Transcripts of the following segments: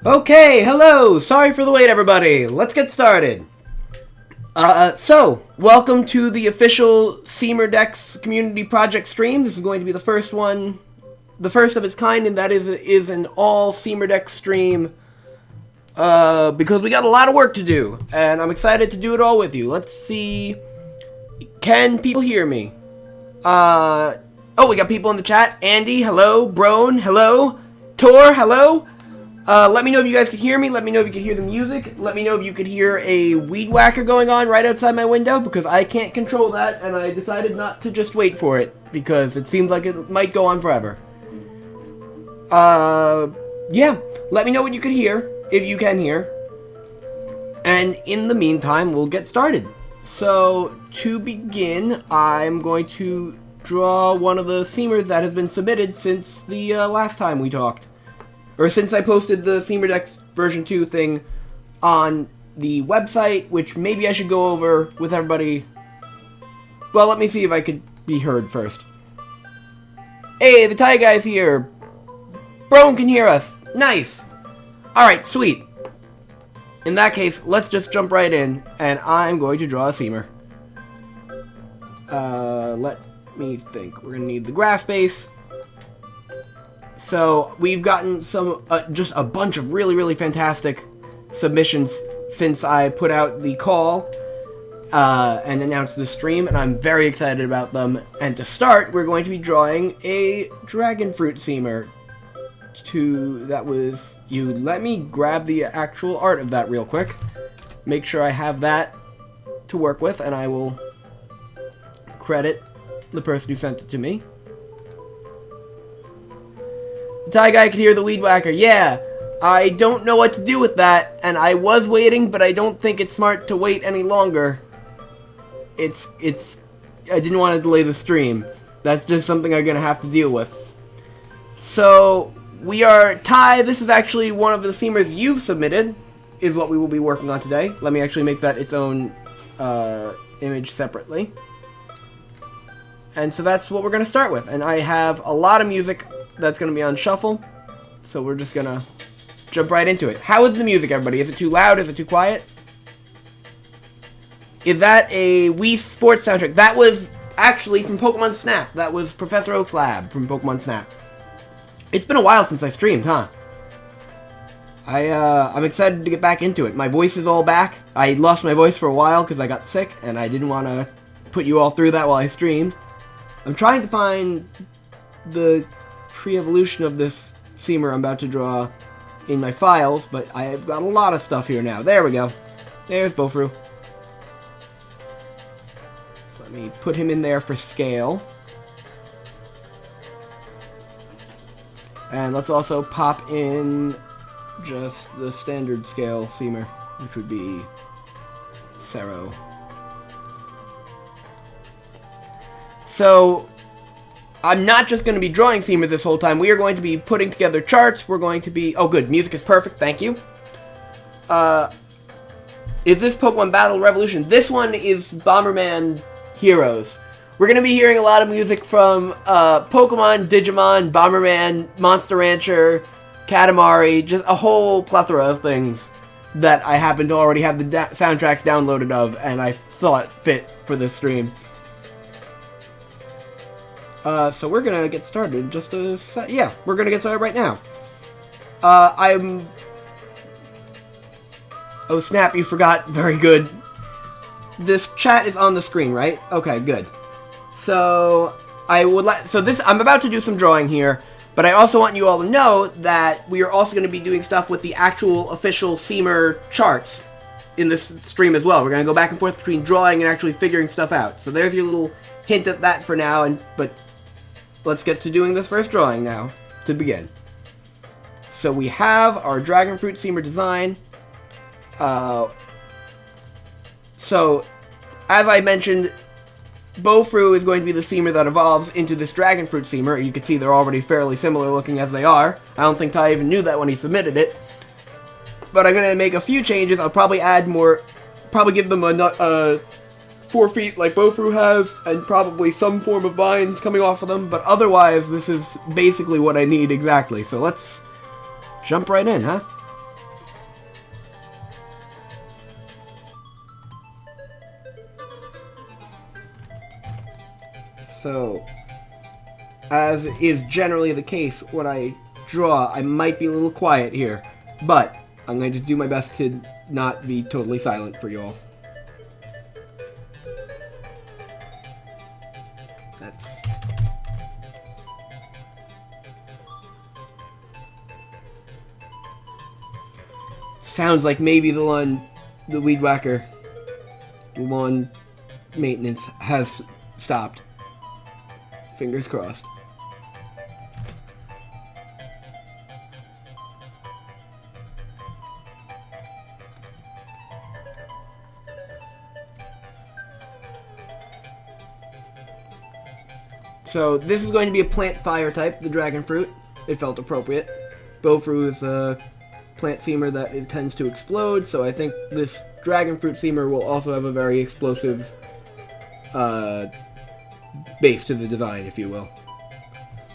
Okay, hello! Sorry for the wait, everybody. Let's get started. Welcome to the official Seamer Decks Community Project stream. This is going to be the first one, the first of its kind, and that is an all Seamer Decks stream, because we got a lot of work to do, and I'm excited to do it all with you. Let's see, can people hear me? We got people in the chat. Andy, hello. Brone, hello. Tor, hello. Let me know if you guys can hear me. Let me know if you can hear the music. Let me know if you could hear a weed whacker going on right outside my window, because I can't control that, and I decided not to just wait for it, because it seems like it might go on forever. Yeah. Let me know what you could hear, if you can hear. And in the meantime, we'll get started. So, to begin, I'm going to draw one of the Seamers that has been submitted since the last time we talked. Or since I posted the Seamer Decks version 2 thing on the website, which maybe I should go over with everybody. Well, let me see if I could be heard first. Hey, the Thai guy's here. Brone can hear us. Nice. Alright, sweet. In that case, let's just jump right in, and I'm going to draw a Seamer. Let me think. We're going to need the grass base. So, we've gotten some, just a bunch of really fantastic submissions since I put out the call, and announced the stream, and I'm very excited about them. And to start, we're going to be drawing a dragon fruit Seamer. Let me grab the actual art of that real quick. Make sure I have that to work with, and I will credit the person who sent it to me. The Thai guy could hear the weed whacker. Yeah, I don't know what to do with that, and I was waiting, but I don't think it's smart to wait any longer. I didn't want to delay the stream. That's just something I'm gonna have to deal with. So, we are, Thai, this is actually one of the Seamers you've submitted, is what we will be working on today. Let me actually make that its own, image separately. And so that's what we're gonna start with, and I have a lot of music that's going to be on shuffle, so we're just going to jump right into it. How is the music, everybody? Is it too loud? Is it too quiet? Is that a Wii Sports soundtrack? That was actually from Pokemon Snap. That was Professor Oak's lab from Pokemon Snap. It's been a while since I streamed, huh? I'm excited to get back into it. My voice is all back. I lost my voice for a while because I got sick, and I didn't want to put you all through that while I streamed. I'm trying to find the pre-evolution of this Seamer I'm about to draw in my files, but I've got a lot of stuff here now. There we go. There's Bofru. Let me put him in there for scale. And let's also pop in just the standard scale Seamer, which would be Cero. So, I'm not just going to be drawing Seamers this whole time. We are going to be putting together charts. We're going to be... Oh, good. Music is perfect. Thank you. Is this Pokemon Battle Revolution? This one is Bomberman Heroes. We're going to be hearing a lot of music from Pokemon, Digimon, Bomberman, Monster Rancher, Katamari, just a whole plethora of things that I happen to already have the soundtracks downloaded of, and I thought fit for this stream. So we're gonna get started in just a sec. Yeah, we're gonna get started right now. Oh snap, you forgot. Very good. This chat is on the screen, right? Okay, good. So, I'm about to do some drawing here, but I also want you all to know that we are also going to be doing stuff with the actual official Seamer charts in this stream as well. We're going to go back and forth between drawing and actually figuring stuff out. So there's your little hint at that for now, but let's get to doing this first drawing now, to begin. So we have our Dragon Fruit Seamer design. So, as I mentioned, Bofru is going to be the Seamer that evolves into this Dragon Fruit Seamer. You can see they're already fairly similar looking as they are. I don't think Ty even knew that when he submitted it. But I'm going to make a few changes. I'll probably add more, probably give them a 4 feet like Bofru has, and probably some form of vines coming off of them. But otherwise, this is basically what I need exactly. So let's jump right in, huh? So, as is generally the case when I draw, I might be a little quiet here, but I'm going to do my best to not be totally silent for you all. That's... Sounds like maybe the weed whacker, the lawn maintenance has stopped. Fingers crossed. So this is going to be a plant fire type, the dragon fruit. It felt appropriate. Bowfru is a plant seamer that it tends to explode, so I think this dragon fruit seamer will also have a very explosive base to the design, if you will.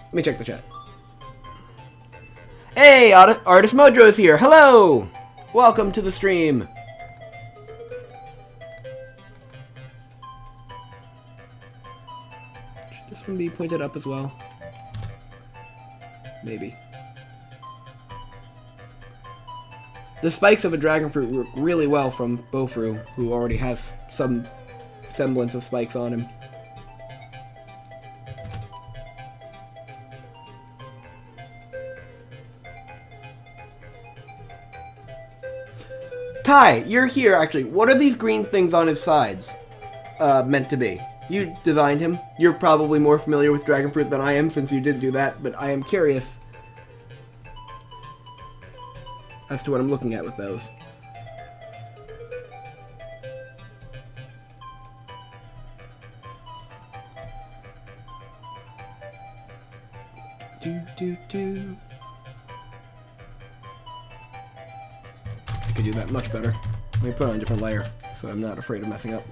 Let me check the chat. Hey, Artist Mojo's here. Hello! Welcome to the stream. Should this one be pointed up as well? Maybe. The spikes of a dragon fruit work really well from Bowfru, who already has some semblance of spikes on him. Ty, you're here actually. What are these green things on his sides meant to be? You designed him. You're probably more familiar with dragon fruit than I am since you did do that, but I am curious as to what I'm looking at with those. Do. I could do that much better. Let me put on a different layer so I'm not afraid of messing up.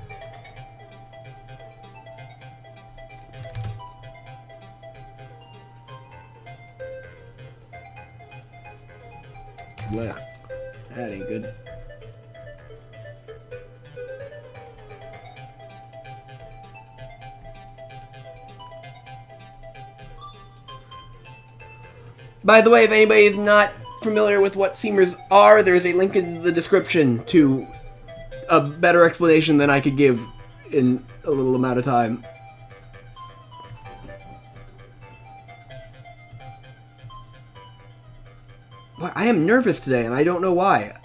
Blech. That ain't good. By the way, if anybody is not familiar with what seamers are, there's a link in the description to a better explanation than I could give in a little amount of time. Well, I am nervous today, and I don't know why.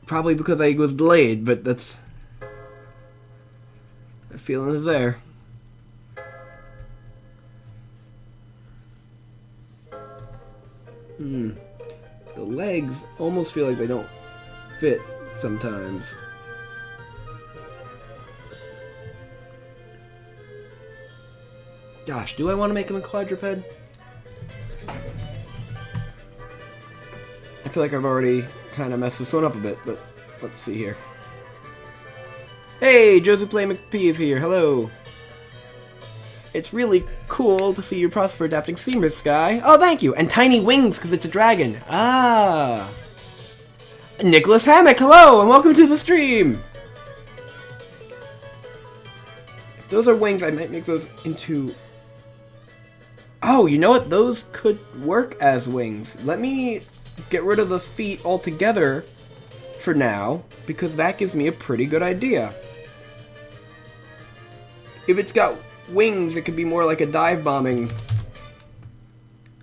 Probably because I was delayed, but that's... The feeling is there. The legs almost feel like they don't fit sometimes. Gosh, do I want to make him a quadruped? I feel like I've already kind of messed this one up a bit, but let's see here. Hey, Joseph Play McP is here. Hello. It's really cool to see your process for adapting seamers, Sky. Oh, thank you. And tiny wings, because it's a dragon. Ah. Nicholas Hammock, hello, and welcome to the stream. If those are wings, I might make those into... Oh, you know what? Those could work as wings. Let me get rid of the feet altogether for now, because that gives me a pretty good idea. If it's got wings, it could be more like a dive bombing,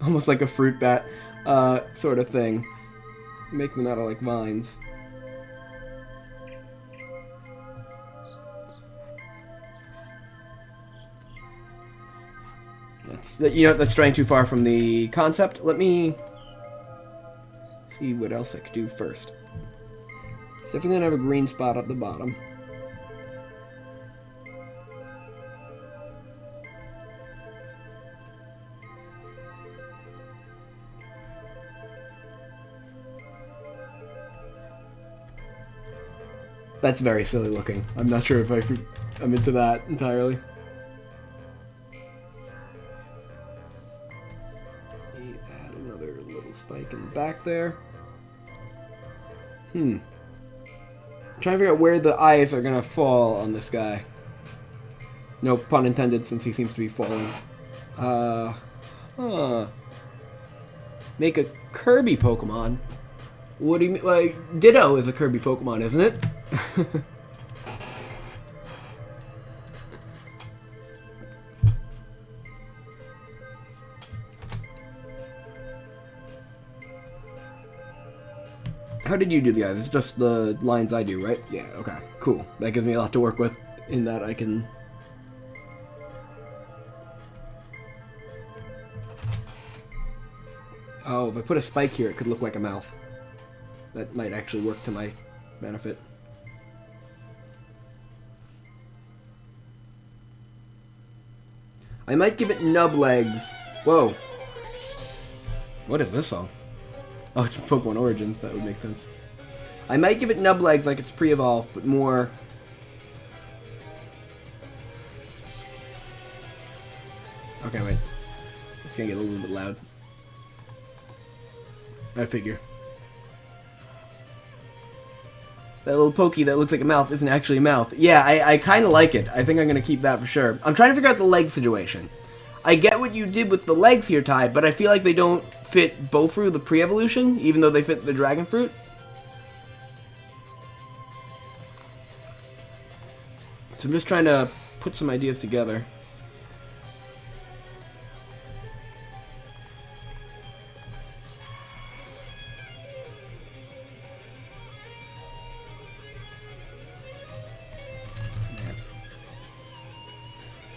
almost like a fruit bat sort of thing. Make them out of like vines. That's straying too far from the concept. Let me see what else I could do first. It's definitely gonna have a green spot at the bottom. That's very silly looking. I'm not sure if I'm into that entirely. Add another little spike in the back there. I'm trying to figure out where the eyes are gonna fall on this guy. No pun intended, since he seems to be falling. Make a Kirby Pokemon? What do you mean? Like, Ditto is a Kirby Pokemon, isn't it? How did you do the eyes? It's just the lines I do, right? Yeah, okay, cool. That gives me a lot to work with, in that I can... Oh, if I put a spike here, it could look like a mouth. That might actually work to my benefit. I might give it nub legs. Whoa. What is this song? Oh, it's Pokemon Origins. That would make sense. I might give it nub legs like it's pre-evolved, but more... Okay, wait. It's gonna get a little bit loud. I figure. That little pokey that looks like a mouth isn't actually a mouth. Yeah, I kind of like it. I think I'm going to keep that for sure. I'm trying to figure out the leg situation. I get what you did with the legs here, Ty, but I feel like they don't fit Bofru, the pre-evolution, even though they fit the dragon fruit. So I'm just trying to put some ideas together.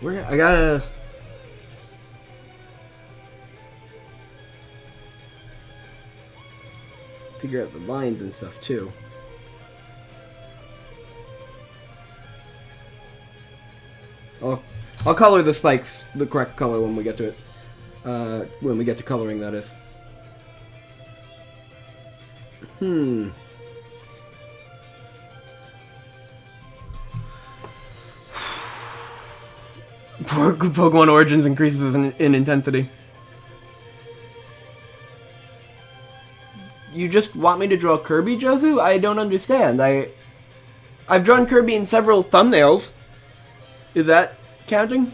I gotta... figure out the lines and stuff, too. I'll color the spikes the correct color when we get to it. When we get to coloring, that is. Pokemon Origins increases in intensity. You just want me to draw Kirby, Jozu? I don't understand. I've drawn Kirby in several thumbnails. Is that counting?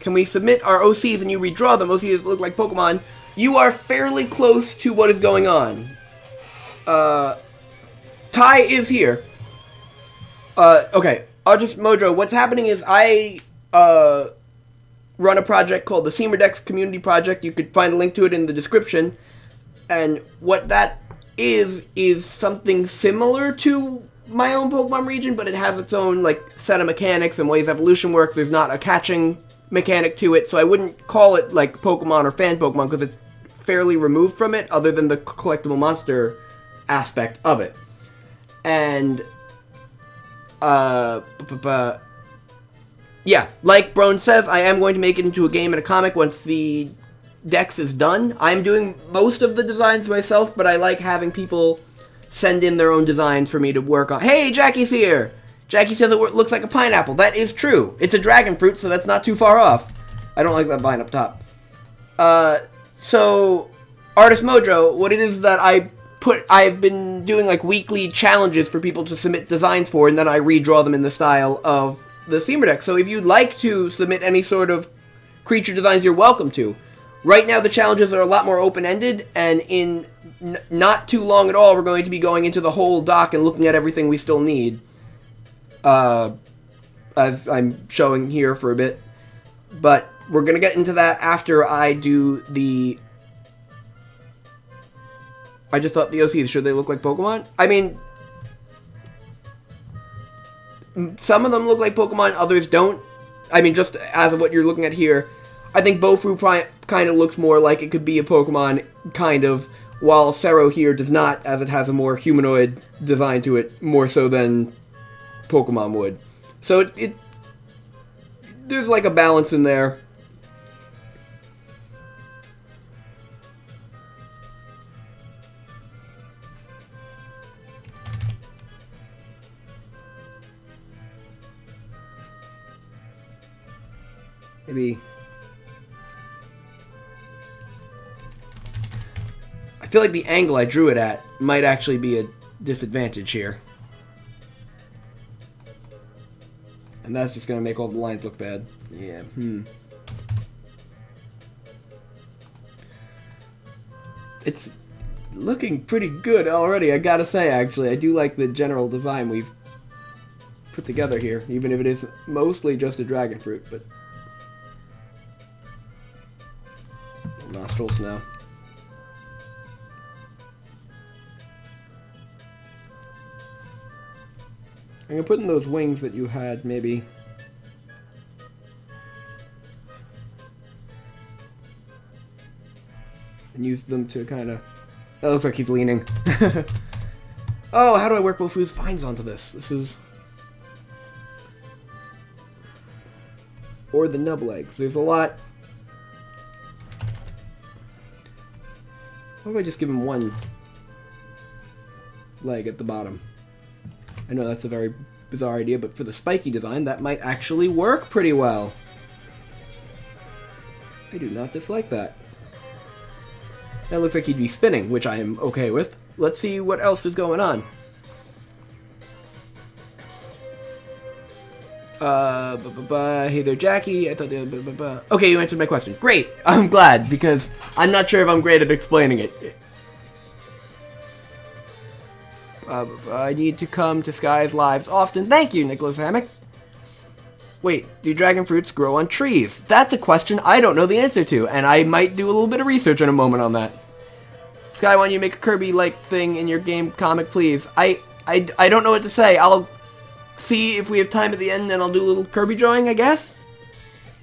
Can we submit our OCs and you redraw them? OCs look like Pokemon. You are fairly close to what is going on. Ty is here. Okay. Mojo, what's happening is I run a project called the Seamerdex Community Project. You could find a link to it in the description. And what that is something similar to my own Pokemon region, but it has its own like set of mechanics and ways evolution works. There's not a catching mechanic to it, so I wouldn't call it like Pokemon or fan Pokemon because it's fairly removed from it, other than the collectible monster aspect of it. And yeah, like Brone says, I am going to make it into a game and a comic once the Dex is done. I'm doing most of the designs myself, but I like having people send in their own designs for me to work on. Hey, Jackie's here! Jackie says it looks like a pineapple. That is true. It's a dragon fruit, so that's not too far off. I don't like that vine up top. So, Artist Mojo, what it is that I've been doing like weekly challenges for people to submit designs for, and then I redraw them in the style of the Seamerdex. So if you'd like to submit any sort of creature designs, you're welcome to. Right now the challenges are a lot more open-ended, and in not too long at all we're going to be going into the whole doc and looking at everything we still need. As I'm showing here for a bit. But we're going to get into that after I do the... I just thought the OCs, should they look like Pokemon? I mean, some of them look like Pokemon, others don't. I mean, just as of what you're looking at here, I think Bofru kind of looks more like it could be a Pokemon, kind of, while Sero here does not, as it has a more humanoid design to it, more so than Pokemon would. So there's like a balance in there. Maybe... I feel like the angle I drew it at might actually be a disadvantage here. And that's just going to make all the lines look bad. Yeah, It's looking pretty good already, I gotta say, actually. I do like the general design we've put together here, even if it is mostly just a dragon fruit, but... Nostrils now. I'm gonna put in those wings that you had, maybe. And use them to kind of... That looks like he's leaning. Oh, how do I work Bofu's vines onto this? This is... Or the nub legs. There's a lot... What if I just give him one leg at the bottom? I know that's a very bizarre idea, but for the spiky design, that might actually work pretty well. I do not dislike that. That looks like he'd be spinning, which I am okay with. Let's see what else is going on. Hey there, Jackie. I thought the... Okay, you answered my question. Great! I'm glad, because I'm not sure if I'm great at explaining it. I need to come to Sky's lives often. Thank you, Nicholas Hammock. Wait, do dragon fruits grow on trees? That's a question I don't know the answer to, and I might do a little bit of research in a moment on that. Sky, why don't you make a Kirby-like thing in your game comic, please? I don't know what to say. I'll see if we have time at the end, and I'll do a little Kirby drawing, I guess?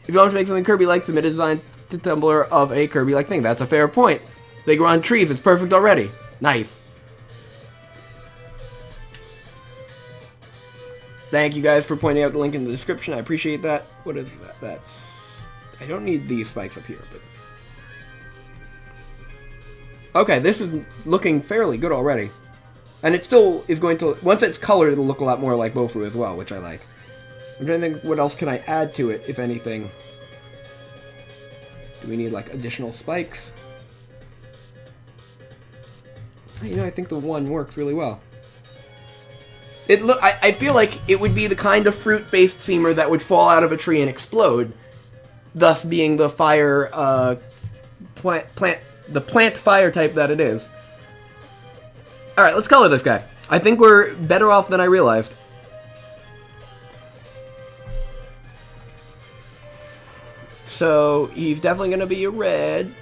If you want to make something Kirby-like, submit a design to Tumblr of a Kirby-like thing. That's a fair point. They grow on trees. It's perfect already. Nice. Thank you guys for pointing out the link in the description. I appreciate that. What is that? That's... I don't need these spikes up here, but... Okay, this is looking fairly good already. And it still is going to... Once it's colored, it'll look a lot more like Bofu as well, which I like. I'm trying to think, what else can I add to it, if anything? Do we need, like, additional spikes? You know, I think the one works really well. I feel like it would be the kind of fruit-based seamer that would fall out of a tree and explode, thus being the fire, the plant fire type that it is. Alright, let's color this guy. I think we're better off than I realized. So, he's definitely going to be a red.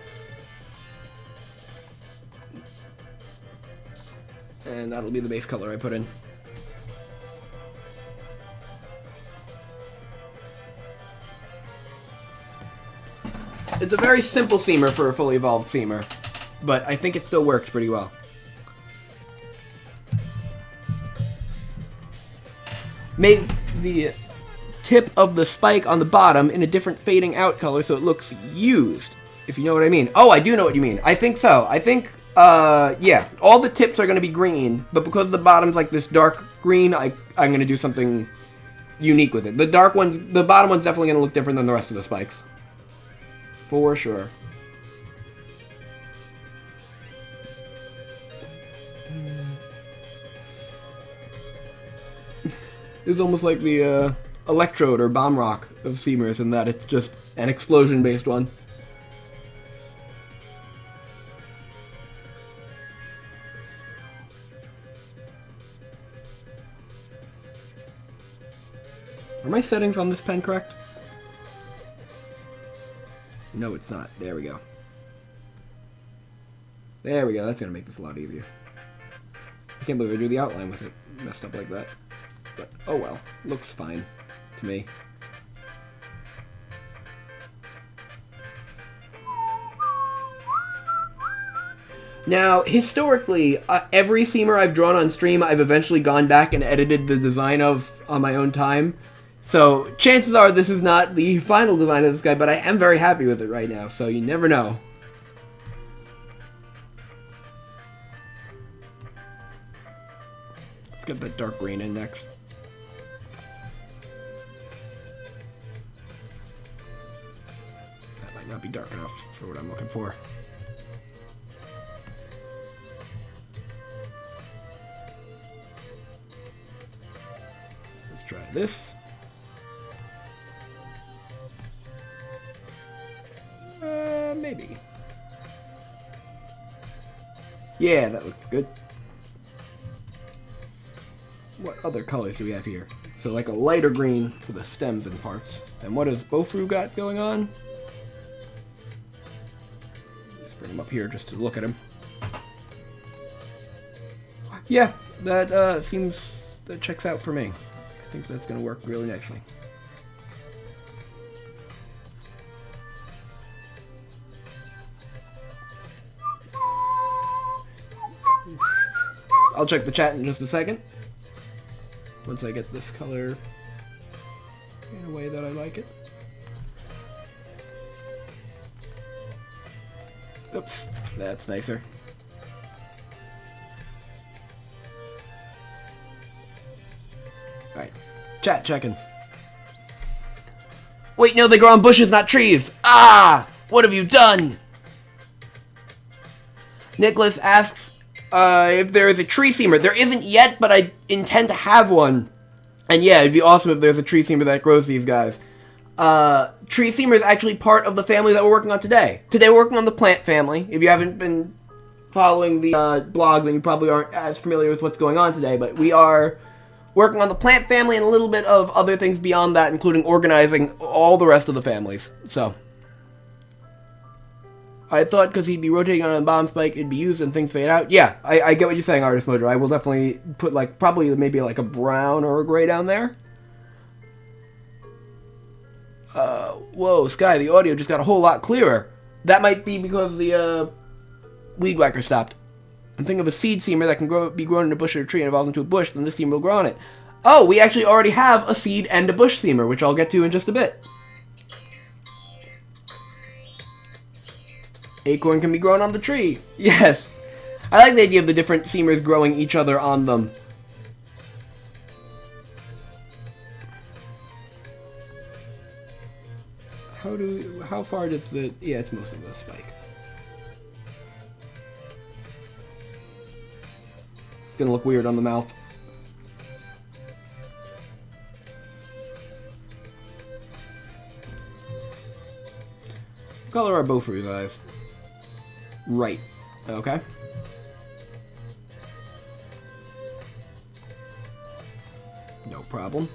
And that'll be the base color I put in. It's a very simple seamer for a fully evolved seamer, but I think it still works pretty well. Make the tip of the spike on the bottom in a different fading out color so it looks used, if you know what I mean. Oh, I do know what you mean. I think so. I think, yeah, all the tips are going to be green, but because the bottom's like this dark green, I'm going to do something unique with it. The bottom one's definitely going to look different than the rest of the spikes. For sure. It's almost like the electrode or bomb rock of seamers in that it's just an explosion-based one. Are my settings on this pen correct? No, it's not. There we go. There we go. That's going to make this a lot easier. I can't believe I drew the outline with it messed up like that. But, oh well. Looks fine to me. Now, historically, every seamer I've drawn on stream, I've eventually gone back and edited the design of on my own time. So, chances are this is not the final design of this guy, but I am very happy with it right now, so you never know. Let's get that dark green in next. That might not be dark enough for what I'm looking for. Let's try this. Yeah, that looks good. What other colors do we have here? So like a lighter green for the stems and parts. And what has Bofru got going on? Let's bring him up here just to look at him. Yeah, that that checks out for me. I think that's going to work really nicely. I'll check the chat in just a second. Once I get this color in a way that I like it. Oops, that's nicer. Alright, chat checking. Wait, no, they grow on bushes, not trees. Ah! What have you done? Nicholas asks if there is a tree seamer. There isn't yet, but I intend to have one. And yeah, it'd be awesome if there's a tree seamer that grows these guys. Tree seamer is actually part of the family that we're working on today. Today we're working on the plant family. If you haven't been following the blog, then you probably aren't as familiar with what's going on today. But we are working on the plant family and a little bit of other things beyond that, including organizing all the rest of the families. So I thought because he'd be rotating on a bomb spike, it'd be used and things fade out. Yeah, I get what you're saying, Artist Mojo. I will definitely put, like, probably maybe like a brown or a gray down there. Whoa, Sky, the audio just got a whole lot clearer. That might be because the weed whacker stopped. I'm thinking of a seed seamer that can be grown in a bush or a tree and evolves into a bush, then this seamer will grow on it. Oh, we actually already have a seed and a bush seamer, which I'll get to in just a bit. Acorn can be grown on the tree. Yes. I like the idea of the different seamers growing each other on them. How far does the... Yeah, it's mostly the spike. It's gonna look weird on the mouth. What color are Bofru's eyes? Right. Okay. No problem.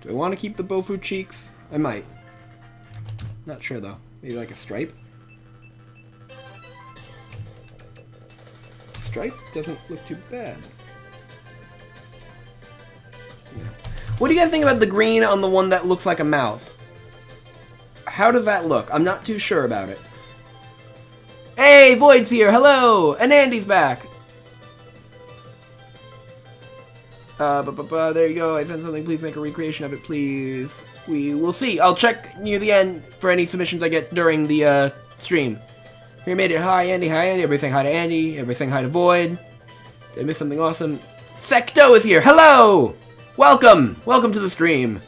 Do I want to keep the Bofru cheeks? I might. Not sure though. Maybe like a stripe? Stripe doesn't look too bad. Yeah. What do you guys think about the green on the one that looks like a mouth? How does that look? I'm not too sure about it. Hey, Void's here! Hello! And Andy's back! There you go. I sent something. Please make a recreation of it, please. We will see. I'll check near the end for any submissions I get during the stream. Here made it. Hi, Andy. Hi, Andy. Everybody saying hi to Andy. Everybody saying hi to Void. Did I miss something awesome? Secto is here. Hello! Welcome! Welcome to the stream.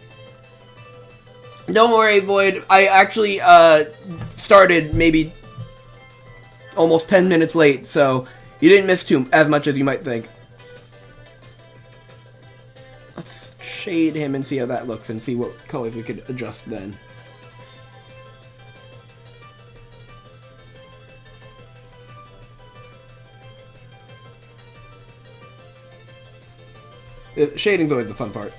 Don't worry, Void. I actually started maybe almost 10 minutes late, so you didn't miss as much as you might think. Let's shade him and see how that looks and see what colors we could adjust then. Shading's always the fun part.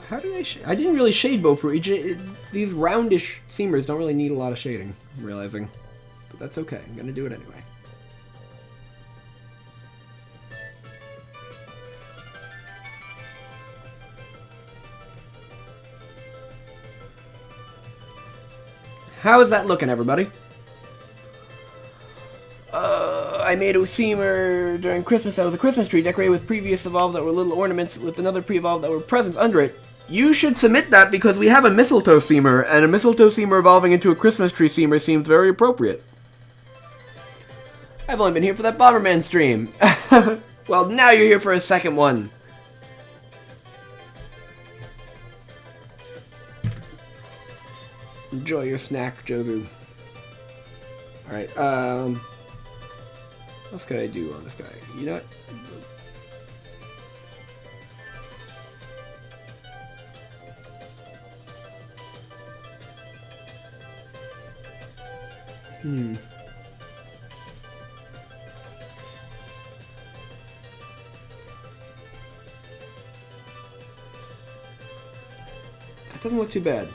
How did I didn't really shade Bofru. These roundish seamers don't really need a lot of shading, I'm realizing. But that's okay. I'm going to do it anyway. How is that looking, everybody? I made a seamer during Christmas that was a Christmas tree decorated with previous evolved that were little ornaments with another pre-evolved that were presents under it. You should submit that because we have a mistletoe seamer, and a mistletoe seamer evolving into a Christmas tree seamer seems very appropriate. I've only been here for that Bomberman stream. Well, now you're here for a second one. Enjoy your snack, Jozu. Alright, what else could I do on this guy? You know what? That doesn't look too bad. I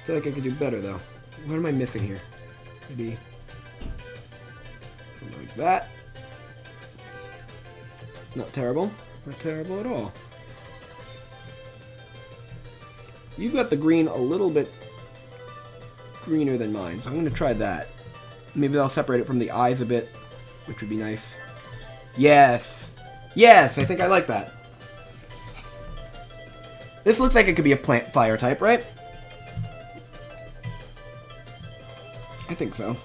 feel like I could do better, though. What am I missing here? Maybe something like that. Not terrible. Not terrible at all. You've got the green a little bit greener than mine, so I'm going to try that. Maybe I'll separate it from the eyes a bit, which would be nice. Yes! Yes! I think I like that. This looks like it could be a plant fire type, right? I think so.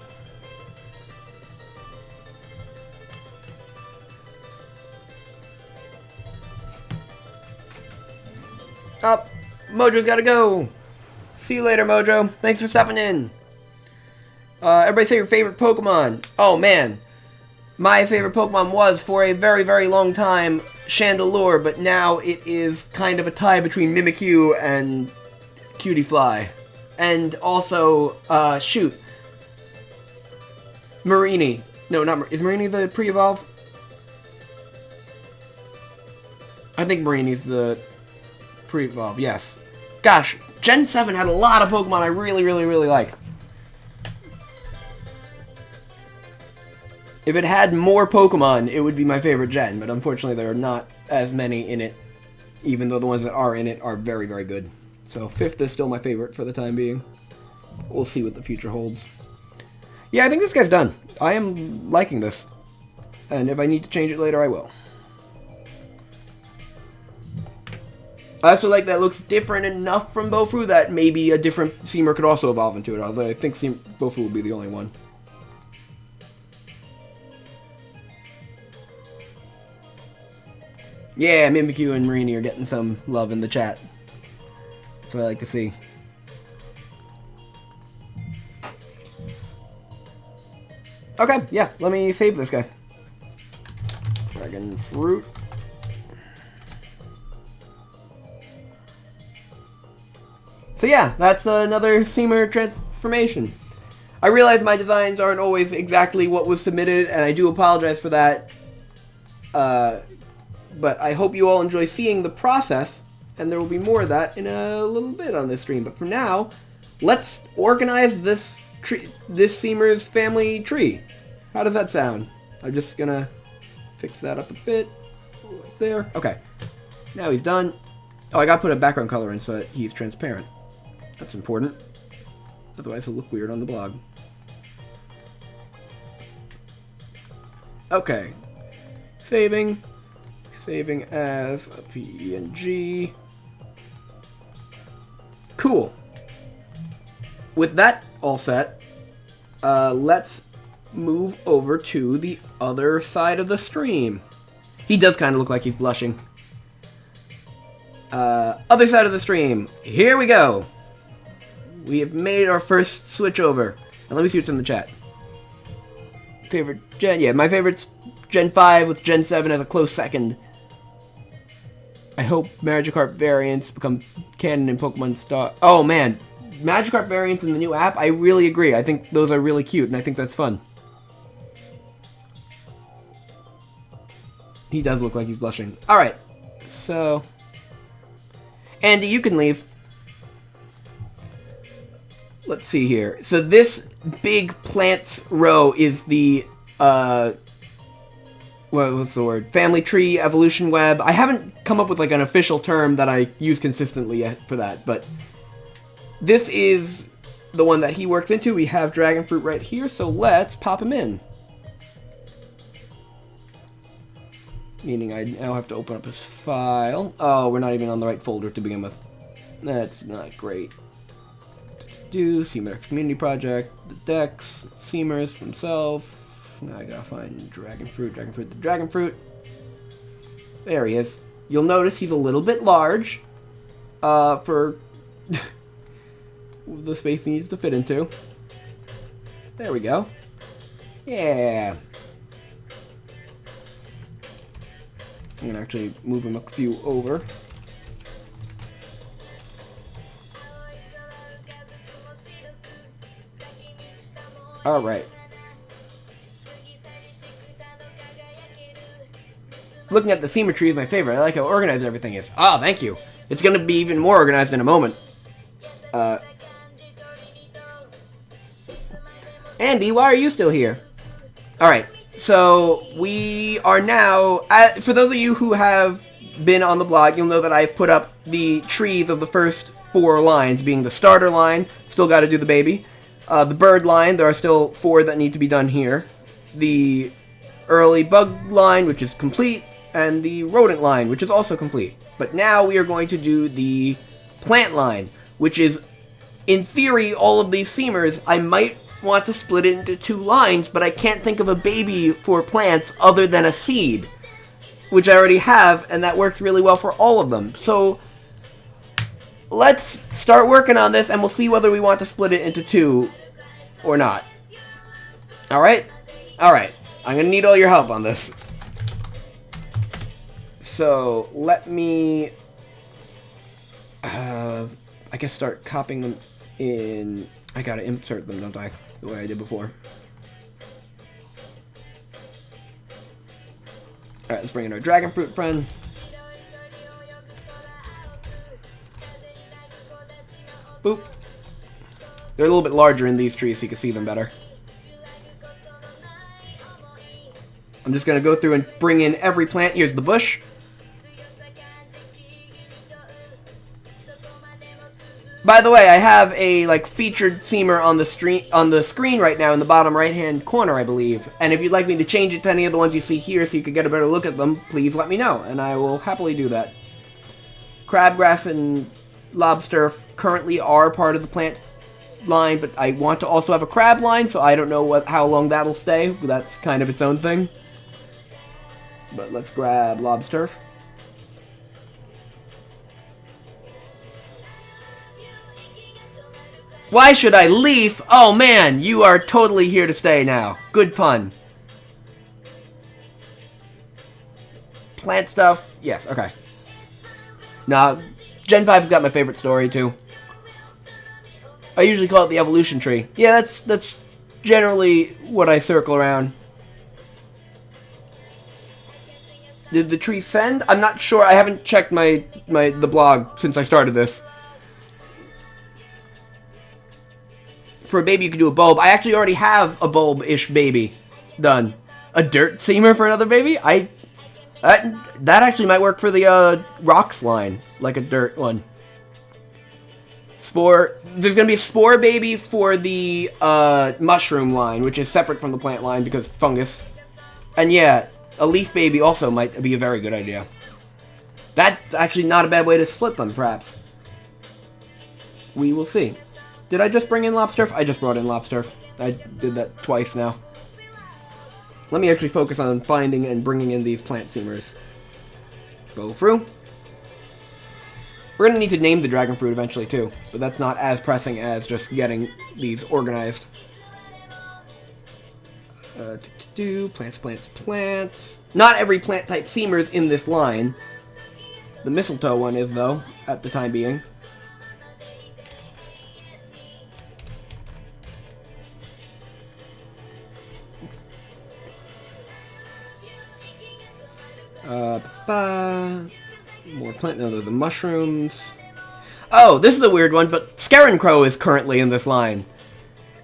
Up! Mojo's gotta go! See you later, Mojo. Thanks for stopping in. Everybody say your favorite Pokemon. Oh, man. My favorite Pokemon was, for a very, very long time, Chandelure, but now it is kind of a tie between Mimikyu and Cutiefly. And also, shoot. Marini. No, not is Marini the pre-evolve? I think Marini's the pre-evolve, yes. Gosh, Gen 7 had a lot of Pokemon I really, really, really like. If it had more Pokemon, it would be my favorite gen, but unfortunately there are not as many in it, even though the ones that are in it are very, very good. So 5th is still my favorite for the time being. We'll see what the future holds. Yeah, I think this guy's done. I am liking this. And if I need to change it later, I will. I also like that it looks different enough from Bofu that maybe a different Seamer could also evolve into it, although I think Bofu will be the only one. Yeah, Mimikyu and Marini are getting some love in the chat. That's what I like to see. Okay, yeah, let me save this guy. Dragon Fruit. So yeah, that's another Seamer transformation. I realize my designs aren't always exactly what was submitted, and I do apologize for that. But I hope you all enjoy seeing the process, and there will be more of that in a little bit on this stream. But for now, let's organize this Seamer's family tree. How does that sound? I'm just gonna fix that up a bit. Right there. Okay. Now he's done. Oh, I gotta put a background color in so that he's transparent. That's important. Otherwise he'll look weird on the blog. Okay. Saving. Saving as a PNG. Cool. With that all set, let's move over to the other side of the stream. He does kind of look like he's blushing. Other side of the stream. Here we go. We have made our first switch over. And let me see what's in the chat. Favorite gen? Yeah, my favorite's Gen 5 with Gen 7 as a close second. I hope Magikarp variants become canon in Pokemon Star. Oh man, Magikarp variants in the new app, I really agree. I think those are really cute, and I think that's fun. He does look like he's blushing. Alright, so... Andy, you can leave. Let's see here. So this big plants row is the, what's the word? Family tree evolution web. I haven't come up with like an official term that I use consistently yet for that, but this is the one that he works into. We have dragon fruit right here, so let's pop him in. Meaning I now have to open up his file. Oh, we're not even on the right folder to begin with. That's not great. Seamer Community Project, the Dex, Seamers himself. I gotta find dragon fruit, the dragon fruit. There he is. You'll notice he's a little bit large for the space he needs to fit into. There we go. Yeah. I'm gonna actually move him a few over. Alright. Looking at the symmetry is my favorite. I like how organized everything is. Ah, thank you. It's gonna be even more organized in a moment. Andy, why are you still here? Alright, so we are now... for those of you who have been on the blog, you'll know that I've put up the trees of the first 4 lines, being the starter line, still gotta do the baby. The bird line, there are still 4 that need to be done here. The early bug line, which is complete, and the rodent line, which is also complete. But now we are going to do the plant line, which is, in theory, all of these seamers. I might want to split it into 2 lines, but I can't think of a baby for plants other than a seed, which I already have, and that works really well for all of them. So let's start working on this, and we'll see whether we want to split it into 2 or not. Alright? Alright. I'm going to need all your help on this. So, let me, I guess start copying them in. I gotta insert them, don't I? The way I did before. Alright, let's bring in our dragon fruit friend. Boop. They're a little bit larger in these trees so you can see them better. I'm just gonna go through and bring in every plant. Here's the bush. By the way, I have a featured seamer on the screen right now in the bottom right-hand corner, I believe. And if you'd like me to change it to any of the ones you see here so you could get a better look at them, please let me know, and I will happily do that. Crabgrass and lobster currently are part of the plant line, but I want to also have a crab line, so I don't know how long that'll stay. That's kind of its own thing. But let's grab lobster. Why should I leave? Oh man, you are totally here to stay now. Good pun. Plant stuff. Yes, okay. Nah, Gen 5's got my favorite story too. I usually call it the evolution tree. Yeah, that's generally what I circle around. Did the tree send? I'm not sure. I haven't checked the blog since I started this. For a baby, you can do a bulb. I actually already have a bulb-ish baby done. A dirt seamer for another baby? That actually might work for the rocks line, like a dirt one. Spore. There's gonna be a spore baby for the mushroom line, which is separate from the plant line because fungus. And yeah, a leaf baby also might be a very good idea. That's actually not a bad way to split them, perhaps. We will see. Did I just bring in lobster? I just brought in lobster. I did that twice now. Let me actually focus on finding and bringing in these plant seamers. Go through. We're going to need to name the dragon fruit eventually too, but that's not as pressing as just getting these organized. Plants. Not every plant type seamer is in this line. The mistletoe one is though, at the time being. More plant. No, they're the mushrooms. Oh, this is a weird one, but Scarecrow is currently in this line.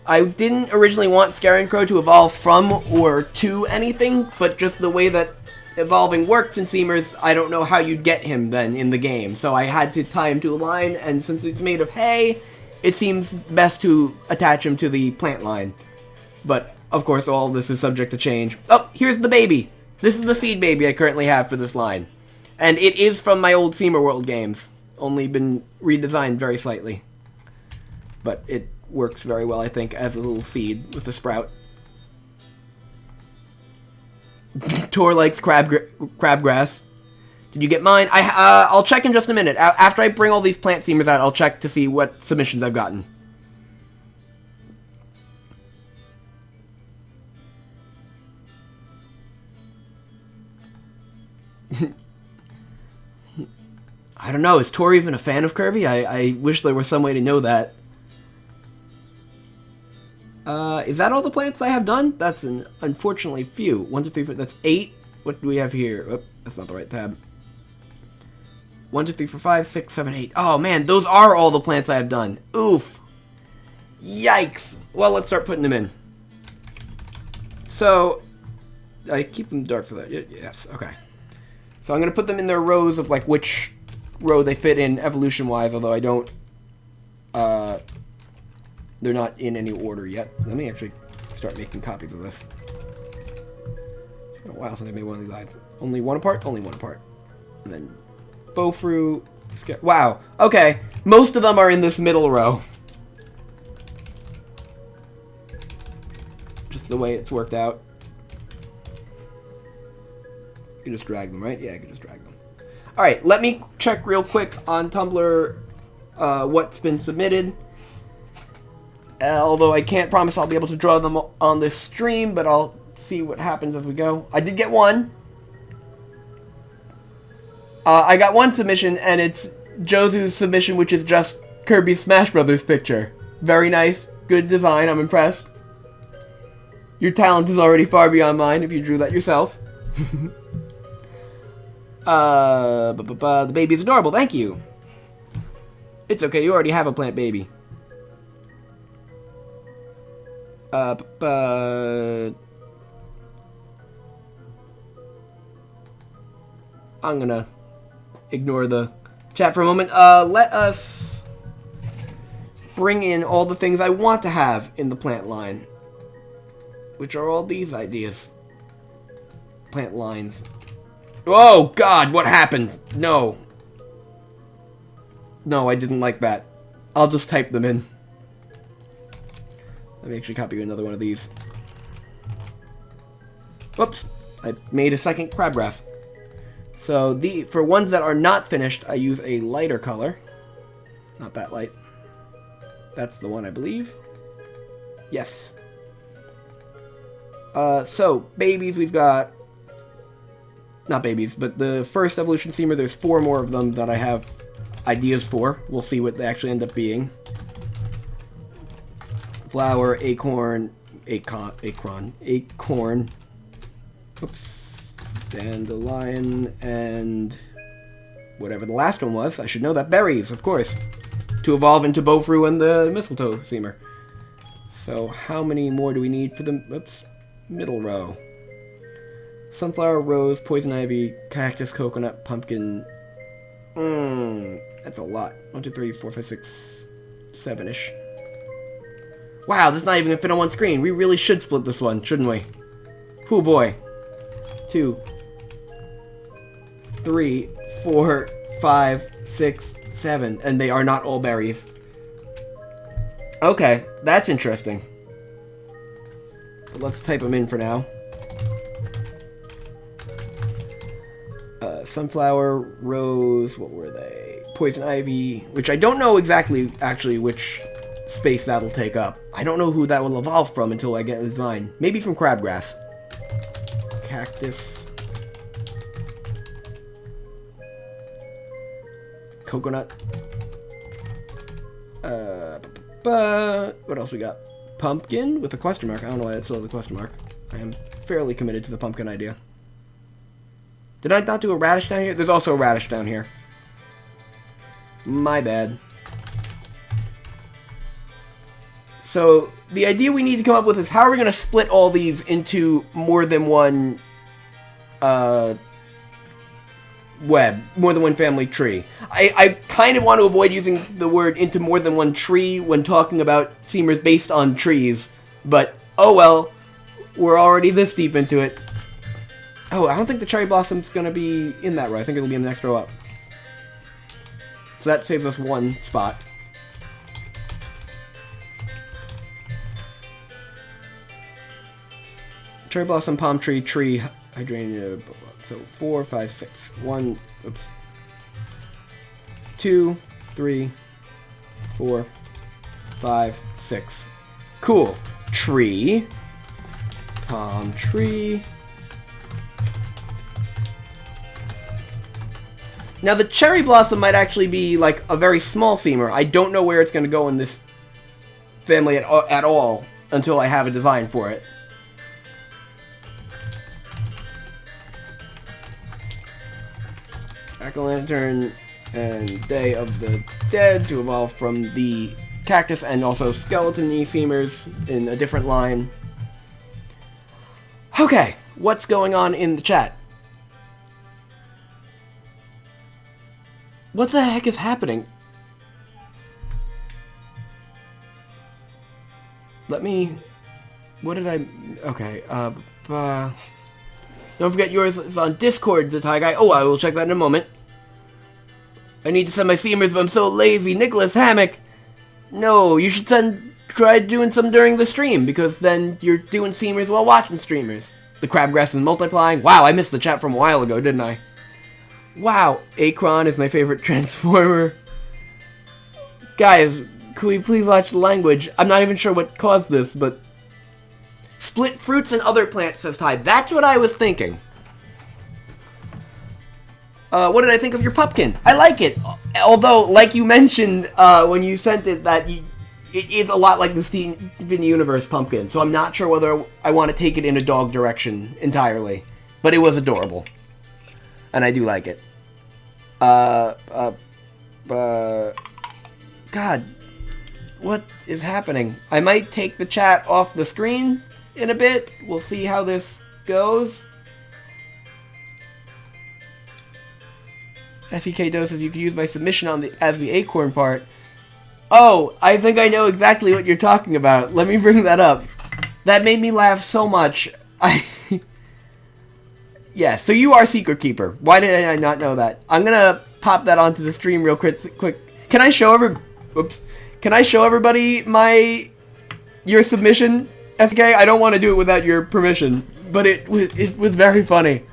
I didn't originally want Scarecrow to evolve from or to anything, but just the way that evolving works in Seamers, I don't know how you'd get him then in the game. So I had to tie him to a line, and since it's made of hay, it seems best to attach him to the plant line. But, of course, all of this is subject to change. Oh, here's the baby! This is the seed baby I currently have for this line. And it is from my old Seamer World games. Only been redesigned very slightly. But it works very well, I think, as a little seed with a sprout. Tor likes crabgrass. Did you get mine? I'll check in just a minute. After I bring all these plant seamers out, I'll check to see what submissions I've gotten. I don't know. Is Tor even a fan of Kirby? I wish there was some way to know that. Is that all the plants I have done? That's unfortunately few. 1, 2, 3, 4. That's 8. What do we have here? Oh, that's not the right tab. 1, 2, 3, 4, 5, 6, 7, 8. Oh man, those are all the plants I have done. Oof. Yikes. Well, let's start putting them in. So, I keep them dark for that. Yes, okay. So I'm going to put them in their rows of like which row they fit in evolution-wise, although I don't... they're not in any order yet. Let me actually start making copies of this. It's been a while since I made one of these lines. Only one apart? Only one apart. And then Bowfruit. Wow. Okay. Most of them are in this middle row. Just the way it's worked out. You can just drag them, right? Yeah, I can just drag them. Alright, let me check real quick on Tumblr what's been submitted. Although I can't promise I'll be able to draw them on this stream, but I'll see what happens as we go. I did get one. I got one submission, and it's Josu's submission, which is just Kirby's Smash Brothers picture. Very nice. Good design. I'm impressed. Your talent is already far beyond mine if you drew that yourself. The baby's adorable. Thank you. It's okay. You already have a plant baby. I'm gonna ignore the chat for a moment. Let us bring in all the things I want to have in the plant line, which are all these ideas. Plant lines. Oh God, what happened? No. No, I didn't like that. I'll just type them in. Let me actually copy another one of these. Whoops, I made a second crabgrass. So for ones that are not finished, I use a lighter color. Not that light. That's the one, I believe. Yes. So babies, we've got... Not babies, but the first evolution seamer, there's 4 more of them that I have ideas for. We'll see what they actually end up being. Flower, acorn, oops, dandelion, and whatever the last one was. I should know that. Berries, of course. To evolve into Bowfruit and the mistletoe seamer. So how many more do we need for the middle row? Sunflower, rose, poison ivy, cactus, coconut, pumpkin. That's a lot. 1, 2, 3, 4, 5, 6, 7-ish. Wow, this is not even gonna fit on one screen. We really should split this one, shouldn't we? Oh boy. 2, 3, 4, 5, 6, 7. And they are not all berries. Okay, that's interesting. But let's type them in for now. Sunflower, rose, what were they? Poison ivy, which I don't know exactly, actually, which space that'll take up. I don't know who that will evolve from until I get a design. Maybe from crabgrass. Cactus. Coconut. What else we got? Pumpkin with a question mark. I don't know why it's still the question mark. I am fairly committed to the pumpkin idea. Did I not do a radish down here? There's also a radish down here. My bad. So, the idea we need to come up with is how are we going to split all these into more than one web, more than one family tree. I kind of want to avoid using the word into more than one tree when talking about seamers based on trees, but oh well, we're already this deep into it. Oh, I don't think the cherry blossom's going to be in that row. I think it'll be in the next row up. So that saves us one spot. Cherry blossom, palm tree, tree, I drained so 4, 5, 6. 1, oops. 2, 3, 4, 5, 6. Cool. Tree. Palm tree. Now the cherry blossom might actually be like a very small seamer. I don't know where it's going to go in this family at all until I have a design for it. Jack-o'-lantern and Day of the Dead to evolve from the cactus, and also skeleton-y seamers in a different line. Okay, what's going on in the chat? What the heck is happening? Let me... What did I... Okay, don't forget yours is on Discord, the Thai guy. Oh, I will check that in a moment. I need to send my seamers, but I'm so lazy. Nicholas Hammock! No, you should try doing some during the stream, because then you're doing seamers while watching streamers. The crabgrass is multiplying. Wow, I missed the chat from a while ago, didn't I? Wow, Akron is my favorite Transformer. Guys, could we please watch the language? I'm not even sure what caused this, but... Split fruits and other plants, says Ty. That's what I was thinking. What did I think of your pumpkin? I like it. Although, like you mentioned when you sent it, that it is a lot like the Steven Universe pumpkin. So I'm not sure whether I want to take it in a dog direction entirely. But it was adorable. And I do like it. God. What is happening? I might take the chat off the screen in a bit. We'll see how this goes. SEK doses, you can use my submission as the acorn part. Oh, I think I know exactly what you're talking about. Let me bring that up. That made me laugh so much. Yeah, so you are Secret Keeper. Why did I not know that? I'm gonna pop that onto the stream real quick. Can I show Can I show everybody your submission, SK? I don't want to do it without your permission, but it was very funny.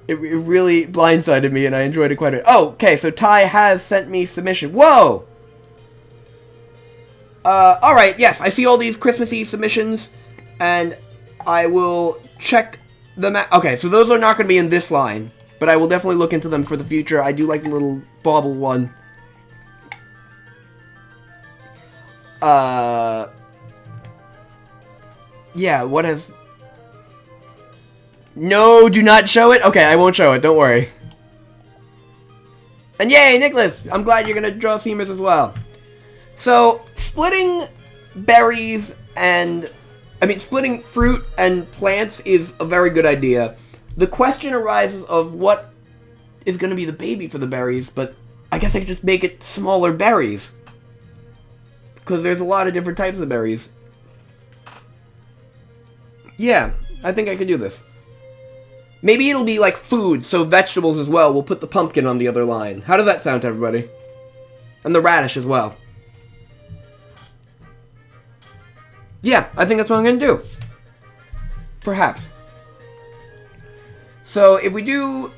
It really blindsided me, and I enjoyed it quite a bit. Oh, okay, so Ty has sent me submission. Whoa! Alright, yes, I see all these Christmassy submissions, and I will check them out. Okay, so those are not going to be in this line, but I will definitely look into them for the future. I do like the little bauble one. Yeah, what has... No, do not show it? Okay, I won't show it, don't worry. And yay, Nicholas! I'm glad you're gonna draw seamers as well. So, splitting berries and... splitting fruit and plants is a very good idea. The question arises of what is gonna be the baby for the berries, but I guess I could just make it smaller berries. Because there's a lot of different types of berries. Yeah, I think I could do this. Maybe it'll be like food, so vegetables as well. We'll put the pumpkin on the other line. How does that sound to everybody? And the radish as well. Yeah, I think that's what I'm going to do. Perhaps. So if we do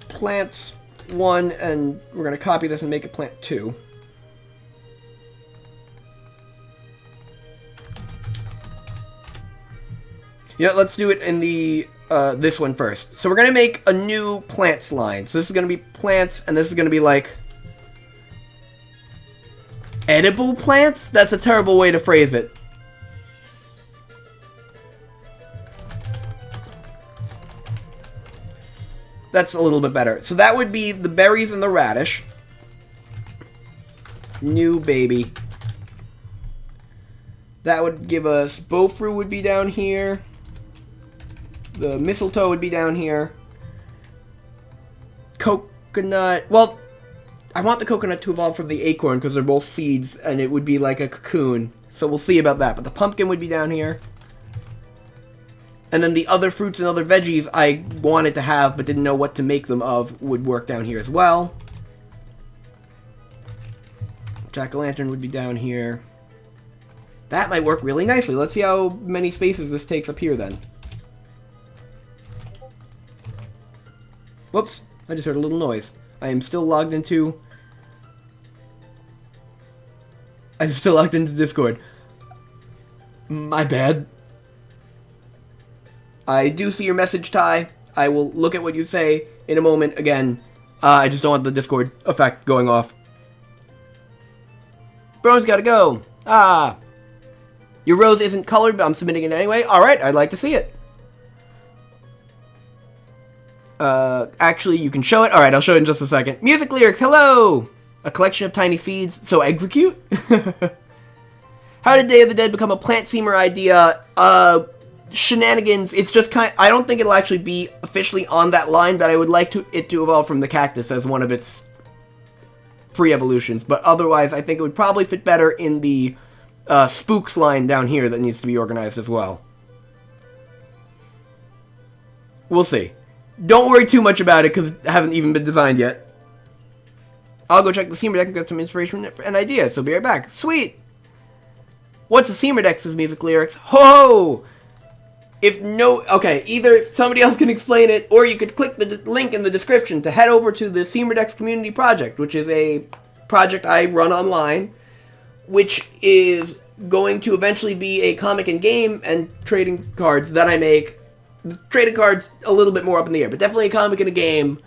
plants 1, and we're going to copy this and make it plant 2. Yeah, let's do it in the this one first. So we're going to make a new plants line. So this is going to be plants, and this is going to be like edible plants? That's a terrible way to phrase it. That's a little bit better. So that would be the berries and the radish. New baby. That would give us bowfruit would be down here. The mistletoe would be down here. Coconut. Well, I want the coconut to evolve from the acorn because they're both seeds and it would be like a cocoon. So we'll see about that. But the pumpkin would be down here. And then the other fruits and other veggies I wanted to have but didn't know what to make them of would work down here as well. Jack-o'-lantern would be down here. That might work really nicely. Let's see how many spaces this takes up here then. Whoops, I just heard a little noise. I'm still logged into Discord. My bad. I do see your message, Ty. I will look at what you say in a moment again. I just don't want the Discord effect going off. Bro's gotta go. Ah. Your rose isn't colored, but I'm submitting it anyway. Alright, I'd like to see it. Actually, you can show it. Alright, I'll show it in just a second. Music lyrics, hello! A collection of tiny seeds, so execute? How did Day of the Dead become a plant seamer idea? Shenanigans. It's just I don't think it'll actually be officially on that line, but I would like it to evolve from the cactus as one of its pre-evolutions. But otherwise, I think it would probably fit better in the spooks line down here that needs to be organized as well. We'll see. Don't worry too much about it because it hasn't even been designed yet. I'll go check the Seamer deck and get some inspiration and ideas, so be right back. Sweet! What's a Seamer deck, says music lyrics? Ho! Okay, either somebody else can explain it, or you could click the link in the description to head over to the Seamer Decks Community Project, which is a project I run online, which is going to eventually be a comic and game and trading cards that I make. The trading cards a little bit more up in the air, but definitely a comic and a game.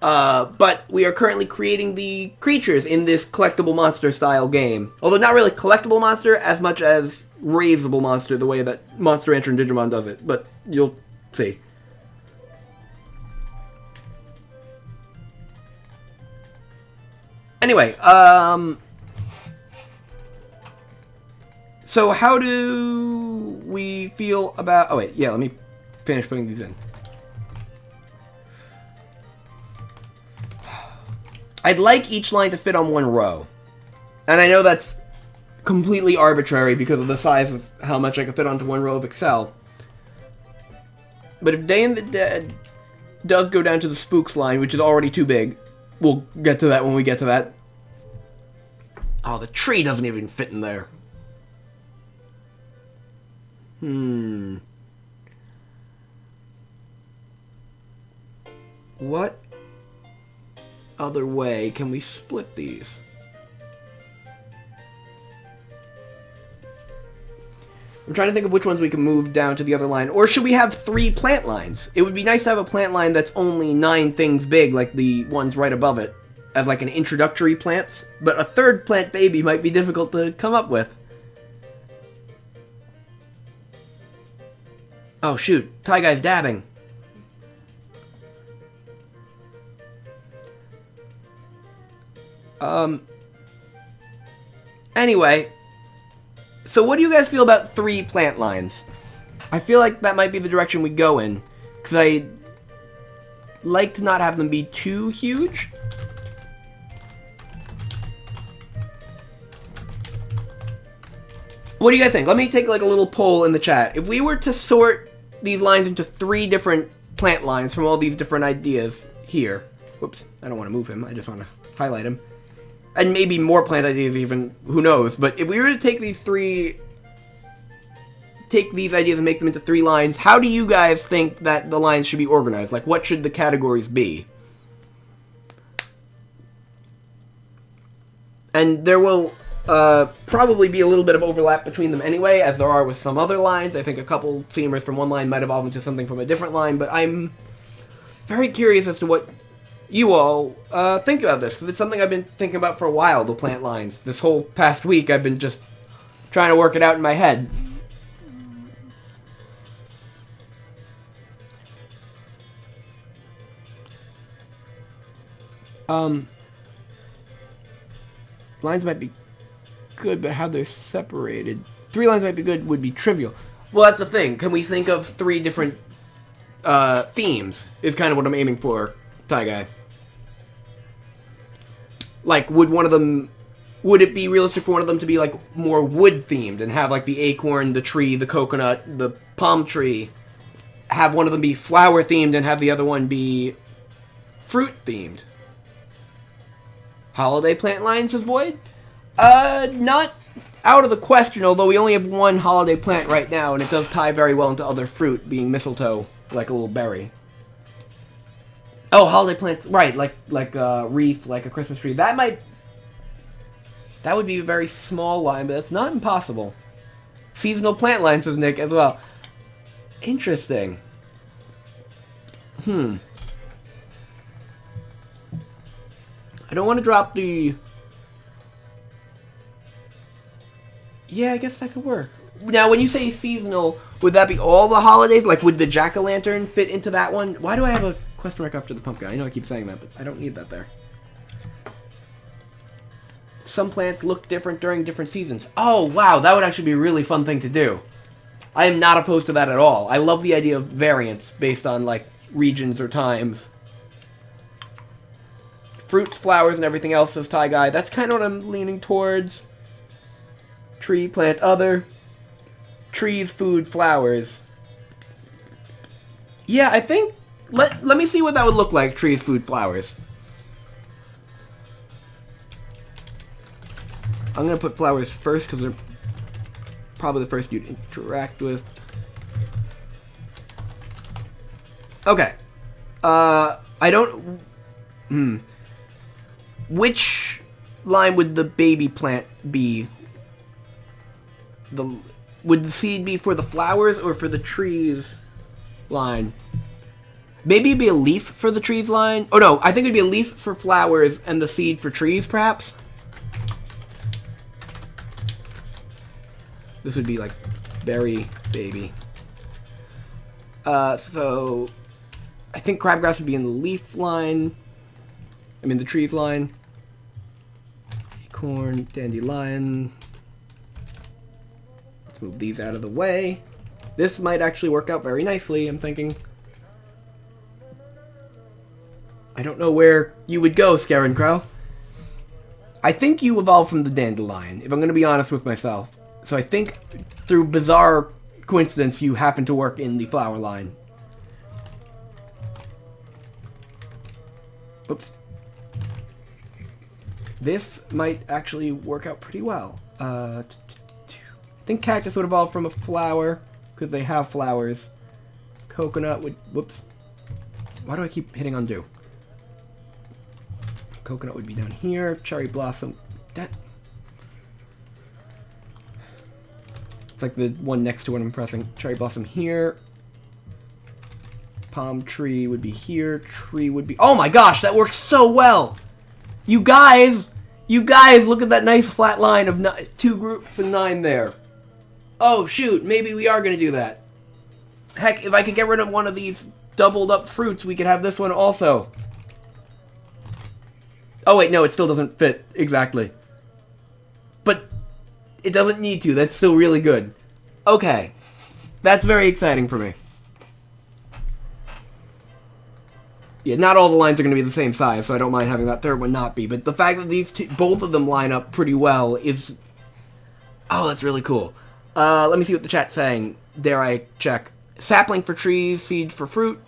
But we are currently creating the creatures in this collectible monster style game. Although not really collectible monster as much as raisable monster, the way that Monster Rancher and Digimon does it. But you'll see. Anyway, so how do we feel about... Oh wait, yeah, let me finish putting these in. I'd like each line to fit on one row. And I know that's completely arbitrary because of the size of how much I can fit onto one row of Excel. But if Day of the Dead does go down to the Spooks line, which is already too big, we'll get to that when we get to that. Oh, the tree doesn't even fit in there. What other way can we split these? I'm trying to think of which ones we can move down to the other line. Or should we have 3 plant lines? It would be nice to have a plant line that's only 9 things big, like the ones right above it, as like an introductory plants. But a third plant baby might be difficult to come up with. Oh shoot, Ty Guy's dabbing. Anyway, so what do you guys feel about 3 plant lines? I feel like that might be the direction we go in, because I like to not have them be too huge. What do you guys think? Let me take like a little poll in the chat. If we were to sort these lines into 3 different plant lines from all these different ideas here. Whoops, I don't want to move him, I just want to highlight him. And maybe more plant ideas even, who knows. But if we were to take these ideas and make them into 3 lines, how do you guys think that the lines should be organized? Like, what should the categories be? And there will probably be a little bit of overlap between them anyway, as there are with some other lines. I think a couple seamers from one line might evolve into something from a different line, but I'm very curious as to what you all think about this, because it's something I've been thinking about for a while, the plant lines. This whole past week I've been just trying to work it out in my head. Lines might be good, but how they're separated. 3 lines might be good would be trivial. Well, that's the thing. Can we think of 3 different themes is kind of what I'm aiming for, Ty Guy. Like, would it be realistic for one of them to be, like, more wood-themed and have, like, the acorn, the tree, the coconut, the palm tree? Have one of them be flower-themed and have the other one be fruit-themed? Holiday plant lines, says Void? Not out of the question, although we only have one holiday plant right now, and it does tie very well into other fruit, being mistletoe, like a little berry. Oh, holiday plants, right, like a wreath, like a Christmas tree. That would be a very small line, but it's not impossible. Seasonal plant line, says Nick, as well. Interesting. I don't want to drop the... Yeah, I guess that could work. Now, when you say seasonal, would that be all the holidays? Like, would the jack-o'-lantern fit into that one? Why do I have a question mark after the pumpkin? I know I keep saying that, but I don't need that there. Some plants look different during different seasons. Oh, wow, that would actually be a really fun thing to do. I am not opposed to that at all. I love the idea of variants based on, like, regions or times. Fruits, flowers, and everything else, says Ty Guy. That's kind of what I'm leaning towards. Tree, plant, other. Trees, food, flowers. Yeah, I think... Let me see what that would look like, trees, food, flowers. I'm going to put flowers first, because they're probably the first you'd interact with. Okay. I don't... Which line would the baby plant be? Would the seed be for the flowers or for the trees line? Maybe it'd be a leaf for the trees line. Oh no, I think it'd be a leaf for flowers and the seed for trees, perhaps. This would be like berry baby. So I think crabgrass would be in the leaf line. I mean the trees line. Acorn, dandelion. Let's move these out of the way. This might actually work out very nicely, I'm thinking. I don't know where you would go, Scarecrow. I think you evolved from the dandelion, if I'm going to be honest with myself. So I think, through bizarre coincidence, you happen to work in the flower line. Oops. This might actually work out pretty well. I think cactus would evolve from a flower, because they have flowers. Coconut would... Whoops. Why do I keep hitting undo? Coconut would be down here. Cherry blossom... That... It's like the one next to what I'm pressing. Cherry blossom here. Palm tree would be here. Tree would be... Oh my gosh, that works so well! You guys, look at that nice flat line of 2 groups and 9 there. Oh shoot, maybe we are going to do that. Heck, if I could get rid of one of these doubled up fruits, we could have this one also. Oh wait, no, it still doesn't fit exactly. But it doesn't need to, that's still really good. Okay, that's very exciting for me. Yeah, not all the lines are going to be the same size, so I don't mind having that third one not be. But the fact that these two, both of them line up pretty well is... Oh, that's really cool. Let me see what the chat's saying. Dare I check? Sapling for trees, seeds for fruit.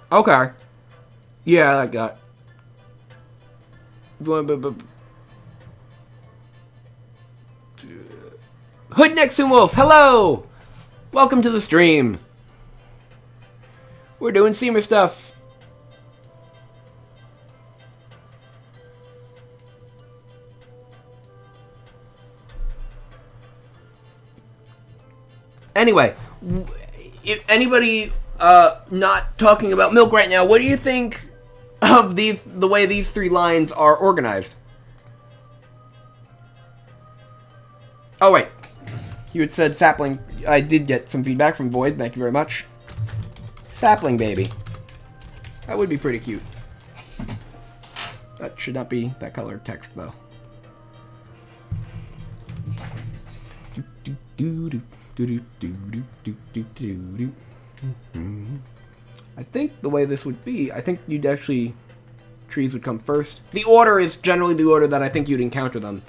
Okay. Yeah, I got... Hood Nexon Wolf, hello! Welcome to the stream. We're doing Seamer stuff. Anyway, if anybody not talking about milk right now, what do you think of the way these 3 lines are organized? Oh wait, you had said sapling. I did get some feedback from Void. Thank you very much. Sapling baby. That would be pretty cute. That should not be that color text though. I think the way this would be, I think you'd actually... Trees would come first. The order is generally the order that I think you'd encounter them.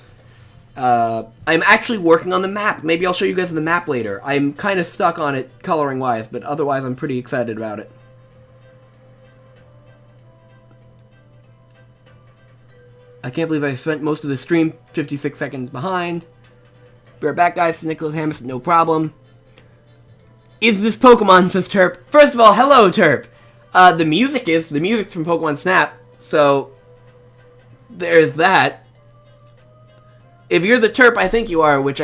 I'm actually working on the map. Maybe I'll show you guys the map later. I'm kind of stuck on it coloring-wise, but otherwise I'm pretty excited about it. I can't believe I spent most of the stream 56 seconds behind. Be right back, guys. Nicholas Hammond, no problem. Is this Pokemon, says Terp. First of all, hello, Terp. The music's from Pokemon Snap, so there's that. If you're the Terp I think you are, which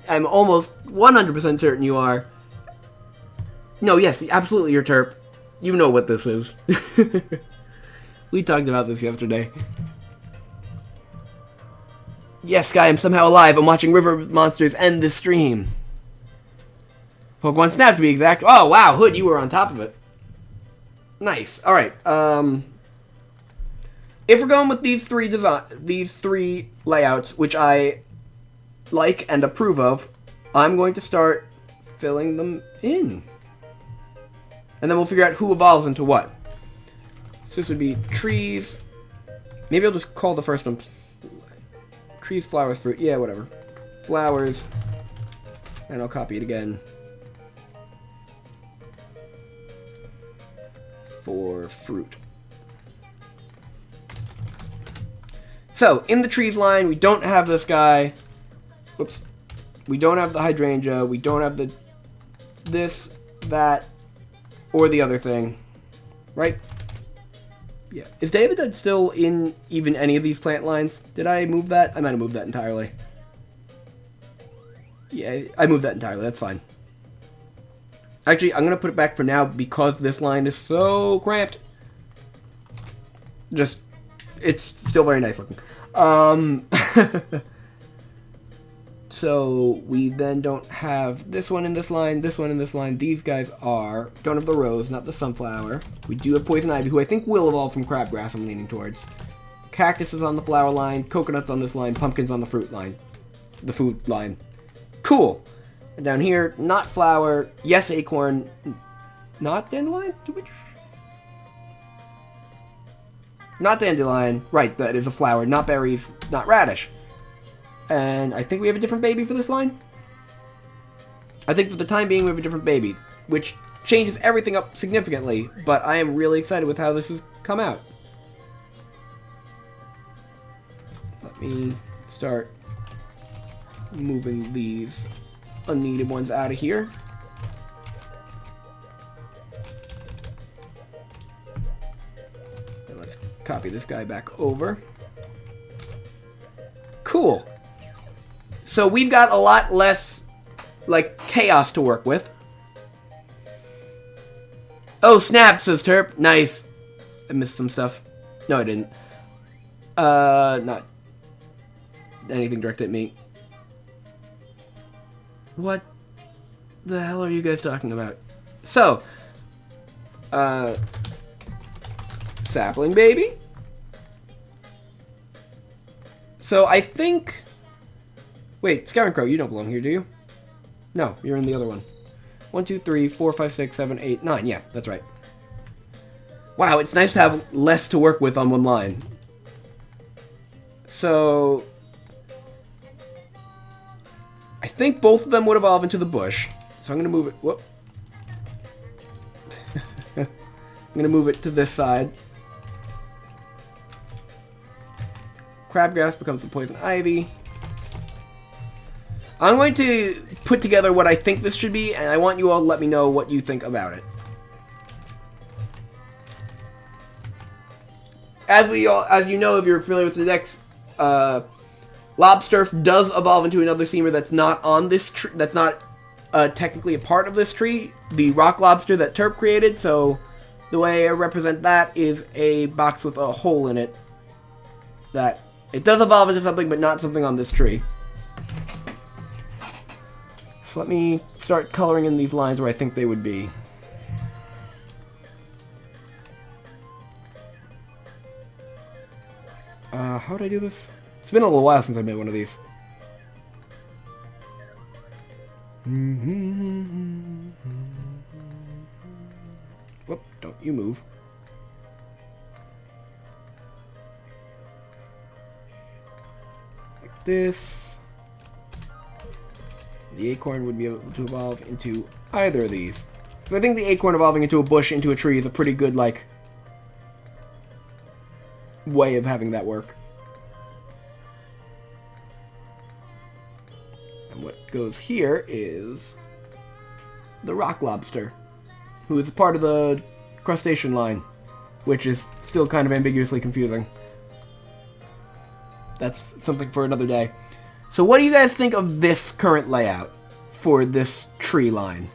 I'm almost 100% certain you are. No, yes, absolutely you're Terp. You know what this is. We talked about this yesterday. Yes, Sky, I'm somehow alive. I'm watching river monsters end the stream. Pokemon Snap, to be exact. Oh, wow, Hood, you were on top of it. Nice. Alright, if we're going with these three layouts, which I like and approve of, I'm going to start filling them in. And then we'll figure out who evolves into what. So this would be trees. Maybe I'll just call the first one trees, flowers, fruit. Yeah, whatever. Flowers. And I'll copy it again. For fruit. So, in the trees line, we don't have this guy. Whoops. We don't have the hydrangea. We don't have the this, that, or the other thing. Right? Yeah. Is David still in even any of these plant lines? Did I move that? I might have moved that entirely. Yeah, I moved that entirely. That's fine. Actually, I'm going to put it back for now because this line is so cramped. Just, it's still very nice looking. So, we then don't have this one in this line, this one in this line. These guys don't have the rose, not the sunflower. We do have poison ivy, who I think will evolve from crabgrass, I'm leaning towards. Cactus is on the flower line, coconuts on this line, pumpkins on the fruit line. The food line. Cool. And down here, not flower, yes acorn, not dandelion? Not dandelion, right, that is a flower, not berries, not radish. And I think we have a different baby for this line. I think for the time being we have a different baby, which changes everything up significantly, but I am really excited with how this has come out. Let me start moving these unneeded ones out of here. And let's copy this guy back over. Cool. So we've got a lot less, like, chaos to work with. Oh, snap, says Terp. Nice. I missed some stuff. No, I didn't. Not anything directed at me. What the hell are you guys talking about? So, sapling baby. So I think... Wait, Scarecrow, you don't belong here, do you? No, you're in the other one. 1, 2, 3, 4, 5, 6, 7, 8, 9. Yeah, that's right. Wow, it's nice to have less to work with on one line. So... I think both of them would evolve into the bush. So I'm going to move it... Whoop. I'm going to move it to this side. Crabgrass becomes the poison ivy. I'm going to put together what I think this should be, and I want you all to let me know what you think about it. As you know, if you're familiar with the decks, Lobsterf does evolve into another Seamer that's not on this tree. That's not technically a part of this tree. The rock lobster that Terp created. So the way I represent that is a box with a hole in it. That it does evolve into something, but not something on this tree. So let me start coloring in these lines where I think they would be. How would I do this? It's been a little while since I made one of these. Whoop, don't you move. Like this. The acorn would be able to evolve into either of these. So I think the acorn evolving into a bush, into a tree is a pretty good, like, way of having that work. what goes here is the rock lobster, who is part of the crustacean line, which is still kind of ambiguously confusing. That's something for another day. So what do you guys think of this current layout for this tree line?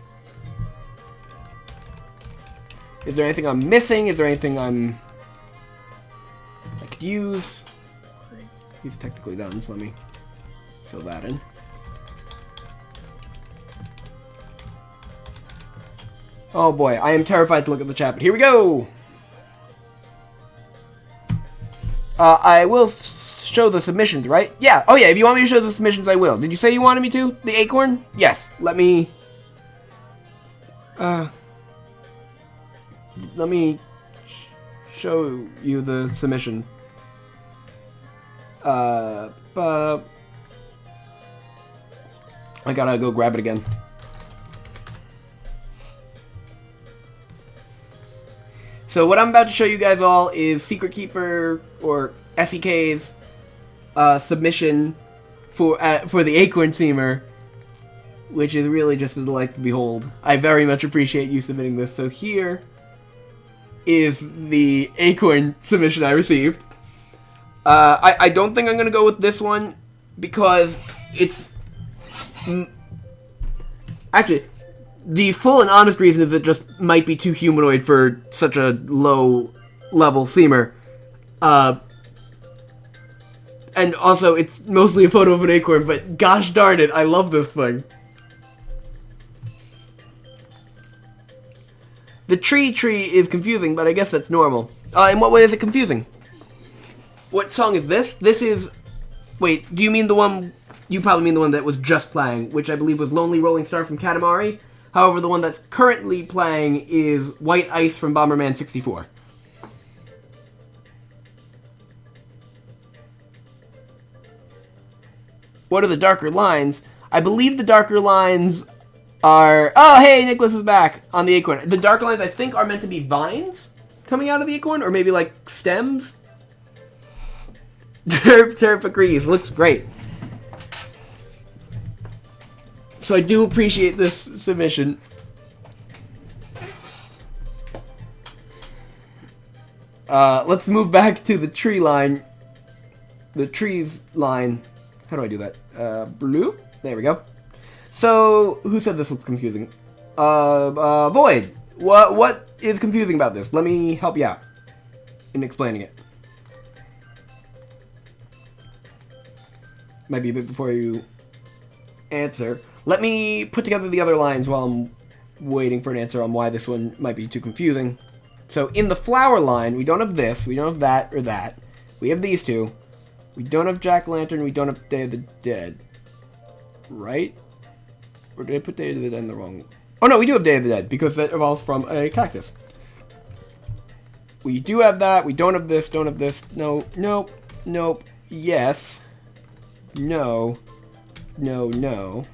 Is there anything I'm missing? Is there anything I could use? He's technically done, so let me fill that in. Oh boy, I am terrified to look at the chat, but here we go! I will show the submissions, right? Yeah, oh yeah, if you want me to show the submissions, I will. Did you say you wanted me to? The acorn? Yes, let me show you the submission. I gotta go grab it again. So what I'm about to show you guys all is Secret Keeper, or SEK's, submission for the Acorn Themer, which is really just a delight to behold. I very much appreciate you submitting this. So here is the Acorn submission I received. I don't think I'm going to go with this one because it's... Actually, the full and honest reason is it just might be too humanoid for such a low-level seamer. And also, it's mostly a photo of an acorn, but gosh darn it, I love this thing. The tree is confusing, but I guess that's normal. In what way is it confusing? What song is this? This is... Wait, do you mean the one... You probably mean the one that was just playing, which I believe was Lonely Rolling Star from Katamari. However, the one that's currently playing is White Ice from Bomberman 64. What are the darker lines? I believe the darker lines are... Oh, hey, Nicholas is back on the acorn. The darker lines, I think, are meant to be vines coming out of the acorn, or maybe, like, stems. Terp agrees. Looks great. So I do appreciate this submission. Let's move back to the tree line. The trees line. How do I do that? Blue? There we go. So, who said this was confusing? Void. What is confusing about this? Let me help you out in explaining it. Might be a bit before you answer. Let me put together the other lines while I'm waiting for an answer on why this one might be too confusing. So, in the flower line, we don't have this, we don't have that or that. We have these two. We don't have Jack-o'-lantern, we don't have Day of the Dead. Right? Or did I put Day of the Dead in the wrong... Oh no, we do have Day of the Dead, because that evolves from a cactus. We do have that, we don't have this, don't have this. No, nope, nope, yes. No. No, no.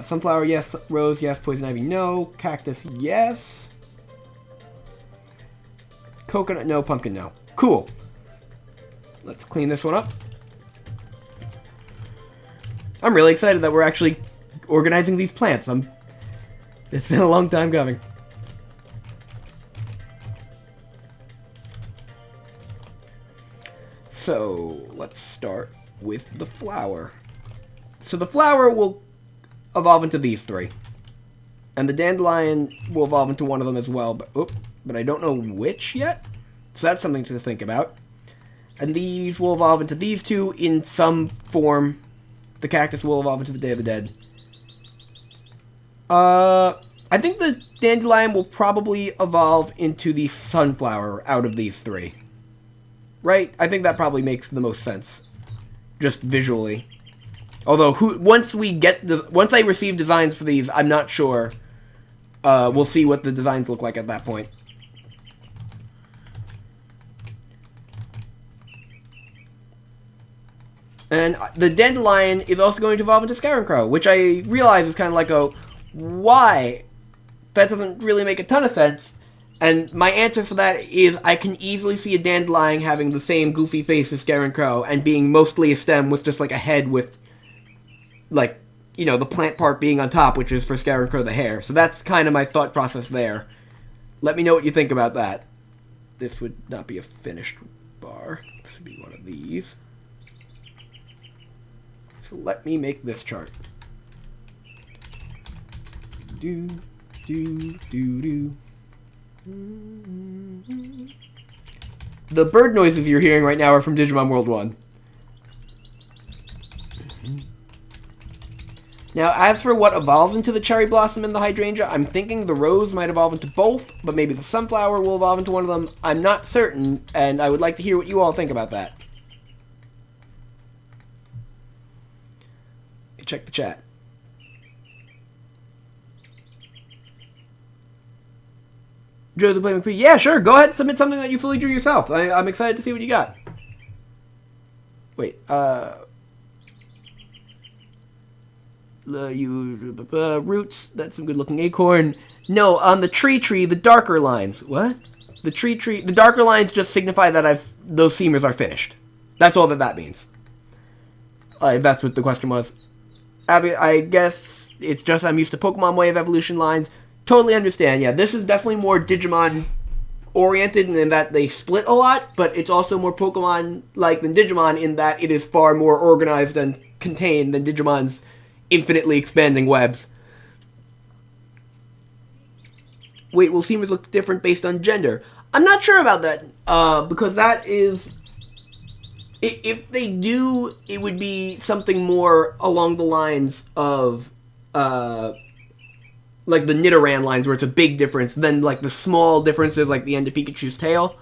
Sunflower, yes. Rose, yes. Poison ivy, no. Cactus, yes. Coconut, no. Pumpkin, no. Cool. Let's clean this one up. I'm really excited that we're actually organizing these plants. It's been a long time coming. So, let's start with the flower. So the flower will evolve into these three. And the dandelion will evolve into one of them as well, but I don't know which yet. So that's something to think about. And these will evolve into these two in some form. The cactus will evolve into the Day of the Dead. I think the dandelion will probably evolve into the sunflower out of these three. Right? I think that probably makes the most sense. Just visually. Although, once I receive designs for these, I'm not sure. We'll see what the designs look like at that point. And the dandelion is also going to evolve into Scarecrow, which I realize is kind of like why? That doesn't really make a ton of sense. And my answer for that is I can easily see a dandelion having the same goofy face as Scarecrow and being mostly a stem with just like a head with, like, you know, the plant part being on top, which is for Scarecrow the hair. So that's kind of my thought process there. Let me know what you think about that. This would not be a finished bar. This would be one of these. So let me make this chart. Do, do, do, do. The bird noises you're hearing right now are from Digimon World 1. Now, as for what evolves into the cherry blossom and the hydrangea, I'm thinking the rose might evolve into both, but maybe the sunflower will evolve into one of them. I'm not certain, and I would like to hear what you all think about that. Check the chat. Joe the Playing McPhee. Yeah, sure. Go ahead and submit something that you fully drew yourself. I'm excited to see what you got. Wait. Roots. That's some good-looking acorn. No, on the tree, the darker lines. What? The tree. The darker lines just signify that those seamers are finished. That's all that means. If that's what the question was. Abby, I guess it's just I'm used to Pokemon way of evolution lines. Totally understand. Yeah, this is definitely more Digimon oriented in that they split a lot, but it's also more Pokemon-like than Digimon in that it is far more organized and contained than Digimon's infinitely expanding webs. Wait, will seamers look different based on gender? I'm not sure about that, because that is... If they do, it would be something more along the lines of... like the Nidoran lines where it's a big difference than like the small differences like the end of Pikachu's tail.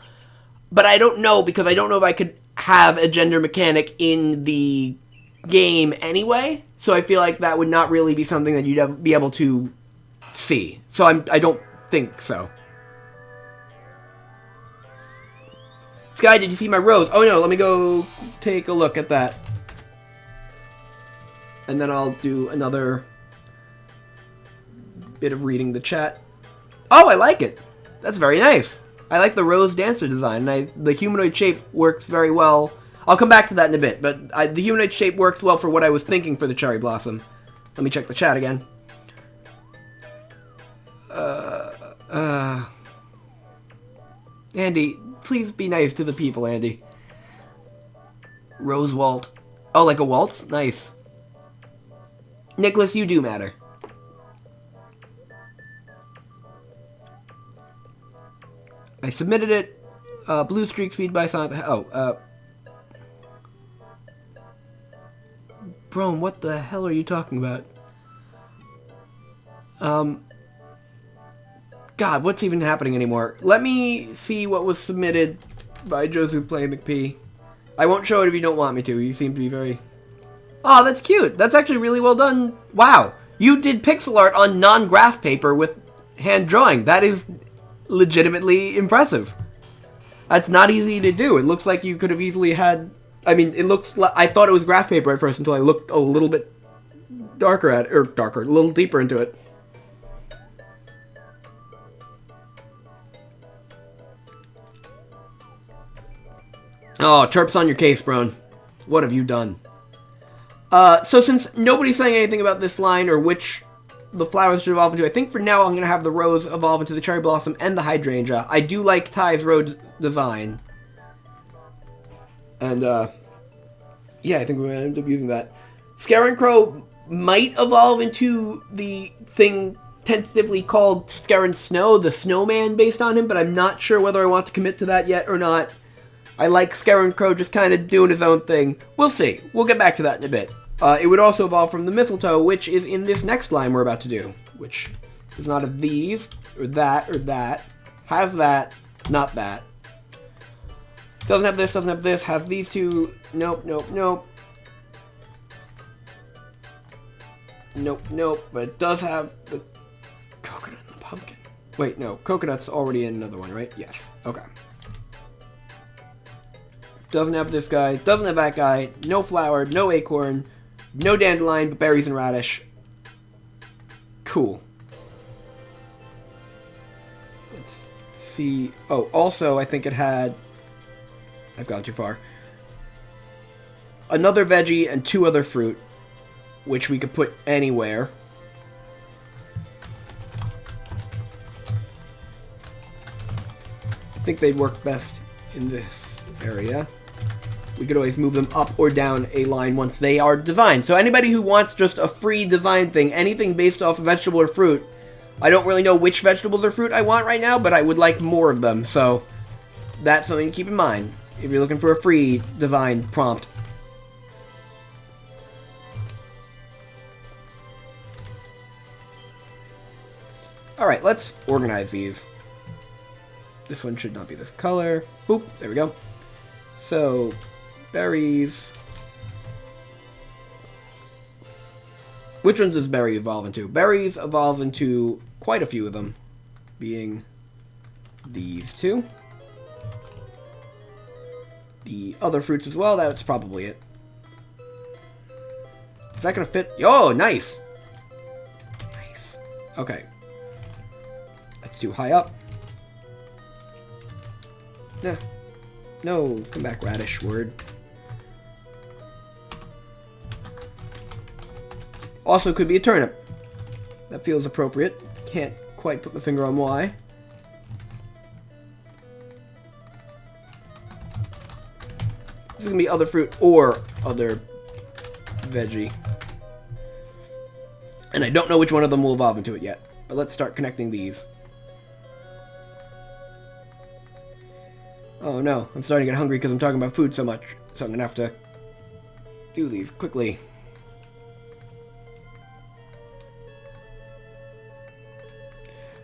But I don't know, because I don't know if I could have a gender mechanic in the game anyway. So I feel like that would not really be something that you'd be able to see. So I don't think so. Sky, did you see my rose? Oh no, let me go take a look at that. And then I'll do another bit of reading the chat. Oh, I like it. That's very nice. I like the Rose Dancer design. The humanoid shape works very well. I'll come back to that in a bit, but the humanoid shape works well for what I was thinking for the Cherry Blossom. Let me check the chat again. Andy, please be nice to the people, Andy. Rose Walt. Oh, like a waltz? Nice. Nicholas, you do matter. I submitted it. Blue Streak Speed by Sonic. Bro, what the hell are you talking about? God, what's even happening anymore? Let me see what was submitted by Josu Play McP. I won't show it if you don't want me to. You seem to be very... Oh, that's cute. That's actually really well done. Wow. You did pixel art on non-graph paper with hand drawing. That is legitimately impressive. That's not easy to do. It looks like you could have easily had... I mean, it looks like... I thought it was graph paper at first until I looked a little bit darker at it. Or darker, a little deeper into it. Oh, chirps on your case, Brown. What have you done? So since nobody's saying anything about this line or which the flowers should evolve into, I think for now I'm going to have the rose evolve into the cherry blossom and the hydrangea. I do like Ty's rose design. And, yeah, I think we're going to end up using that. Scarecrow might evolve into the thing tentatively called Scaran Snow, the snowman based on him, but I'm not sure whether I want to commit to that yet or not. I like Scarecrow just kind of doing his own thing. We'll see. We'll get back to that in a bit. It would also evolve from the mistletoe, which is in this next line we're about to do. Which does not have these, or that, or that. Has that, not that. Doesn't have this, has these two. Nope, nope, nope. Nope, nope. But it does have the coconut and the pumpkin. Wait, no. Coconut's already in another one, right? Yes. Okay. Doesn't have this guy, doesn't have that guy, no flower, no acorn, no dandelion, but berries and radish. Cool. Let's see. Oh, also, I think it had... I've gone too far. Another veggie and 2 other fruit, which we could put anywhere. I think they'd work best in this area. We could always move them up or down a line once they are designed. So anybody who wants just a free design thing, anything based off of vegetable or fruit, I don't really know which vegetables or fruit I want right now, but I would like more of them. So that's something to keep in mind if you're looking for a free design prompt. Alright, let's organize these. This one should not be this color. Boop, there we go. So, berries. Which ones does berry evolve into? Berries evolves into quite a few of them, being these 2. The other fruits as well, that's probably it. Is that gonna fit? Oh, nice! Nice. Okay. That's too high up. Nah. No, come back, radish word. Also could be a turnip. That feels appropriate. Can't quite put my finger on why. This is gonna be other fruit or other veggie. And I don't know which one of them will evolve into it yet. But let's start connecting these. Oh no, I'm starting to get hungry because I'm talking about food so much. So I'm going to have to do these quickly.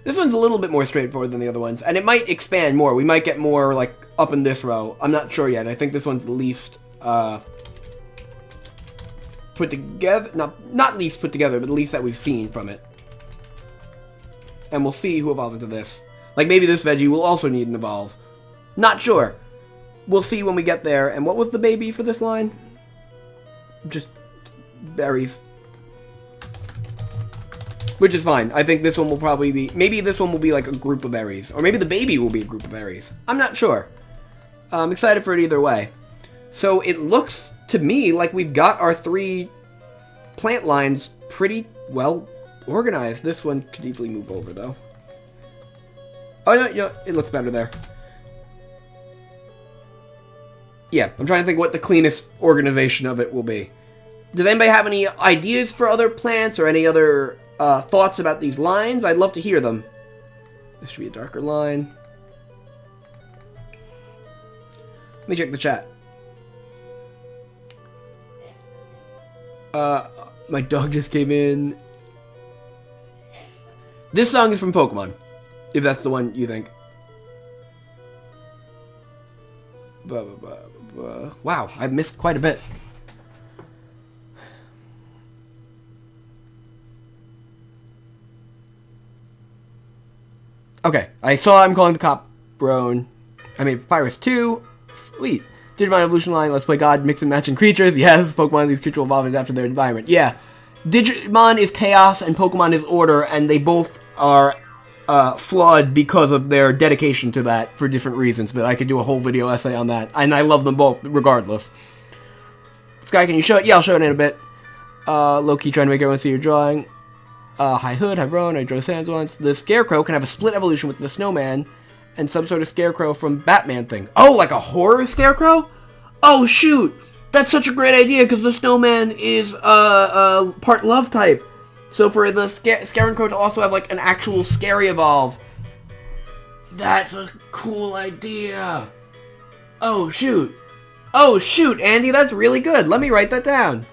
This one's a little bit more straightforward than the other ones. And it might expand more. We might get more, like, up in this row. I'm not sure yet. I think this one's the least put together. Not least put together, but the least that we've seen from it. And we'll see who evolves into this. Like, maybe this veggie will also need an evolve. Not sure. We'll see when we get there. And what was the baby for this line? Just berries. Which is fine. I think this one will probably be... Maybe this one will be like a group of berries. Or maybe the baby will be a group of berries. I'm not sure. I'm excited for it either way. So it looks to me like we've got our 3 plant lines pretty well organized. This one could easily move over though. Oh, no, it looks better there. Yeah, I'm trying to think what the cleanest organization of it will be. Does anybody have any ideas for other plants or any other thoughts about these lines? I'd love to hear them. This should be a darker line. Let me check the chat. My dog just came in. This song is from Pokemon, if that's the one you think. Wow, I've missed quite a bit. Okay, I saw I'm calling the cop Brone. I mean, Papyrus 2. Sweet. Digimon evolution line, let's play God, mix and matching creatures. Yes, Pokemon, these creatures will evolve and adapt to their environment. Yeah. Digimon is chaos and Pokemon is order, and they both are flawed because of their dedication to that for different reasons, but I could do a whole video essay on that, and I love them both regardless. Sky, can you show it? Yeah, I'll show it in a bit. Low-key trying to make everyone see your drawing. Hi Hood, hi Brone, I drew Sans once. The Scarecrow can have a split evolution with the Snowman and some sort of Scarecrow from Batman thing. Oh, like a horror Scarecrow? Oh, shoot! That's such a great idea, because the Snowman is part love type. So for the Scarecrow to also have, like, an actual scary evolve. That's a cool idea. Oh, shoot. Oh, shoot, Andy, that's really good. Let me write that down.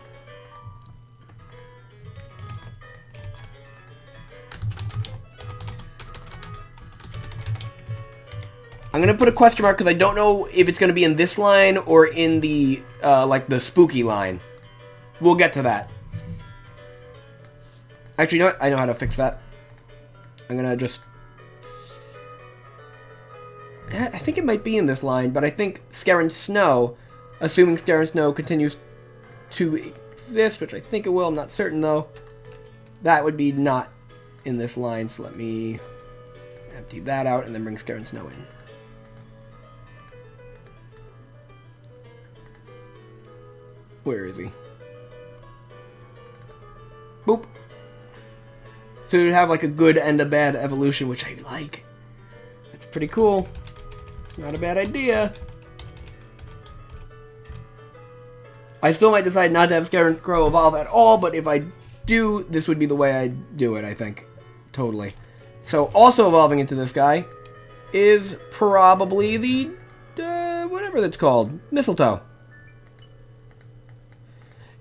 I'm going to put a question mark because I don't know if it's going to be in this line or in the, like, the spooky line. We'll get to that. Actually, you know what? I know how to fix that. I'm going to just... I think it might be in this line, but I think Scarin Snow, assuming Scarin Snow continues to exist, which I think it will, I'm not certain though, that would be not in this line, so let me Empty that out and then bring Scare and Snow in. Where is he? Boop. So you'd have like a good and a bad evolution, which I like. That's pretty cool. Not a bad idea. I still might decide not to have Scarecrow evolve at all, but if I do, this would be the way I do it, I think. Totally. So also evolving into this guy is probably the, whatever that's called, Mistletoe.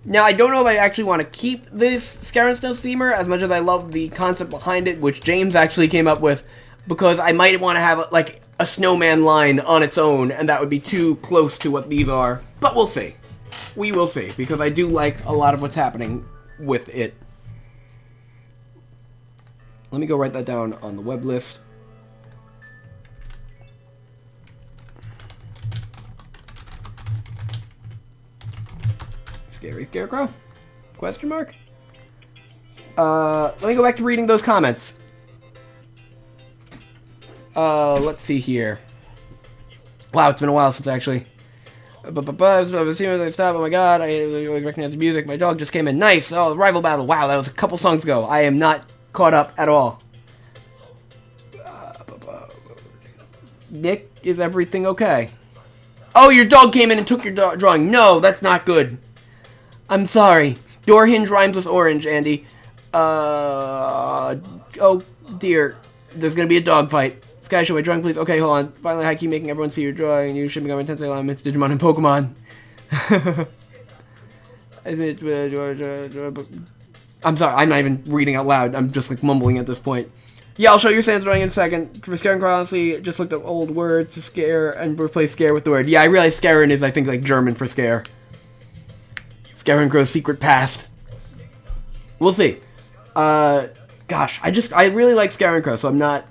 Now, I don't know if I actually want to keep this Scare and Snow themer as much as I love the concept behind it, which James actually came up with, because I might want to have, like, a snowman line on its own, and that would be too close to what these are. But we'll see. We will see, because I do like a lot of what's happening with it. Let me go write that down on the web list. Scary Scarecrow? Question mark? Let me go back to reading those comments. Let's see here. Wow, it's been a while since actually. As soon as I stop, oh my god, I always recognize the music. My dog just came in. Nice! Oh, the rival battle. Wow, that was a couple songs ago. I am not caught up at all. Nick, is everything okay? Oh, your dog came in and took your drawing. No, that's not good. I'm sorry. Door hinge rhymes with orange, Andy. Oh dear. There's gonna be a dog fight. Sky, show my drawing, please. Okay, hold on. Finally, I keep making everyone see your drawing. You should become intensely alignments, Digimon and Pokemon. I'm sorry, I'm not even reading out loud. I'm just like mumbling at this point. Yeah, I'll show you Sam's drawing in a second. For Scare and Crow, honestly, just looked up old words to scare and replace scare with the word. Yeah, I realize Scaren is, I think, like German for scare. Scare and Crow's secret past. We'll see. Gosh, I really like Scare and Crow, so I'm not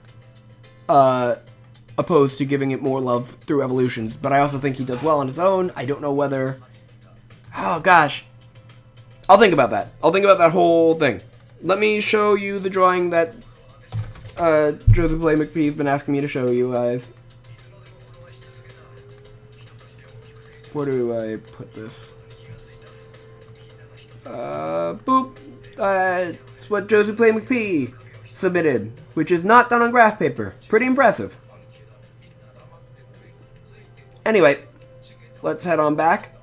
opposed to giving it more love through evolutions, but I also think he does well on his own. I don't know whether... Oh, gosh. I'll think about that. I'll think about that whole thing. Let me show you the drawing that Joseph Play McPhee's been asking me to show you guys. Where do I put this? Boop. It's what Joseph Play McPhee submitted, which is not done on graph paper. Pretty impressive. Anyway, let's head on back.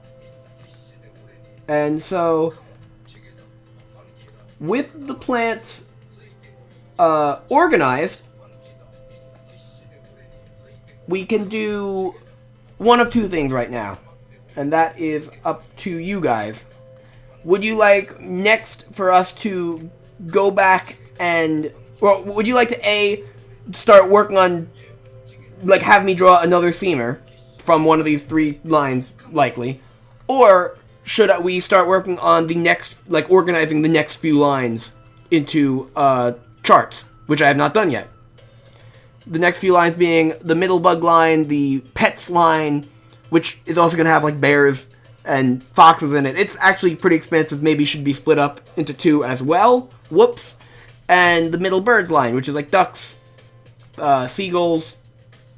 And so, with the plants organized, we can do one of two things right now, and that is up to you guys. Would you like next for us to go back and, well, would you like to start working on, like, have me draw another themer from one of these three lines, likely, or should we start working on the next, like, organizing the next few lines into charts, which I have not done yet. The next few lines being the middle bug line, the pets line, which is also going to have, like, bears and foxes in it. It's actually pretty expansive, maybe should be split up into two as well. Whoops. And the middle birds line, which is like ducks, seagulls,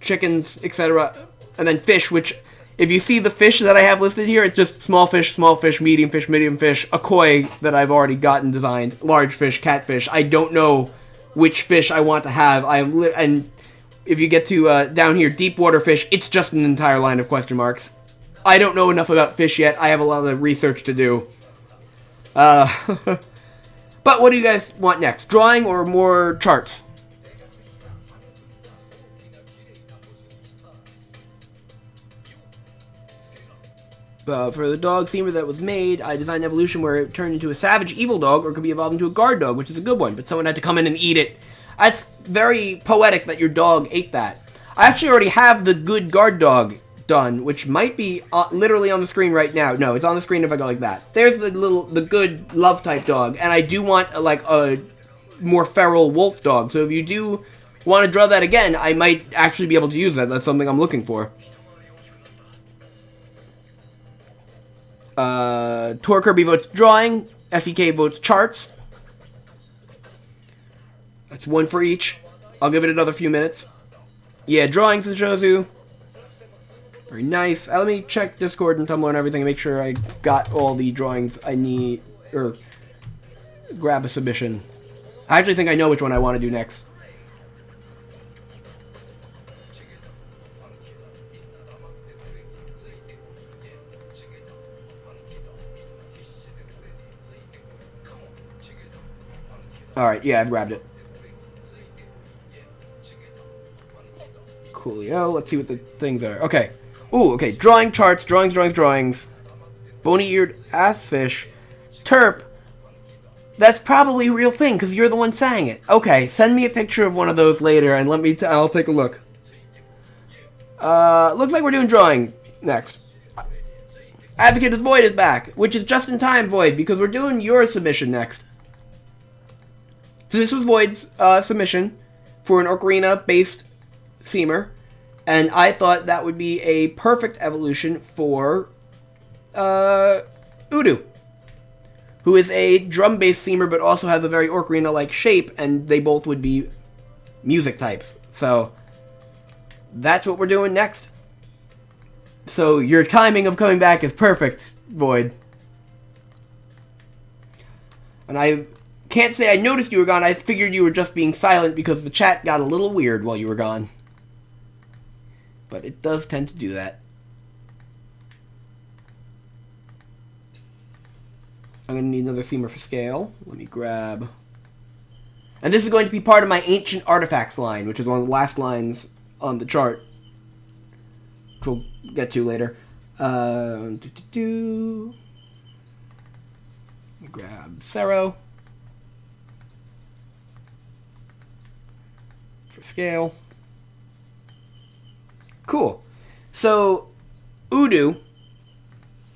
chickens, etc. And then fish, which, if you see the fish that I have listed here, it's just small fish, medium fish, a koi that I've already gotten designed, large fish, catfish. I don't know which fish I want to have. And if you get to down here, deep water fish, it's just an entire line of question marks. I don't know enough about fish yet. I have a lot of research to do. But what do you guys want next? Drawing or more charts? For the dog themer that was made, I designed an evolution where it turned into a savage evil dog or could be evolved into a guard dog, which is a good one, but someone had to come in and eat it. That's very poetic that your dog ate that. I actually already have the good guard dog done, which might be literally on the screen right now. No, it's on the screen if I go like that. There's the good love type dog, and I do want like a more feral wolf dog. So if you do want to draw that again, I might actually be able to use that. That's something I'm looking for. Tor Kirby votes drawing. SEK votes charts. That's one for each. I'll give it another few minutes. Yeah, drawings it shows you. Very nice. Let me check Discord and Tumblr and everything and make sure I got all the drawings I need, or grab a submission. I actually think I know which one I want to do next. Alright, yeah, I've grabbed it. Coolio. Let's see what the things are. Okay. Ooh, okay. Drawing charts. Drawings. Bony-eared assfish. Terp. That's probably a real thing, because you're the one saying it. Okay, send me a picture of one of those later, and let me I'll take a look. Looks like we're doing drawing next. Advocate of the Void is back, which is just in time, Void, because we're doing your submission next. So this was Void's submission for an Ocarina-based Seamer, and I thought that would be a perfect evolution for Udu, who is a drum-based Seamer but also has a very Ocarina-like shape, and they both would be music types. So that's what we're doing next. So your timing of coming back is perfect, Void. And I can't say I noticed you were gone. I figured you were just being silent because the chat got a little weird while you were gone. But it does tend to do that. I'm going to need another Seamer for scale. Let me grab... And this is going to be part of my Ancient Artifacts line, which is one of the last lines on the chart, which we'll get to later. Let me grab Cero for scale. Cool. So, Udu,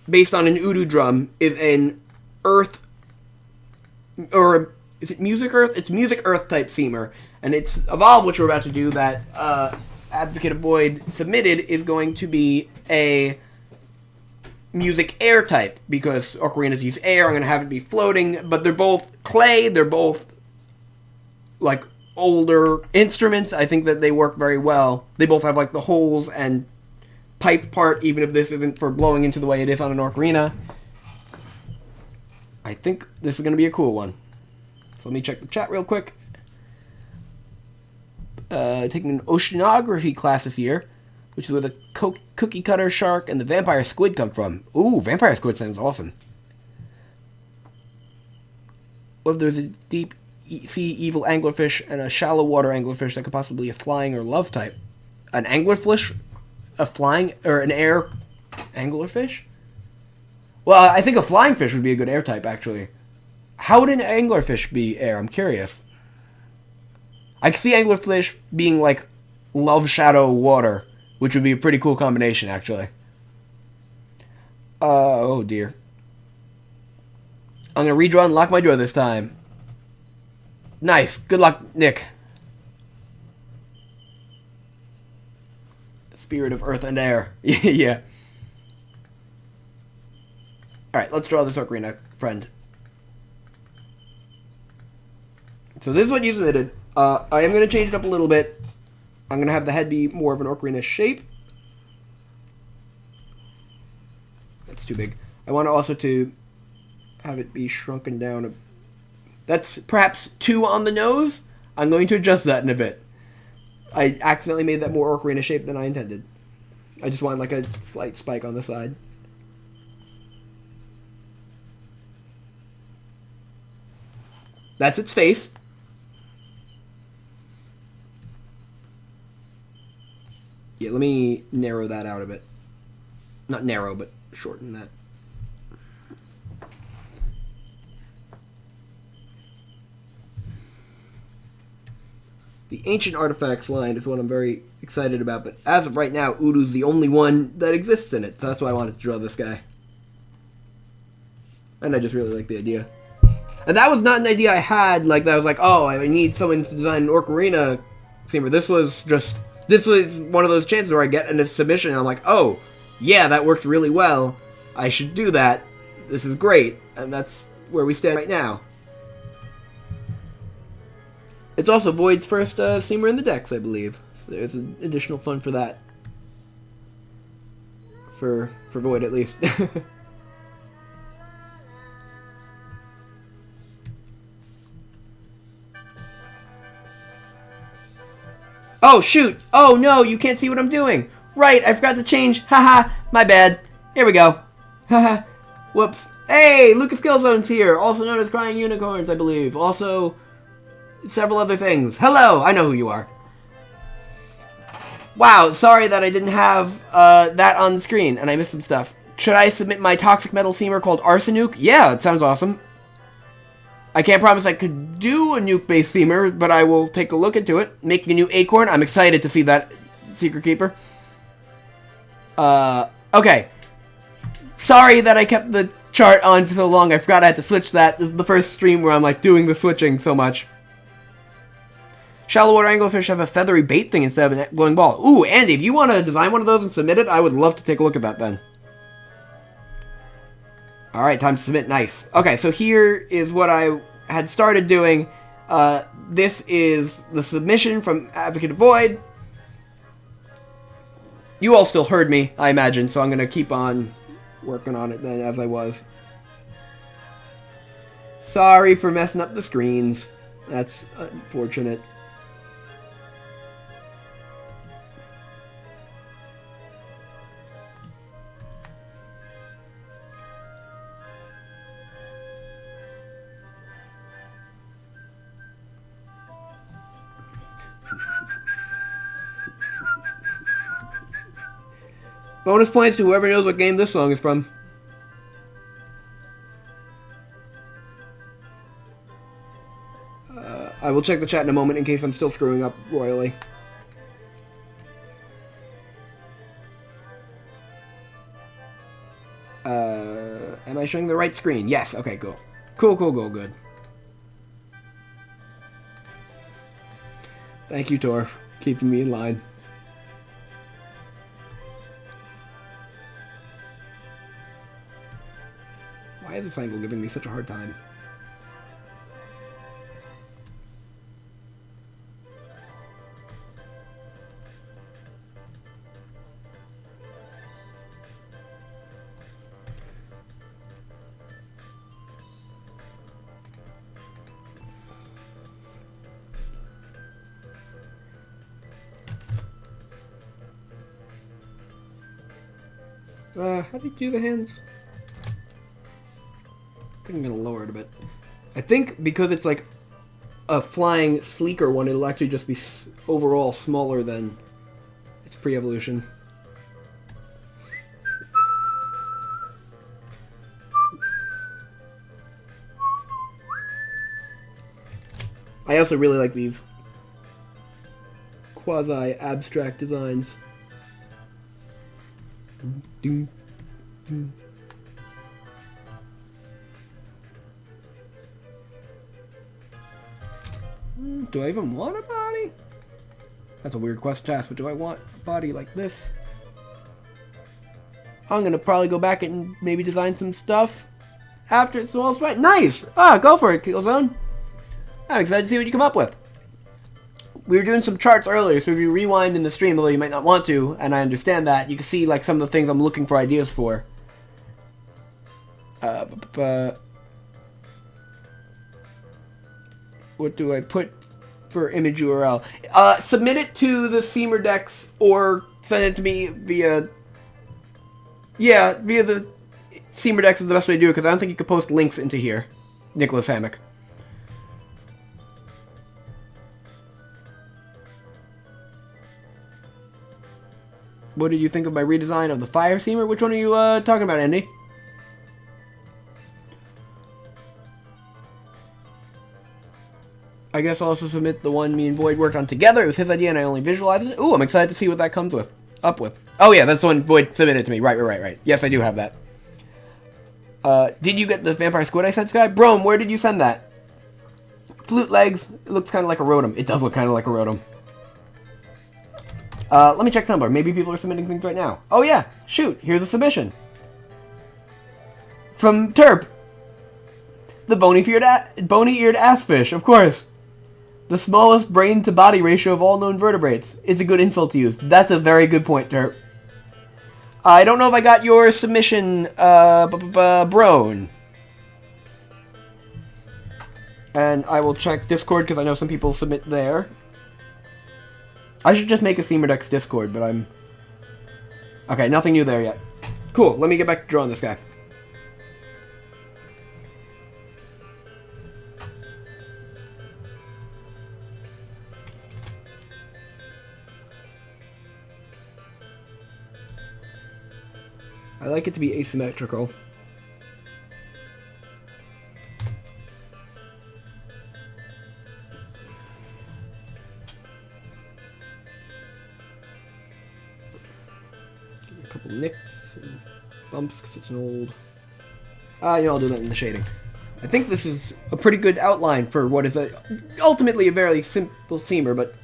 based on an Udu drum, is an Earth, or is it Music Earth? It's Music Earth type Seamer, and it's Evolve, which we're about to do, that Advocate of Void submitted, is going to be a Music Air type, because Ocarinas use air. I'm going to have it be floating, but they're both clay, they're both, like, older instruments. I think that they work very well. They both have, like, the holes and pipe part, even if this isn't for blowing into the way it is on an Ocarina. I think this is going to be a cool one. So let me check the chat real quick. Taking an oceanography class this year, which is where the cookie cutter shark and the vampire squid come from. Ooh, vampire squid sounds awesome. What if there's a deep sea evil anglerfish and a shallow water anglerfish that could possibly be a flying or love type? An anglerfish? A flying, or an air anglerfish? Well, I think a flying fish would be a good air type, actually. How would an anglerfish be air? I'm curious. I can see anglerfish being like love shadow water, which would be a pretty cool combination, actually. Oh dear. I'm gonna redraw and lock my drawer this time. Nice. Good luck, Nick. Spirit of earth and air. Yeah. Alright, let's draw this Ocarina, friend. So this is what you submitted. I am going to change it up a little bit. I'm going to have the head be more of an Ocarina shape. That's too big. I want also to have it be shrunken down. That's perhaps 2 on the nose. I'm going to adjust that in a bit. I accidentally made that more Ocarina shape than I intended. I just want like a slight spike on the side. That's its face. Yeah, let me narrow that out a bit. Not narrow, but shorten that. The Ancient Artifacts line is what I'm very excited about, but as of right now, Udu's the only one that exists in it, so that's why I wanted to draw this guy. And I just really like the idea. And that was not an idea I had, like, that I was like, oh, I need someone to design an Ocarina Seamer. This was one of those chances where I get a submission and I'm like, oh, yeah, that works really well. I should do that. This is great. And that's where we stand right now. It's also Void's first Seamer in the decks, I believe. So there's an additional fun for that. For Void, at least. Oh, shoot! Oh, no, you can't see what I'm doing! Right, I forgot to change. Haha, my bad. Here we go. Haha. Whoops. Hey, Lucas Killzone's here, also known as Crying Unicorns, I believe. Also, several other things. Hello, I know who you are. Wow, sorry that I didn't have that on the screen, and I missed some stuff. Should I submit my Toxic Metal Seamer called Arsenuke? Yeah, that sounds awesome. I can't promise I could do a nuke-based Seamer, but I will take a look into it. Making a new Acorn, I'm excited to see that, Secret Keeper. Okay. Sorry that I kept the chart on for so long, I forgot I had to switch that. This is the first stream where I'm, like, doing the switching so much. Shallow water anglerfish have a feathery bait thing instead of a glowing ball. Ooh, Andy, if you want to design one of those and submit it, I would love to take a look at that then. Alright, time to submit. Nice. Okay, so here is what I had started doing. This is the submission from Advocate of Void. You all still heard me, I imagine, so I'm going to keep on working on it then as I was. Sorry for messing up the screens. That's unfortunate. Bonus points to whoever knows what game this song is from. I will check the chat in a moment in case I'm still screwing up royally. Am I showing the right screen? Yes, okay, cool. Cool, good. Thank you, Tor, for keeping me in line. Why is this angle giving me such a hard time? How do you do the hands? I think I'm gonna lower it a bit. I think because it's like a flying, sleeker one, it'll actually just be overall smaller than its pre-evolution. I also really like these quasi-abstract designs. Do I even want a body? That's a weird question to ask, but do I want a body like this? I'm gonna probably go back and maybe design some stuff after it's all spent. Nice! Go for it, Killzone. I'm excited to see what you come up with. We were doing some charts earlier, so if you rewind in the stream, although you might not want to, and I understand that, you can see like some of the things I'm looking for ideas for. What do I put for image URL? Submit it to the Seamer decks or send it to me via... Yeah, via the Seamer decks is the best way to do it, because I don't think you could post links into here. Nicholas Hammock. What did you think of my redesign of the Fire Seamer? Which one are you talking about, Andy? I guess I'll also submit the one me and Void worked on together. It was his idea and I only visualized it. Ooh, I'm excited to see what that comes up with. Oh yeah, that's the one Void submitted to me. Right. Yes, I do have that. Did you get the Vampire Squid I sent, Sky? Brome, where did you send that? Flute legs. It looks kind of like a Rotom. It does look kind of like a Rotom. Let me check Tumblr. Maybe people are submitting things right now. Oh yeah, shoot, here's a submission. From Terp. The bony-eared assfish, of course. The smallest brain-to-body ratio of all known vertebrates. It's a good insult to use. That's a very good point, Derp. I don't know if I got your submission, Brone. And I will check Discord, because I know some people submit there. I should just make a Seamerdex Discord, but I'm... Okay, nothing new there yet. Cool, let me get back to drawing this guy. I like it to be asymmetrical. Give it a couple nicks and bumps because it's an old... I'll do that in the shading. I think this is a pretty good outline for what is ultimately a very simple seamer, but...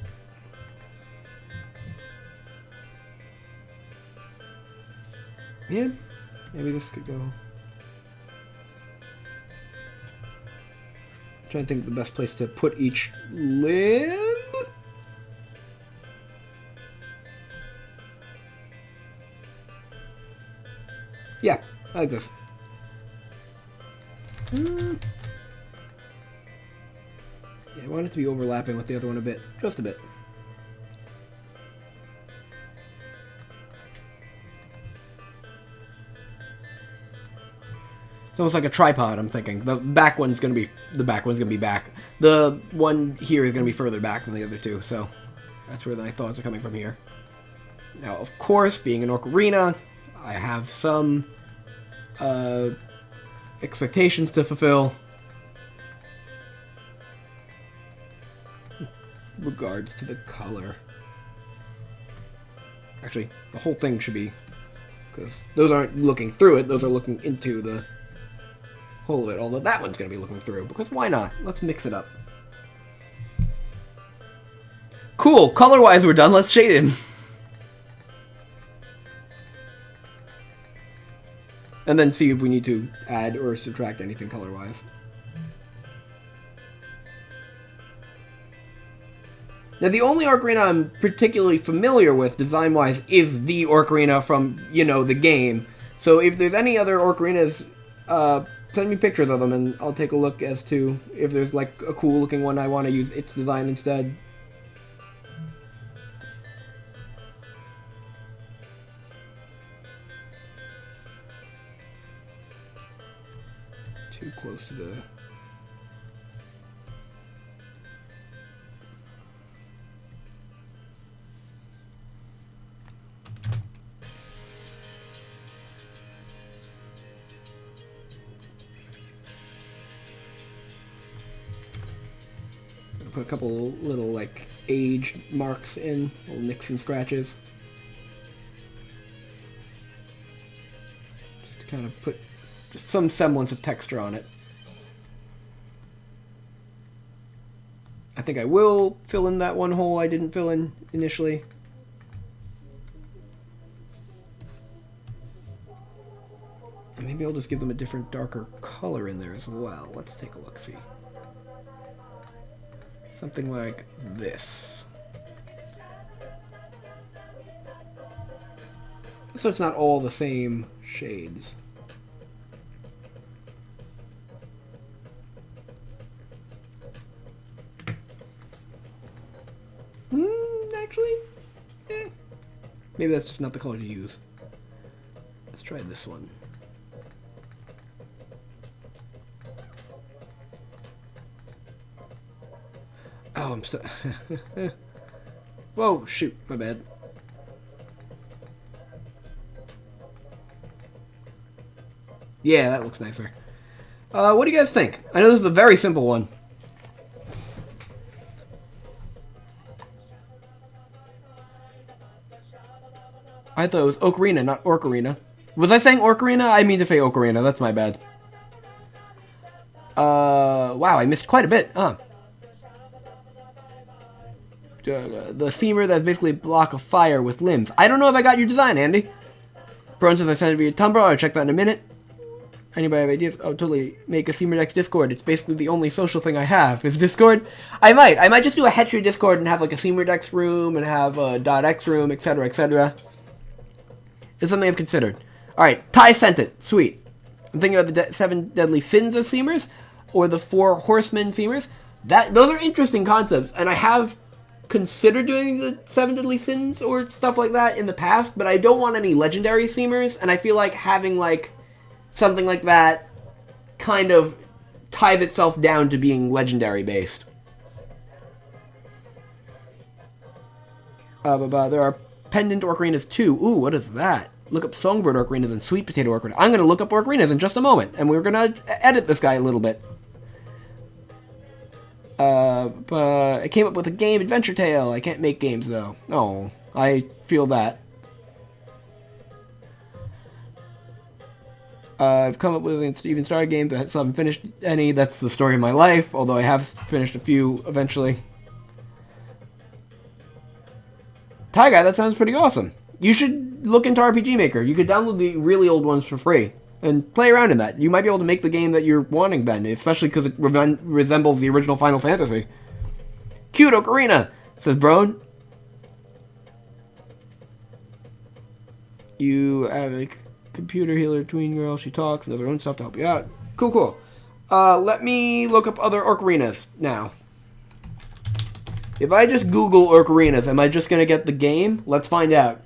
Yeah, maybe this could go. I'm trying to think of the best place to put each limb. Yeah, I like this. Yeah, I want it to be overlapping with the other one a bit, just a bit. It's almost like a tripod, I'm thinking. The back one's gonna be back. The one here is gonna be further back than the other two, so that's where my thoughts are coming from here. Now, of course, being an ocarina, I have some expectations to fulfill. Regards to the color. Actually, the whole thing should be, because those aren't looking through it, those are looking into the whole of it, although that one's going to be looking through, because why not? Let's mix it up. Cool, color-wise we're done, let's shade him. And then see if we need to add or subtract anything color-wise. Now, the only Ocarina I'm particularly familiar with, design-wise, is the Ocarina from, the game. So if there's any other Ocarinas, send me pictures of them, and I'll take a look as to if there's, like, a cool-looking one I want to use its design instead. Too close to the... Put a couple little, like, age marks in, little nicks and scratches. Just to kind of put just some semblance of texture on it. I think I will fill in that one hole I didn't fill in initially. And maybe I'll just give them a different, darker color in there as well. Let's take a look, see. Something like this. So it's not all the same shades. Actually, maybe that's just not the color to use. Let's try this one. Oh, I'm so... Whoa, shoot, my bad. Yeah, that looks nicer. What do you guys think? I know this is a very simple one. I thought it was Ocarina, not Orcarina. Was I saying Ocarina? I mean to say Ocarina, that's my bad. Wow, I missed quite a bit, huh? The seamer that's basically a block of fire with limbs. I don't know if I got your design, Andy. Bron says I sent it via Tumblr. I'll check that in a minute. Anybody have ideas? Oh, totally. Make a SeamerDex Discord. It's basically the only social thing I have is Discord. I might just do a Hetry Discord and have like a SeamerDex room and have a .x room, etc., etc. It's something I've considered. All right, Ty sent it. Sweet. I'm thinking about the 7 deadly sins of Seamers or the 4 horsemen Seamers. Those are interesting concepts, and I have considered doing the 7 deadly sins or stuff like that in the past, but I don't want any legendary Seamers, and I feel like having like something like that kind of ties itself down to being legendary based. There are pendant ocarinas too. Ooh, what is that? Look up songbird ocarinas and sweet potato ocarinas. I'm going to look up ocarinas in just a moment, and we're going to edit this guy a little bit. But I came up with a game, Adventure Tale. I can't make games though. Oh, I feel that. I've come up with an Steven Star game, but I still haven't finished any. That's the story of my life, although I have finished a few eventually. Ty Guy, that sounds pretty awesome. You should look into RPG Maker. You could download the really old ones for free and play around in that. You might be able to make the game that you're wanting then, especially because it resembles the original Final Fantasy. Cute Ocarina, says Broan. You have a computer healer tween girl. She talks and does her own stuff to help you out. Cool. Let me look up other ocarinas now. If I just Google ocarinas, am I just going to get the game? Let's find out.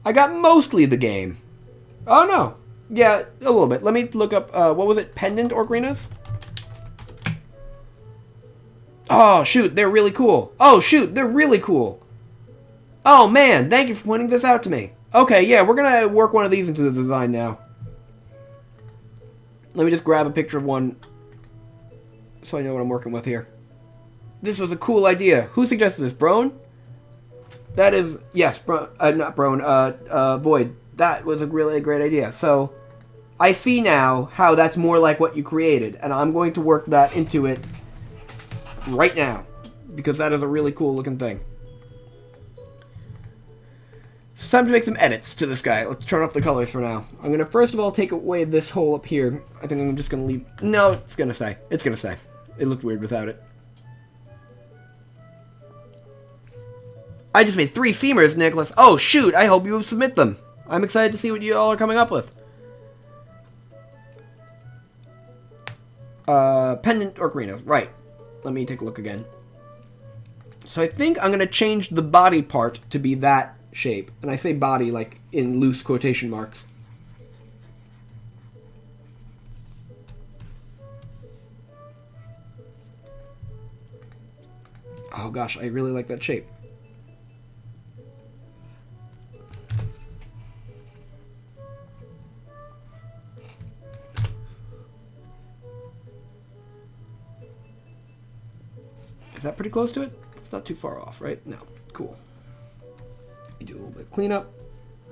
I got mostly the game. Oh, no. Yeah, a little bit. Let me look up, what was it? Pendant ocarinas? Oh, shoot. They're really cool. Oh, man. Thank you for pointing this out to me. Okay, yeah, we're going to work one of these into the design now. Let me just grab a picture of one so I know what I'm working with here. This was a cool idea. Who suggested this? Broan? That is... Yes, not Broan. Void. That was a really great idea. So, I see now how that's more like what you created. And I'm going to work that into it right now. Because that is a really cool looking thing. It's time to make some edits to this guy. Let's turn off the colors for now. I'm going to first of all take away this hole up here. I think I'm just going to leave... No, it's going to stay. It's going to stay. It looked weird without it. I just made 3 Seamers, Nicholas. Oh, shoot. I hope you submit them. I'm excited to see what you all are coming up with. Pendant ocarina. Right. Let me take a look again. So I think I'm going to change the body part to be that shape. And I say body like in loose quotation marks. Oh gosh, I really like that shape. Is that pretty close to it? It's not too far off, right? No. Cool. You do a little bit of cleanup.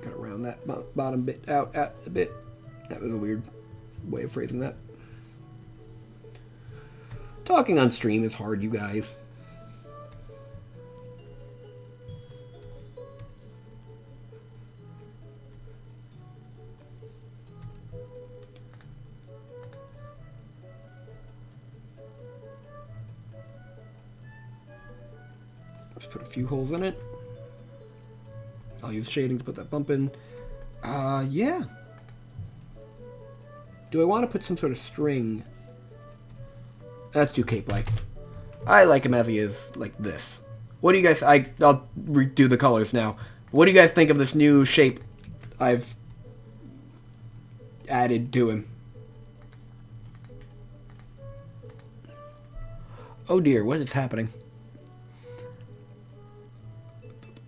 Gotta round that bottom bit out a bit. That was a weird way of phrasing that. Talking on stream is hard, you guys. Put a few holes in it. I'll use shading to put that bump in. Yeah. Do I want to put some sort of string? That's too cape-like. I like him as he is, like this. What do you guys... I'll redo the colors now. What do you guys think of this new shape I've added to him? Oh dear, what is happening?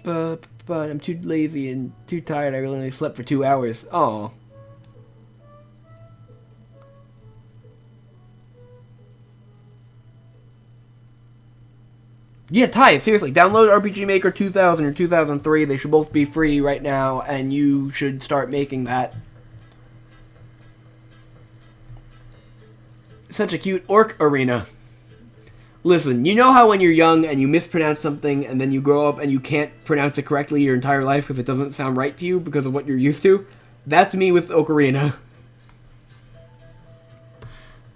But I'm too lazy and too tired. I really only slept for 2 hours. Oh. Yeah, Ty, seriously, download RPG Maker 2000 or 2003. They should both be free right now, and you should start making that. Such a cute orc arena. Listen, you know how when you're young and you mispronounce something and then you grow up and you can't pronounce it correctly your entire life because it doesn't sound right to you because of what you're used to? That's me with Ocarina.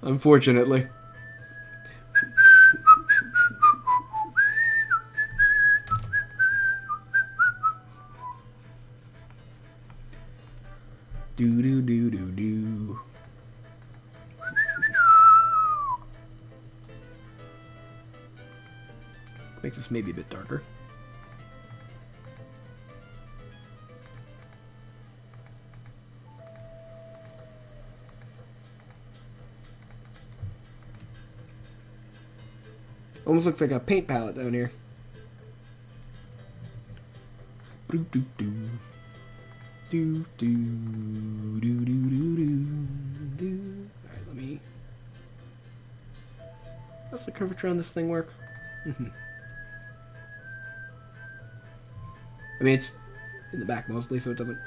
Unfortunately. Do do do do do. Makes this maybe a bit darker. Almost looks like a paint palette down here. Do do do. Do do do do do do. Alright, let me. How's the curvature on this thing work? I mean, it's in the back mostly, so it doesn't.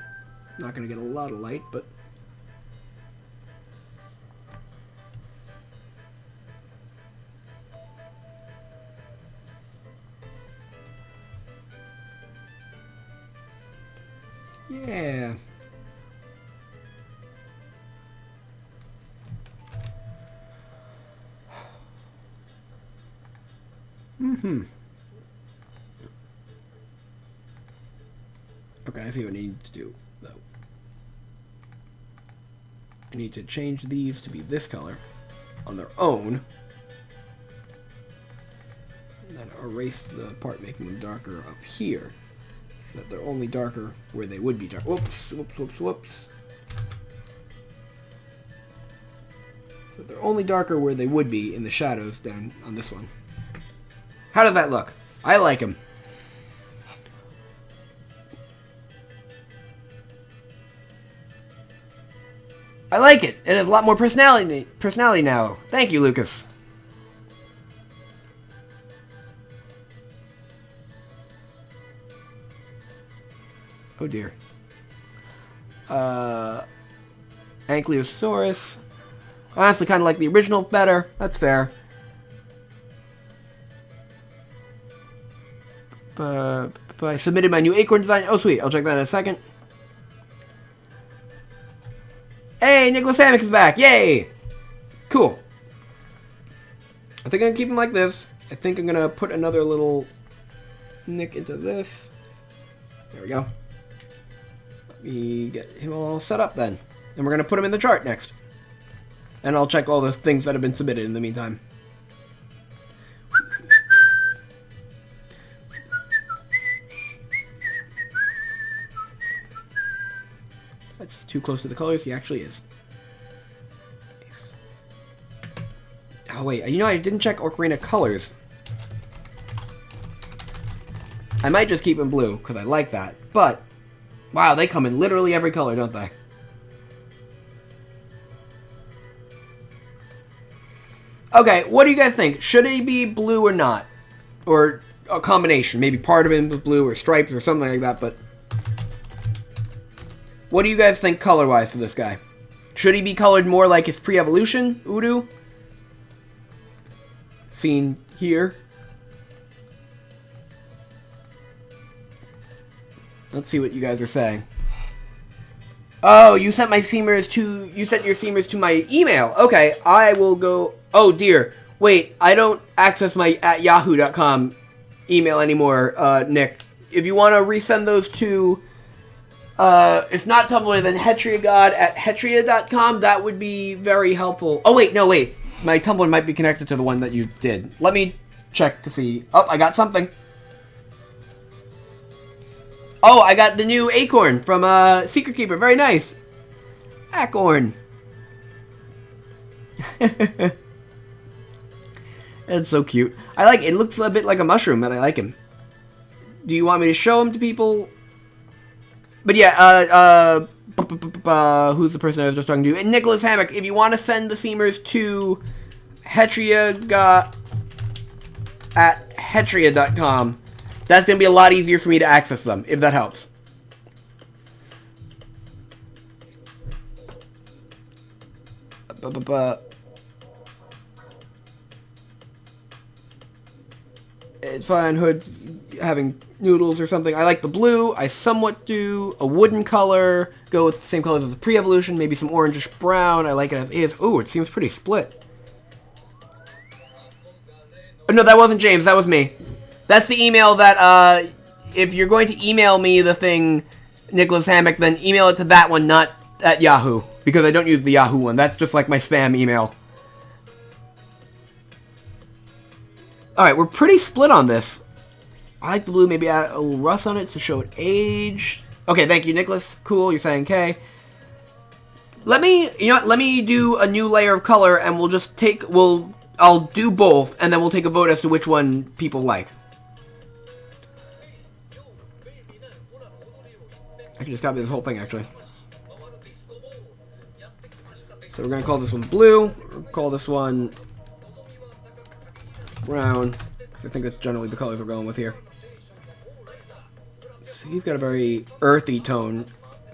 Not gonna get a lot of light, but. Yeah. Okay, I see what I need to do, though. I need to change these to be this color on their own. And then erase the part making them darker up here. So that they're only darker where they would be dark. Whoops, whoops, whoops, whoops. So they're only darker where they would be in the shadows down on this one. How does that look? I like them. I like it. It has a lot more personality now. Thank you, Lucas. Oh dear. Ankylosaurus. Honestly, kind of like the original better. That's fair. But I submitted my new acorn design. Oh, sweet. I'll check that in a second. Hey, Nicholas Hammock is back. Yay! Cool. I think I'm going to keep him like this. I think I'm going to put another little nick into this. There we go. Let me get him all set up then. And we're going to put him in the chart next. And I'll check all the things that have been submitted in the meantime. That's too close to the colors. He actually is. Nice. Oh, wait. You know, I didn't check Ocarina colors. I might just keep him blue, because I like that. But, wow, they come in literally every color, don't they? Okay, what do you guys think? Should he be blue or not? Or a combination. Maybe part of him was blue or stripes or something like that, but... What do you guys think color-wise for this guy? Should he be colored more like his pre-evolution Udu? Seen here. Let's see what you guys are saying. Oh, you sent my Seamers to... You sent your Seamers to my email. Okay, I will go... Oh, dear. Wait, I don't access my @yahoo.com email anymore, Nick. If you want to resend those to... if not Tumblr, then hetriagod@hetria.com. That would be very helpful. Oh, wait, no, wait. My Tumblr might be connected to the one that you did. Let me check to see. Oh, I got something. Oh, I got the new acorn from Secret Keeper. Very nice. Acorn. That's so cute. I like it. It looks a bit like a mushroom, but I like him. Do you want me to show him to people? But yeah, who's the person I was just talking to? And Nicholas Hammock, if you want to send the Seamers to @hetria.com, that's going to be a lot easier for me to access them, if that helps. It's fine, Hood's having noodles or something. I like the blue. I somewhat do a wooden color. Go with the same colors as the pre-evolution. Maybe some orangish brown. I like it as is. Ooh, it seems pretty split. No, that wasn't James. That was me. That's the email that, if you're going to email me the thing, Nicholas Hammock, then email it to that one, not at Yahoo. Because I don't use the Yahoo one. That's just like my spam email. Alright, we're pretty split on this. I like the blue, maybe add a little rust on it to show it age. Okay, thank you, Nicholas. Cool, you're saying K. Let me, you know what, let me do a new layer of color and we'll just take, I'll do both and then we'll take a vote as to which one people like. I can just copy this whole thing, actually. So we're going to call this one blue. We'll call this one brown. Because I think that's generally the colors we're going with here. So he's got a very earthy tone.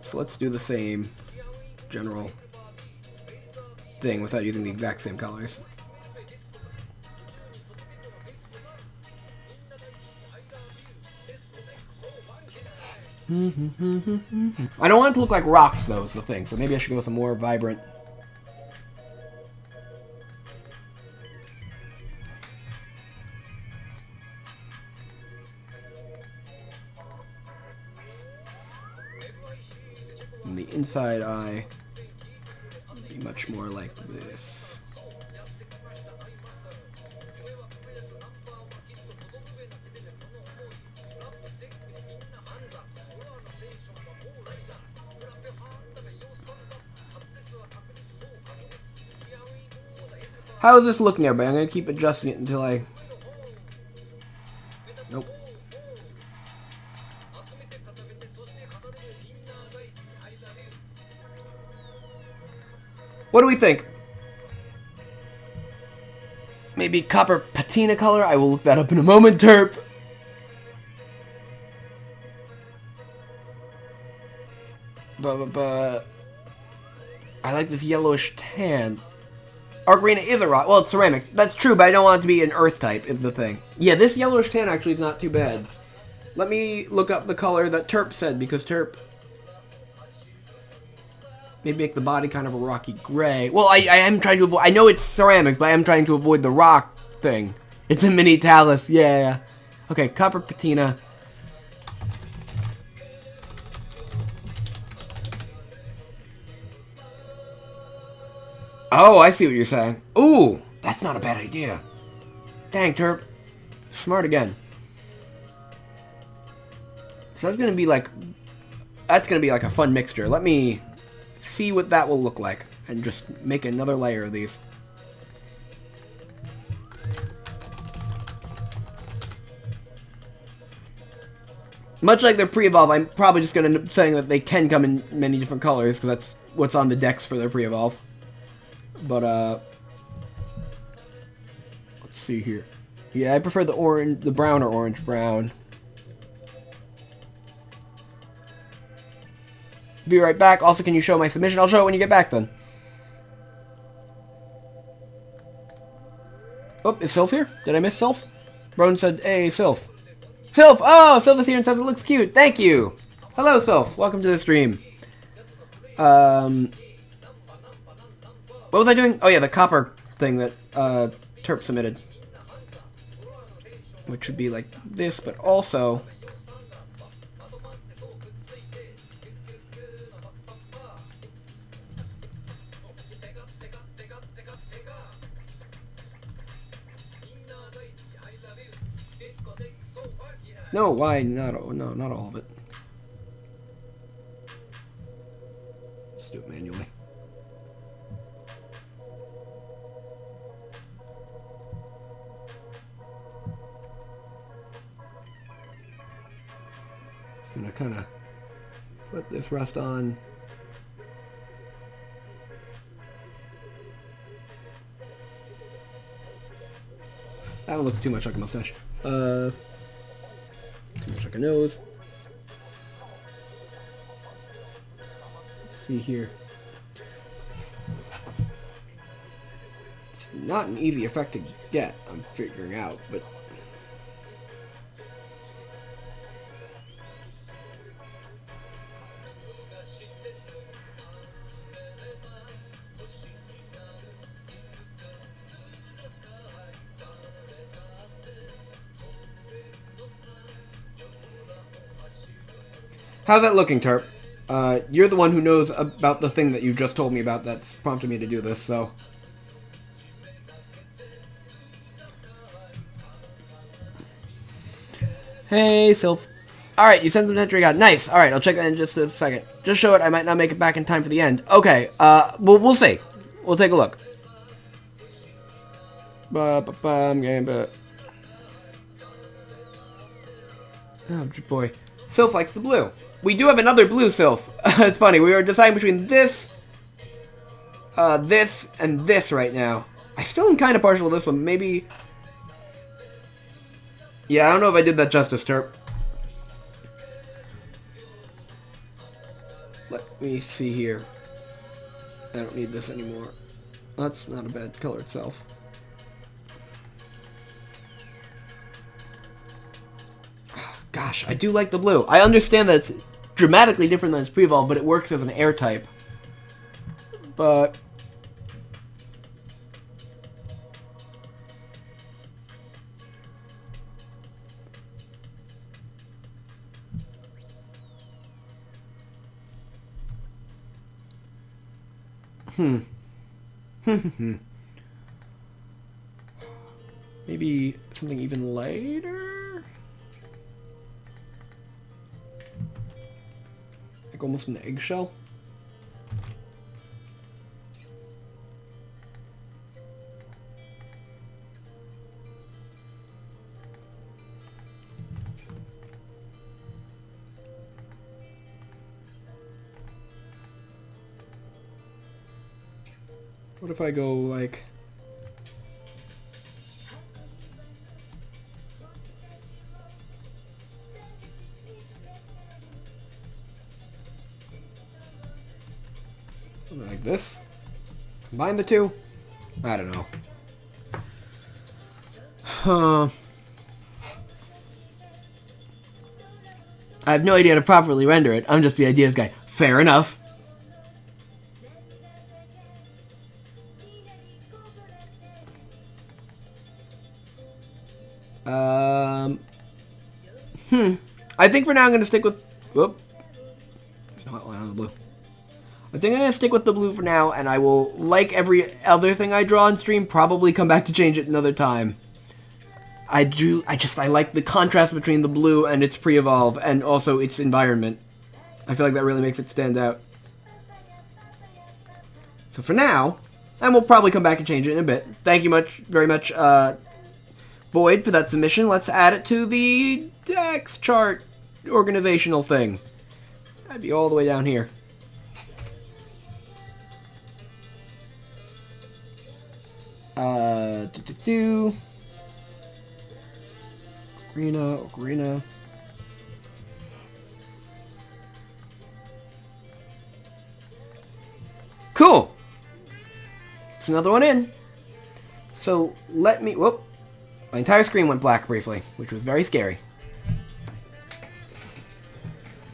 So let's do the same general thing without using the exact same colors. I don't want it to look like rocks, though, is the thing. So maybe I should go with a more vibrant. And the inside eye will be much more like this. How is this looking, everybody? I'm going to keep adjusting it until I... Nope. What do we think? Maybe copper patina color? I will look that up in a moment, Terp. But I like this yellowish tan. Arcarina is a rock. Well, it's ceramic. That's true, but I don't want it to be an earth type, is the thing. Yeah, this yellowish tan actually is not too bad. Let me look up the color that Terp said, because Terp... Maybe make the body kind of a rocky gray. Well, I am trying to avoid... I know it's ceramic, but I am trying to avoid the rock thing. It's a mini talus. Yeah. Okay, copper patina. Oh, I see what you're saying. Ooh, that's not a bad idea. Dang, Terp. Smart again. So that's gonna be like... That's gonna be like a fun mixture. Let me see what that will look like. And just make another layer of these. Much like their pre-evolve, I'm probably just gonna end up saying that they can come in many different colors, because that's what's on the decks for their pre-evolve. But, let's see here. Yeah, I prefer the orange, the brown or orange-brown. Be right back. Also, can you show my submission? I'll show it when you get back, then. Oh, is Sylph here? Did I miss Sylph? Broden said, hey, Sylph. Sylph! Oh, Sylph is here and says it looks cute. Thank you. Hello, Sylph. Welcome to the stream. What was I doing? Oh yeah, the copper thing that Terp submitted. Which would be like this, but also... No, why not? No, not all of it. Just do it manually. So I'm gonna kind of put this rust on. That one looks too much like a mustache. Too much like a nose. Let's see here. It's not an easy effect to get, I'm figuring out, but... How's that looking, Terp? You're the one who knows about the thing that you just told me about that's prompted me to do this, so... Hey, Sylph. Alright, you sent some entry god. Nice. Alright, I'll check that in just a second. Just show it. I might not make it back in time for the end. Okay, we'll see. We'll take a look. Oh, boy. Sylph likes the blue. We do have another blue Sylph. It's funny. We were deciding between this, this, and this right now. I still am kind of partial to this one. Maybe... Yeah, I don't know if I did that justice, Terp. Let me see here. I don't need this anymore. That's not a bad color itself. Gosh, I do like the blue. I understand that it's dramatically different than its pre-evolve, but it works as an air type. But... Maybe something even lighter? Like almost an eggshell? What if I go like... something like this? Combine the two? I don't know. I have no idea how to properly render it. I'm just the ideas guy. Fair enough. I think for now I'm going to stick with... Whoop. There's no outline on the blue. I think I'm going to stick with the blue for now, and I will, like every other thing I draw on stream, probably come back to change it another time. I like the contrast between the blue and its pre-evolve, and also its environment. I feel like that really makes it stand out. So for now, and we'll probably come back and change it in a bit. Thank you very much, Void, for that submission. Let's add it to the Dex chart organizational thing. That'd be all the way down here. Ocarina. Cool! It's another one in. So, let me... Whoop. My entire screen went black briefly, which was very scary.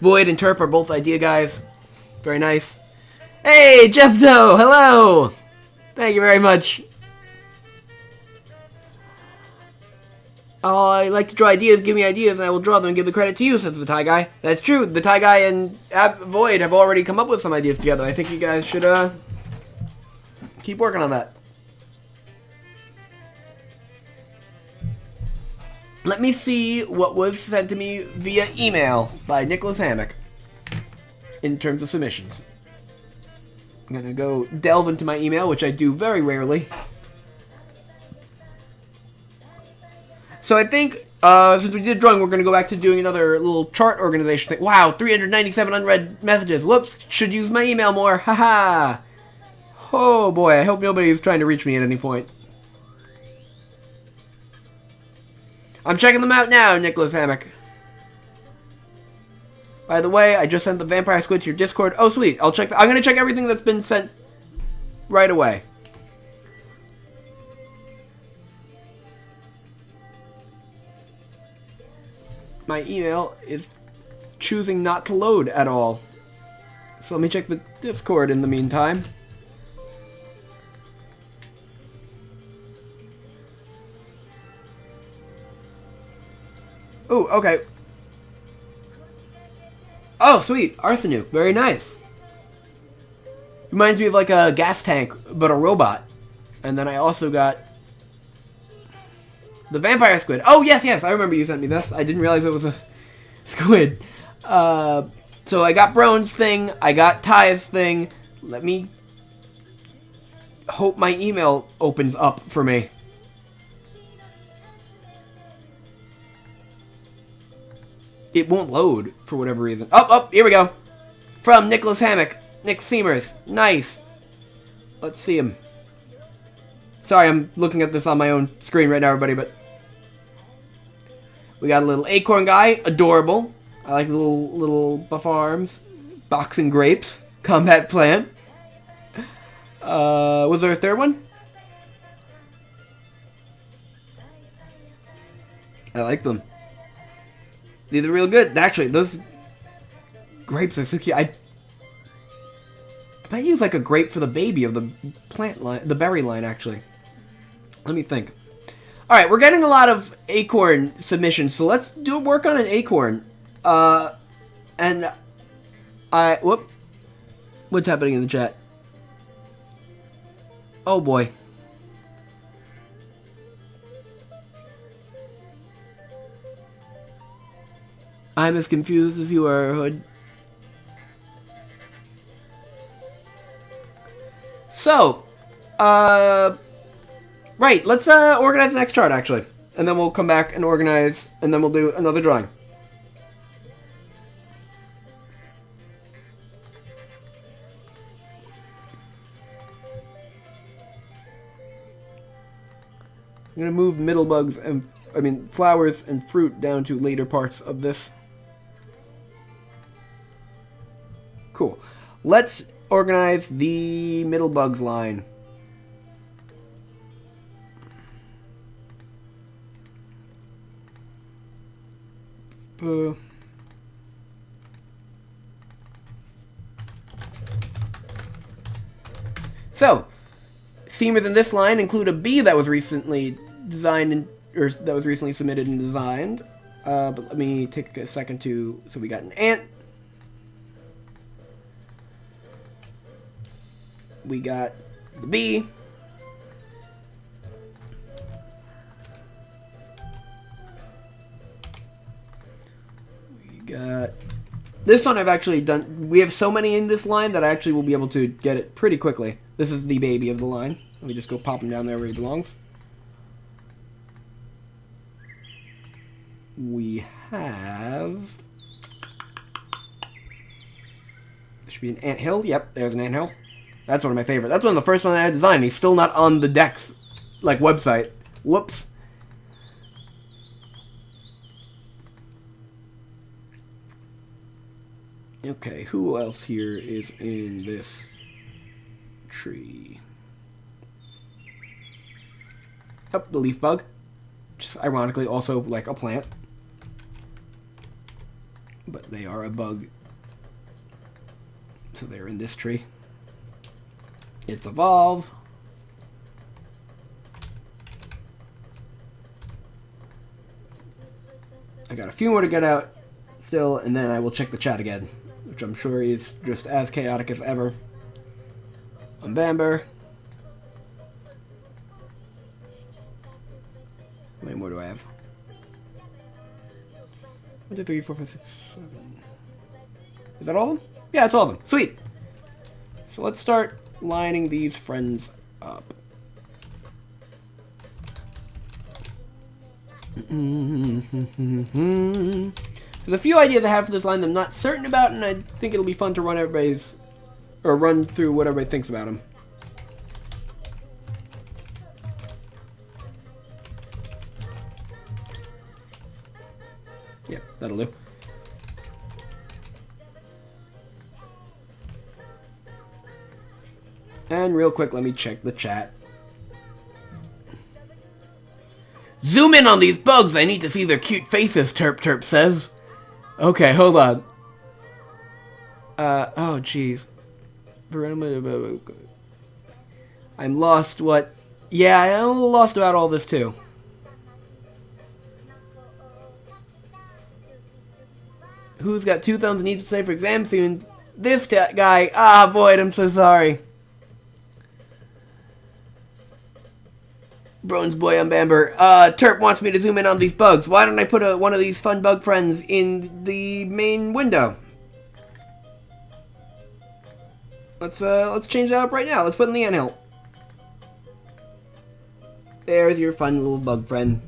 Void and Terp are both idea guys. Very nice. Hey, Jeff Doe! Hello! Thank you very much. I like to draw ideas, give me ideas, and I will draw them and give the credit to you, says the Tie Guy. That's true. The Tie Guy and Void have already come up with some ideas together. I think you guys should, keep working on that. Let me see what was sent to me via email by Nicholas Hammock in terms of submissions. I'm gonna go delve into my email, which I do very rarely. So I think, since we did drawing, we're going to go back to doing another little chart organization thing. Wow, 397 unread messages. Whoops, should use my email more. Haha. Oh boy, I hope nobody is trying to reach me at any point. I'm checking them out now, Nicholas Hammock. By the way, I just sent the Vampire Squid to your Discord. Oh, sweet. I'm going to check everything that's been sent right away. My email is choosing not to load at all. So let me check the Discord in the meantime. Oh, okay. Oh, sweet. Arsenic. Very nice. Reminds me of like a gas tank, but a robot. And then I also got the vampire squid. Oh, yes, yes. I remember you sent me this. I didn't realize it was a squid. So I got Brone's thing. I got Ty's thing. Let me hope my email opens up for me. It won't load for whatever reason. Oh, here we go. From Nicholas Hammock. Nick Seamers. Nice. Let's see him. Sorry, I'm looking at this on my own screen right now, everybody, but we got a little acorn guy. Adorable. I like the little buff arms. Boxing grapes. Combat plant. Was there a third one? I like them. These are real good. Actually, those grapes are so cute. I might use like a grape for the baby of the plant line, the berry line, actually. Let me think. Alright, we're getting a lot of acorn submissions, so let's work on an acorn. And what's happening in the chat? Oh boy. I'm as confused as you are, Hood. So, right, let's organize the next chart, actually. And then we'll come back and organize, and then we'll do another drawing. I'm going to move middle bugs and, flowers and fruit down to later parts of this. Cool. Let's organize the middle bugs line. So, seamers in this line include a bee that was recently designed or that was recently submitted and designed. But let me take a second to. So we got an ant. We got the bee. We got this one. I've actually done. We have so many in this line that I actually will be able to get it pretty quickly. This is the baby of the line. Let me just go pop him down there where he belongs. We have. There should be an anthill. Yep, there's an anthill. That's one of my favorites. That's one of the first ones I designed. He's still not on the Dex, website. Whoops. Okay, who else here is in this tree? Oh, the leaf bug. Just ironically also like a plant. But they are a bug. So they're in this tree. It's evolve. I got a few more to get out still, and then I will check the chat again, which I'm sure is just as chaotic as ever. Bamber. How many more do I have? 1, 2, 3, 4, 5, 6, 7. Is that all of them? Yeah, it's all of them. Sweet. So let's start lining these friends up. There's a few ideas I have for this line that I'm not certain about, and I think it'll be fun to run through what everybody thinks about them. Yep, that'll do. And real quick, let me check the chat. Zoom in on these bugs. I need to see their cute faces, Terp says. Okay, hold on. Oh, jeez. I'm lost. What? Yeah, I'm lost about all this, too. Who's got 2 thumbs and needs to stay for exam soon? This guy. Ah, Void, I'm so sorry. Bronze boy, I'm Bamber. Terp wants me to zoom in on these bugs. Why don't I put one of these fun bug friends in the main window? Let's change that up right now. Let's put in the anthill. There's your fun little bug friend.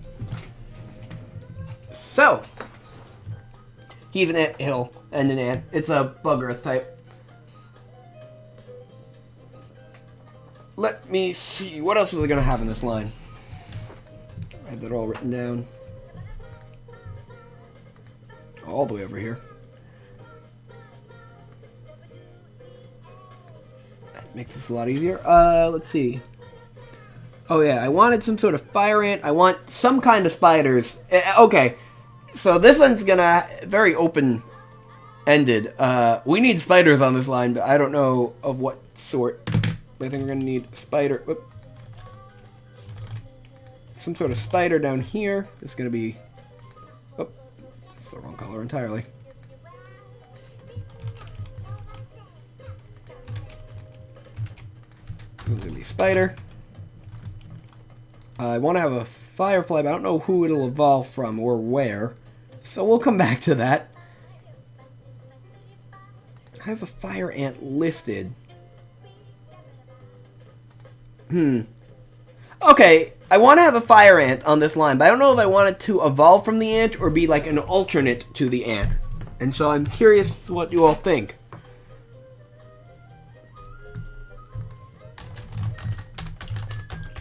So, he's an anthill and an ant. It's a bug earth type. Let me see. What else is I gonna have in this line? I have that all written down. All the way over here. That makes this a lot easier. Let's see. Oh yeah, I wanted some sort of fire ant. I want some kind of spiders. Okay, so this one's gonna very open-ended. We need spiders on this line, but I don't know of what sort. I think we're gonna need a spider. Whoop. Some sort of spider down here. It's gonna be. Oh, that's the wrong color entirely. This is gonna be spider. I want to have a firefly, but I don't know who it'll evolve from or where. So we'll come back to that. I have a fire ant listed. Okay, I want to have a fire ant on this line, but I don't know if I want it to evolve from the ant or be like an alternate to the ant. And so I'm curious what you all think.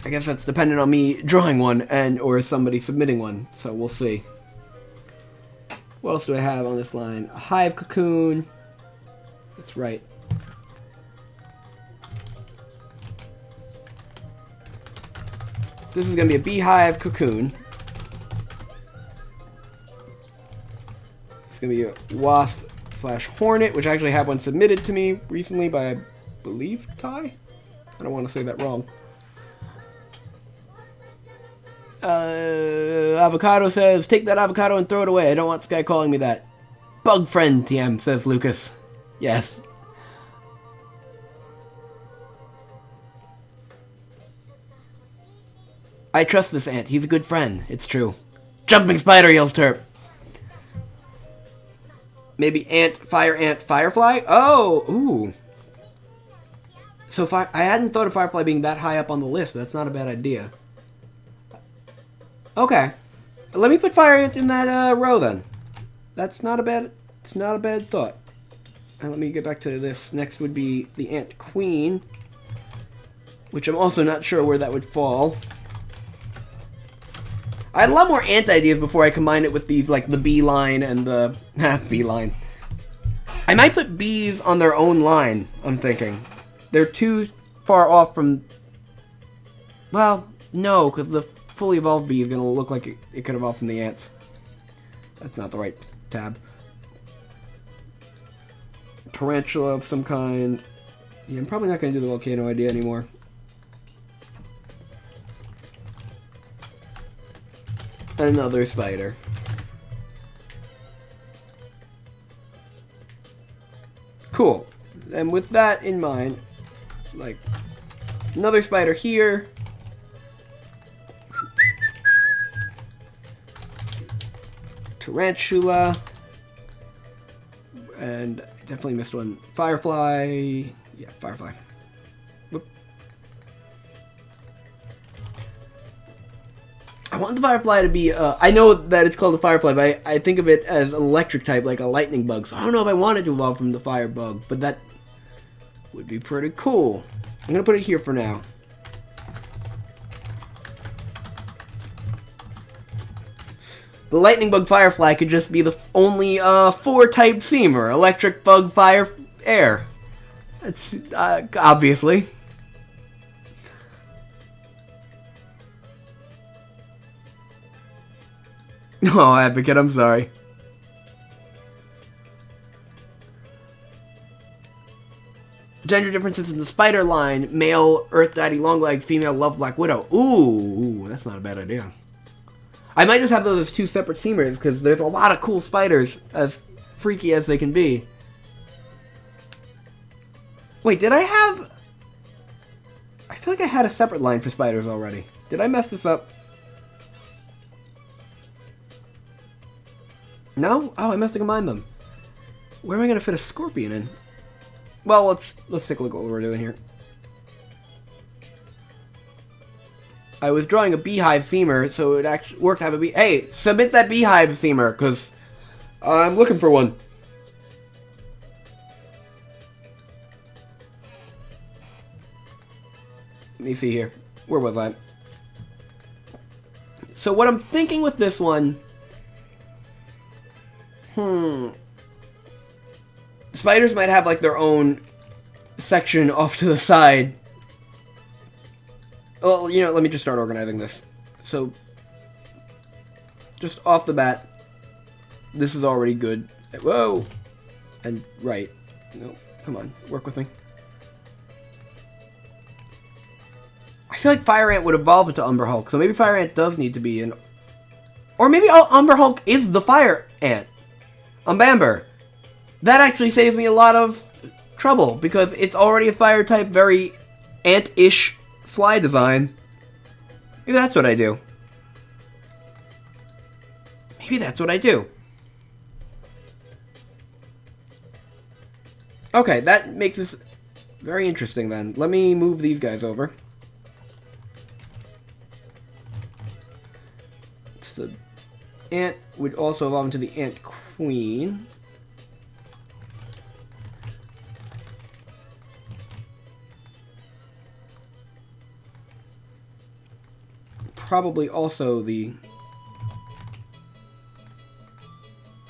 I guess that's dependent on me drawing one or somebody submitting one, so we'll see. What else do I have on this line? A hive cocoon. That's right. This is going to be a beehive cocoon. It's going to be a wasp / hornet, which I actually had one submitted to me recently by, I believe, Ty? I don't want to say that wrong. Avocado says, take that avocado and throw it away. I don't want Sky calling me that. Bug friend, TM, says Lucas. Yes. I trust this ant. He's a good friend. It's true. Jumping spider, yells Terp. Maybe ant, firefly? Oh, ooh. So I hadn't thought of firefly being that high up on the list, but that's not a bad idea. Okay. Let me put fire ant in that row then. That's not a bad, it's not a bad thought. And let me get back to this. Next would be the ant queen, which I'm also not sure where that would fall. I had a lot more ant ideas before I combined it with these, like the bee line and the bee line. I might put bees on their own line, I'm thinking. They're too far off from, well, no, because the fully evolved bee is going to look like it could evolve from the ants. That's not the right tab. Tarantula of some kind. Yeah, I'm probably not going to do the volcano idea anymore. Another spider. Cool. And with that in mind, like, another spider here. Tarantula. And I definitely missed one. Firefly. Yeah, firefly. Whoop. I want the firefly to be, I know that it's called a firefly, but I think of it as an electric type, like a lightning bug. So I don't know if I want it to evolve from the fire bug, but that would be pretty cool. I'm going to put it here for now. The lightning bug firefly could just be the only 4-type seamer. Electric, bug, fire, air. That's, obviously. Oh, Advocate, I'm sorry. Gender differences in the spider line. Male, Earth Daddy, long legs. Female, Love Black Widow. Ooh, that's not a bad idea. I might just have those as 2 separate seamers, because there's a lot of cool spiders as freaky as they can be. Wait, did I have... I feel like I had a separate line for spiders already. Did I mess this up? No? Oh, I must have combined them. Where am I going to fit a scorpion in? Well, let's take a look at what we're doing here. I was drawing a beehive themer, so it actually worked to have a bee... Hey, submit that beehive themer, because I'm looking for one. Let me see here. Where was I? So what I'm thinking with this one... Spiders might have, like, their own section off to the side. Well, you know, let me just start organizing this. So, just off the bat, this is already good. Whoa! And right. No, come on, work with me. I feel like Fire Ant would evolve into Umber Hulk, so maybe Fire Ant does need to be in... Or maybe Umber Hulk is the Fire Ant. Umbamber. That actually saves me a lot of trouble, because it's already a fire type, very ant-ish fly design. Maybe that's what I do. Maybe that's what I do. Okay, that makes this very interesting then. Let me move these guys over. So the ant would also evolve into the ant queen. Probably also the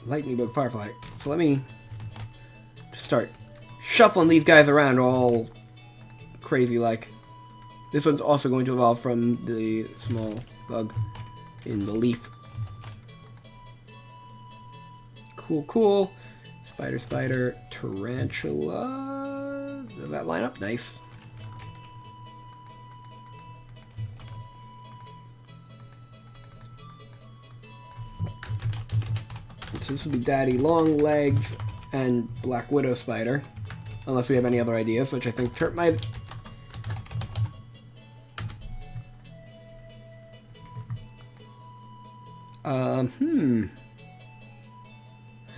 lightning bug firefly. So let me just start shuffling these guys around all crazy like. This one's also going to evolve from the small bug in the leaf. Cool, cool. Spider, spider, tarantula. Does that line up? Nice. So this will be Daddy Longlegs and Black Widow Spider. Unless we have any other ideas, which I think Turp might...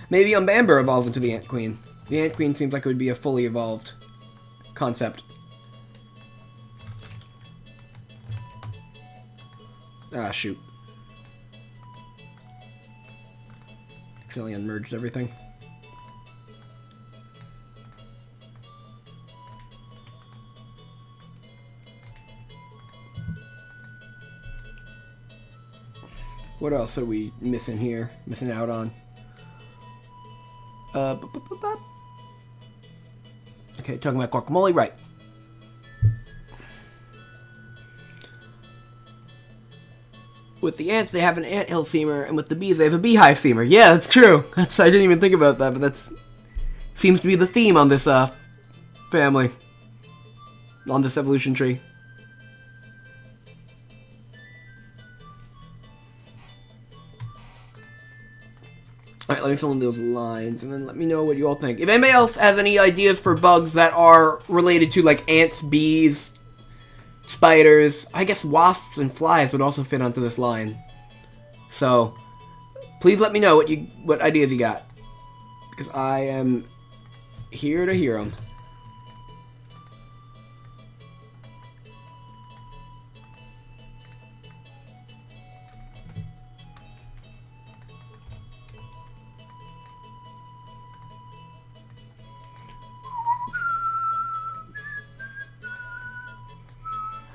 Maybe Umbamber evolves into the Ant Queen. The Ant Queen seems like it would be a fully evolved concept. Ah, shoot. Accidentally unmerged everything. What else are we missing here? Missing out on? Okay, talking about guacamole, right. With the ants, they have an anthill seamer, and with the bees, they have a beehive seamer. Yeah, that's true. I didn't even think about that, but that's seems to be the theme on this family, on this evolution tree. Alright, let me fill in those lines, and then let me know what you all think. If anybody else has any ideas for bugs that are related to, like, ants, bees, spiders, I guess wasps and flies would also fit onto this line. So, please let me know what ideas you got. Because I am here to hear them.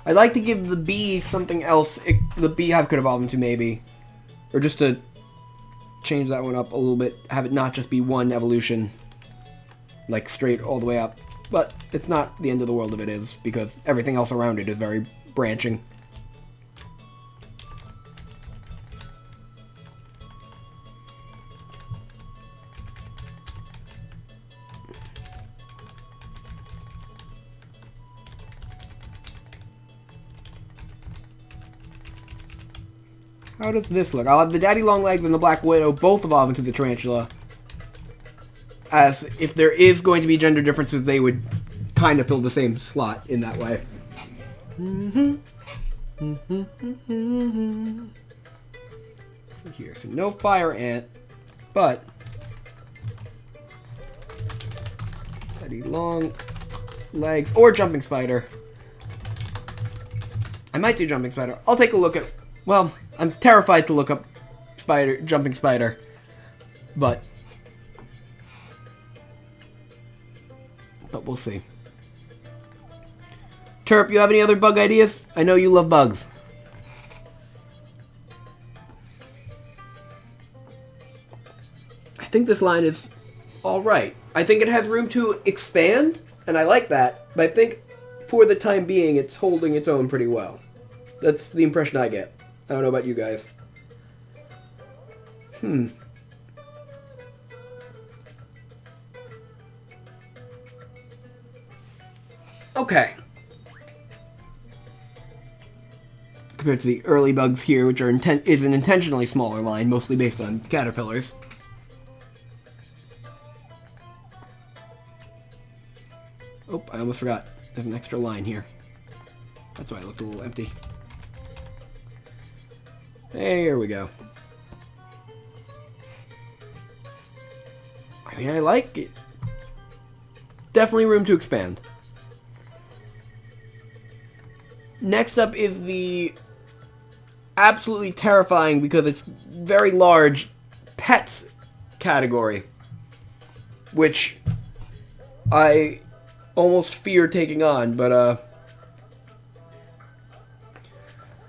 I'd like to give the bee something else the beehive could evolve into, maybe. Or just to change that one up a little bit. Have it not just be one evolution. Like, straight all the way up. But it's not the end of the world if it is, because everything else around it is very branching. How does this look? I'll have the Daddy Longlegs and the Black Widow both evolve into the tarantula. as if there is going to be gender differences, they would kind of fill the same slot in that way. So here, so no fire ant, but pretty long legs or jumping spider. I might do jumping spider. I'll take a look at. Well, I'm terrified to look up jumping spider, but we'll see. Terp, you have any other bug ideas? I know you love bugs. I think this line is alright. I think it has room to expand, and I like that, but I think for the time being it's holding its own pretty well. That's the impression I get. I don't know about you guys. Okay. Compared to the early bugs here, which are is an intentionally smaller line, mostly based on caterpillars. Oh, I almost forgot. There's an extra line here. That's why it looked a little empty. There we go. I mean, I like it. Definitely room to expand. Next up is the absolutely terrifying, because it's very large, pets category, which I almost fear taking on, but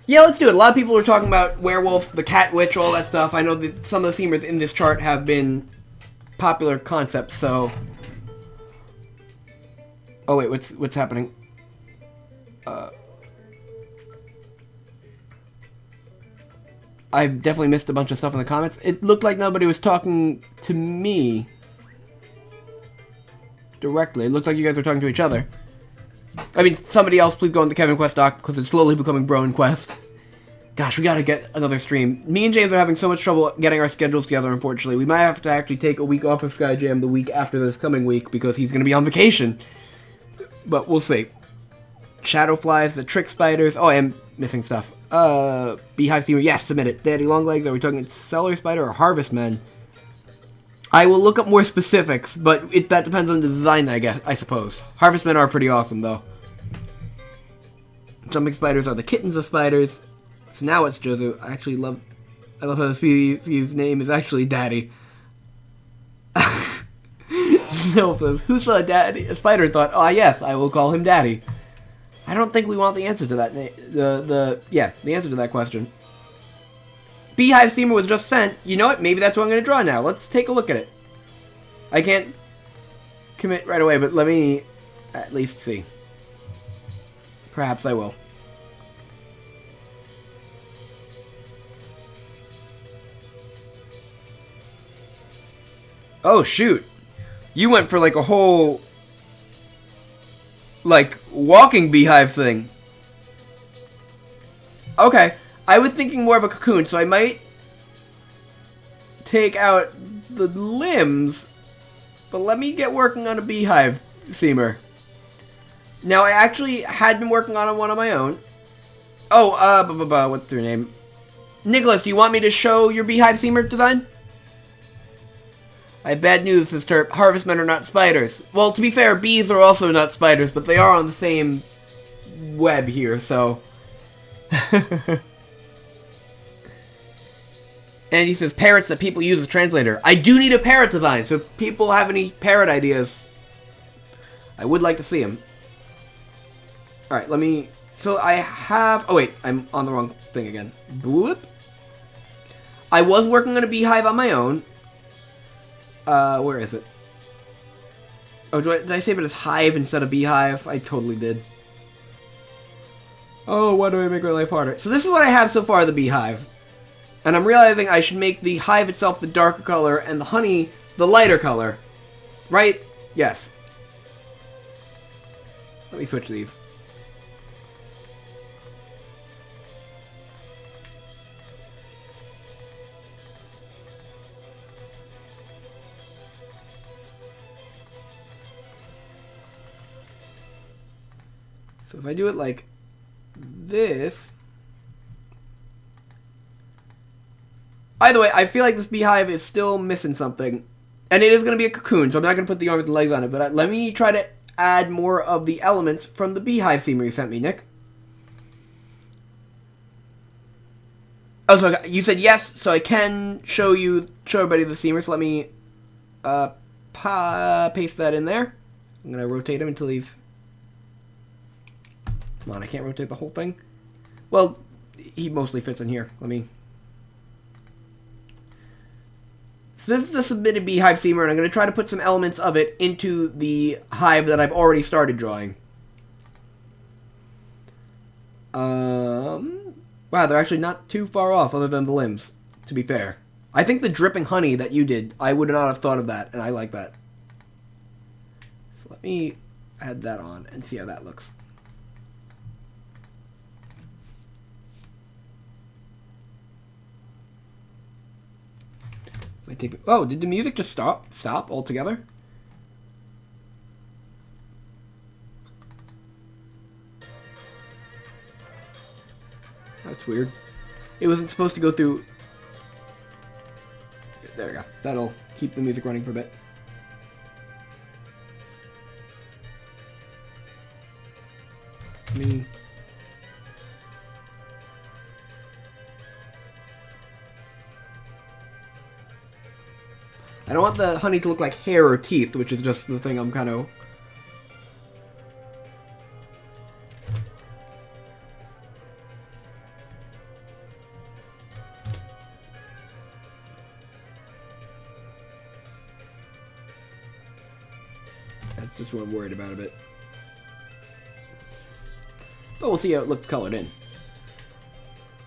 yeah, let's do it. A lot of people are talking about werewolf, the cat witch, all that stuff. I know that some of the themers in this chart have been popular concepts, so... Oh wait, what's happening? I definitely missed a bunch of stuff in the comments. It looked like nobody was talking to me directly. It looked like you guys were talking to each other. I mean, somebody else, please go on the Kevin Quest doc, because it's slowly becoming Broen Quest. Gosh, we gotta get another stream. Me and James are having so much trouble getting our schedules together, unfortunately. We might have to actually take a week off of Skyjam the week after this coming week, because he's gonna be on vacation. But we'll see. Shadowflies, the trick spiders. Oh, I am missing stuff. Beehive Steamer. Yes, submit it. Daddy Longlegs. Are we talking cellar spider or harvestmen? I will look up more specifics, but that depends on the design, I suppose. Harvestmen are pretty awesome, though. Jumping spiders are the kittens of spiders. So now it's Jozu. I love how this PvP's name is actually Daddy. No, who saw a spider and thought, oh yes, I will call him Daddy. I don't think we want the answer to that. The answer to that question. Beehive Steamer was just sent. You know what? Maybe that's what I'm going to draw now. Let's take a look at it. I can't commit right away, but let me at least see. Perhaps I will. Oh, shoot. You went for like a whole, like, walking beehive thing. Okay. I was thinking more of a cocoon, so I might take out the limbs, but let me get working on a beehive seamer. Now, I actually had been working on one on my own. Oh, what's your name? Nicholas, do you want me to show your beehive seamer design? I have bad news, says Terp. Harvestmen are not spiders. Well, to be fair, bees are also not spiders, but they are on the same web here, so... And he says, parrots that people use as translator. I do need a parrot design, so if people have any parrot ideas, I would like to see them. Alright, let me... So I have... Oh wait, I'm on the wrong thing again. Boop. I was working on a beehive on my own. Where is it? Oh, did I save it as hive instead of beehive? I totally did. Oh, why do I make my life harder? So this is what I have so far, the beehive. And I'm realizing I should make the hive itself the darker color and the honey the lighter color. Right? Yes. Let me switch these. So if I do it like this... By the way, I feel like this beehive is still missing something. And it is going to be a cocoon, so I'm not going to put the arms and legs on it. But let me try to add more of the elements from the beehive seamer you sent me, Nick. Oh, so you said yes, so I can show everybody the seamer. So let me paste that in there. I'm going to rotate him until he's... Come on, I can't rotate the whole thing. Well, he mostly fits in here. Let me... So this is the submitted beehive seamer, and I'm going to try to put some elements of it into the hive that I've already started drawing. Wow, they're actually not too far off other than the limbs, to be fair. I think the dripping honey that you did, I would not have thought of that, and I like that. So let me add that on and see how that looks. Oh, did the music just stop altogether? That's weird. It wasn't supposed to go through... There we go. That'll keep the music running for a bit. I don't want the honey to look like hair or teeth, which is just the thing I'm kind of... That's just what I'm worried about a bit. But we'll see how it looks colored in.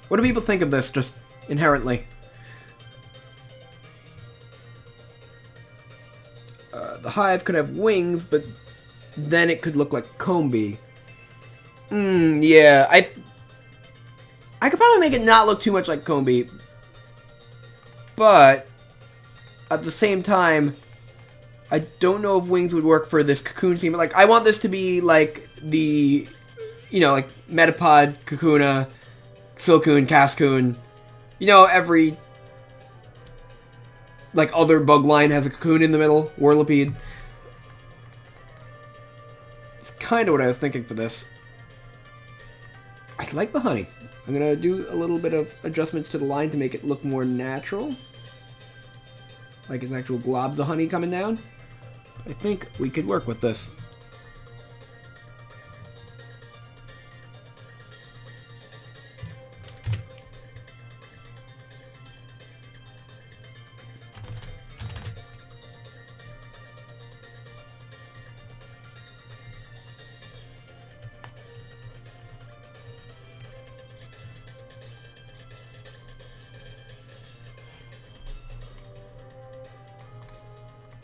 What do people think of this, just inherently? The hive could have wings, but then it could look like Combi. Yeah, I could probably make it not look too much like Combi, but at the same time, I don't know if wings would work for this cocoon scene. But like, I want this to be like the, you know, like Metapod, Kakuna, Silcoon, Cascoon. You know, every like other bug line has a cocoon in the middle. Whirlipede. It's kind of what I was thinking for this. I like the honey. I'm gonna do a little bit of adjustments to the line to make it look more natural. Like it's actual globs of honey coming down. I think we could work with this.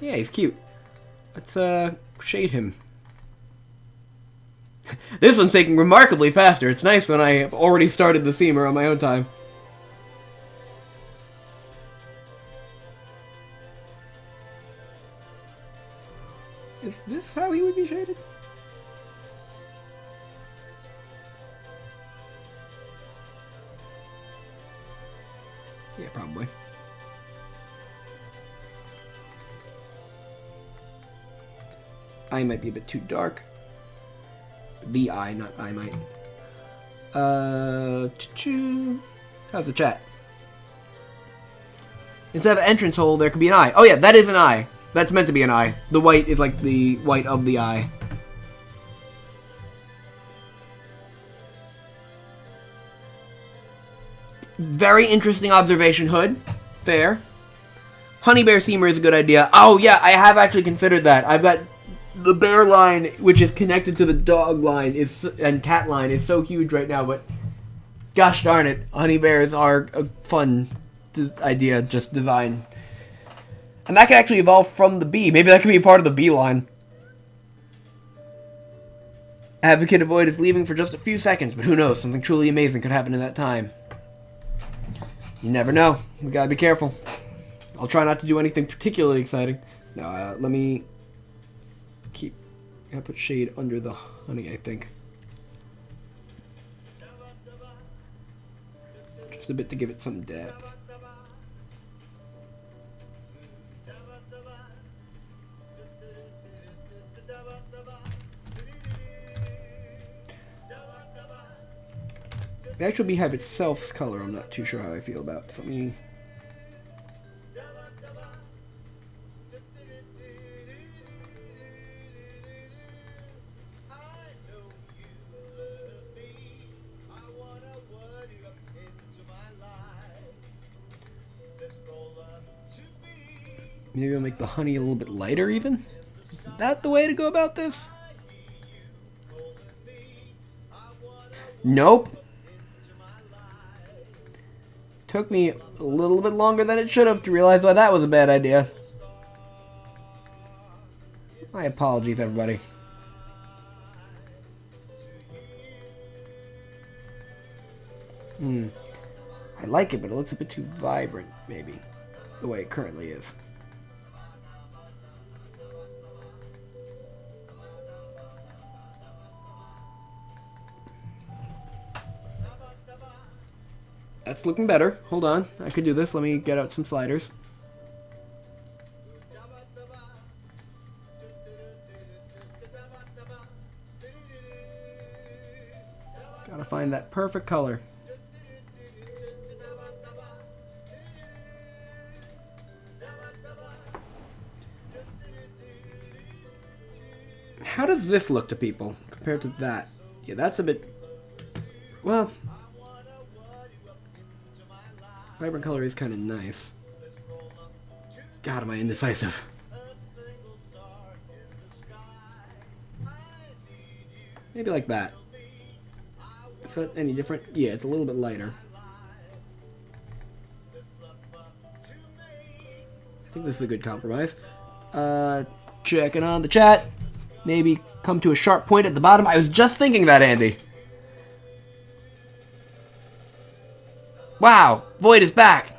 Yeah, he's cute. Let's shade him. This one's taking remarkably faster. It's nice when I have already started the seamer on my own time. Is this how he would be shaded? Yeah, probably. Eye might be a bit too dark. The eye, not I might. How's the chat? Instead of an entrance hole, there could be an eye. Oh yeah, that is an eye. That's meant to be an eye. The white is like the white of the eye. Very interesting observation, Hood. Fair. Honey bear seamer is a good idea. Oh yeah, I have actually considered that. I've got the bear line, which is connected to the dog line and cat line, is so huge right now, but gosh darn it, honey bears are a fun idea, just design. And that could actually evolve from the bee. Maybe that could be a part of the bee line. Advocate Avoid is leaving for just a few seconds, but who knows, something truly amazing could happen in that time. You never know. We gotta be careful. I'll try not to do anything particularly exciting. No, let me... I put shade under the honey, I think. Just a bit to give it some depth. The actual beehive itself's color, I'm not too sure how I feel about. So let me... Maybe I'll make the honey a little bit lighter even? Is that the way to go about this? Nope. Took me a little bit longer than it should have to realize why that was a bad idea. My apologies, everybody. I like it, but it looks a bit too vibrant, maybe, the way it currently is. That's looking better. Hold on. I could do this. Let me get out some sliders. Gotta find that perfect color. How does this look to people compared to that? Yeah, that's a bit... Well... Vibrant color is kind of nice. God, am I indecisive. Maybe like that. Is that any different? Yeah, it's a little bit lighter. I think this is a good compromise. Checking on the chat. Maybe come to a sharp point at the bottom. I was just thinking that, Andy. Wow, Void is back.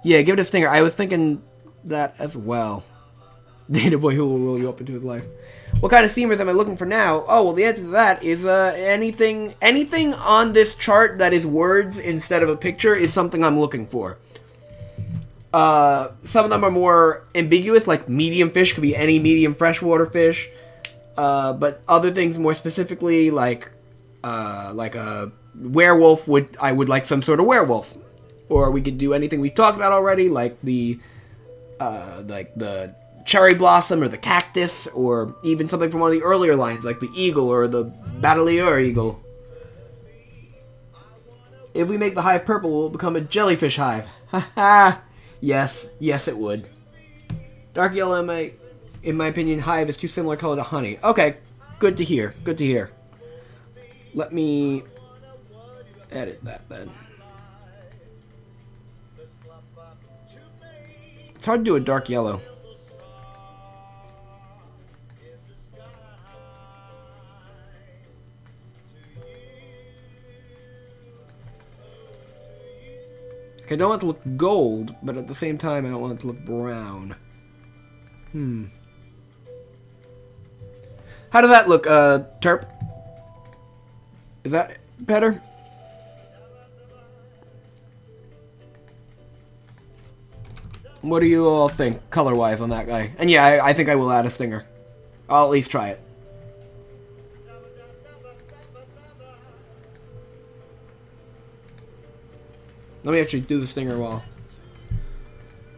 Yeah, give it a stinger. I was thinking that as well. Data boy who will roll you up into his life. What kind of steamers am I looking for now? Oh, well, the answer to that is anything on this chart that is words instead of a picture is something I'm looking for. Some of them are more ambiguous, like medium fish could be any medium freshwater fish. But other things more specifically, like a werewolf I would like some sort of werewolf, or we could do anything we talked about already, like the cherry blossom or the cactus, or even something from one of the earlier lines, like the eagle or the Battalieur eagle. If we make the hive purple, it will become a jellyfish hive. Haha. Yes, it would. Dark yellow, in my opinion, hive is too similar color to honey. Okay, good to hear. Good to hear. Let me edit that then. It's hard to do a dark yellow. I don't want it to look gold, but at the same time, I don't want it to look brown. How does that look, Terp? Is that better? What do you all think, color-wise, on that guy? And yeah, I think I will add a stinger. I'll at least try it. Let me actually do the stinger while...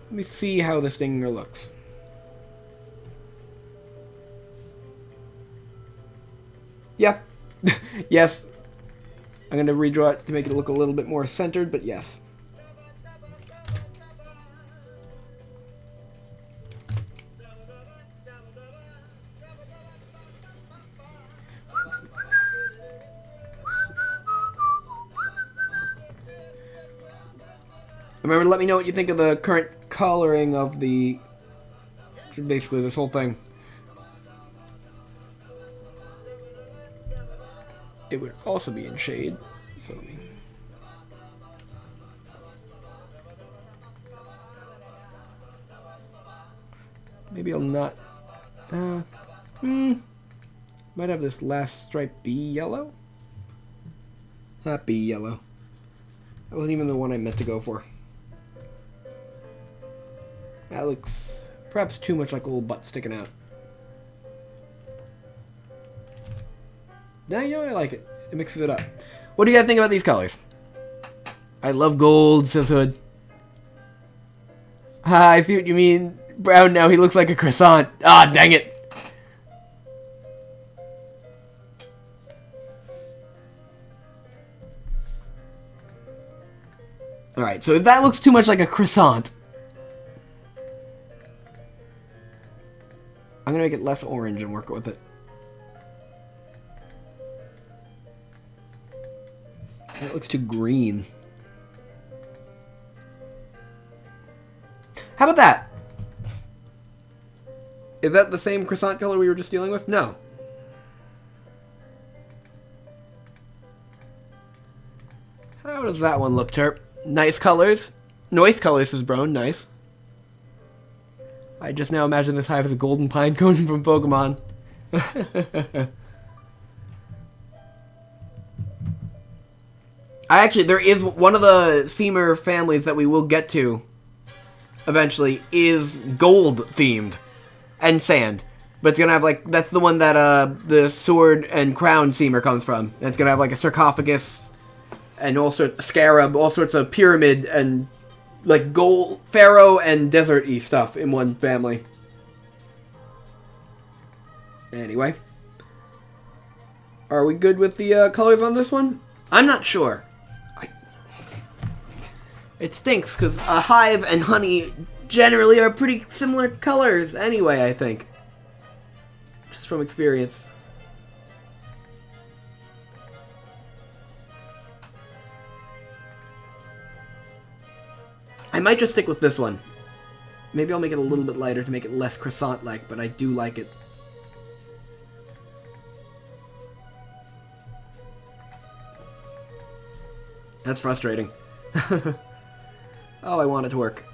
Let me see how the stinger looks. Yeah. Yes. I'm going to redraw it to make it look a little bit more centered, but yes. Remember, let me know what you think of the current coloring of the... basically this whole thing. It would also be in shade. So let me... Maybe I'll not... Might have this last stripe be yellow? Not be yellow. That wasn't even the one I meant to go for. That looks perhaps too much like a little butt sticking out. Now you know I like it. It mixes it up. What do you guys think about these colors? I love gold, says Hood. Ah, I see what you mean. Brown now, he looks like a croissant. Ah, dang it. Alright, so if that looks too much like a croissant, I'm gonna make it less orange and work with it. That looks too green. How about that? Is that the same croissant color we were just dealing with? No. How does that one look, Terp? Nice colors. Noise colors is brown. Nice. I just now imagine this hive as a golden pine cone from Pokemon. There is one of the Seamer families that we will get to eventually is gold themed and sand. But it's gonna have like, that's the one that the sword and crown Seamer comes from. And it's gonna have like a sarcophagus and all sorts of scarab, all sorts of pyramid and like gold, pharaoh and desert-y stuff in one family. Anyway, are we good with the colors on this one? I'm not sure. It stinks because a hive and honey generally are pretty similar colors anyway, I think. Just from experience. I might just stick with this one. Maybe I'll make it a little bit lighter to make it less croissant-like, but I do like it. That's frustrating. Oh, I want it to work.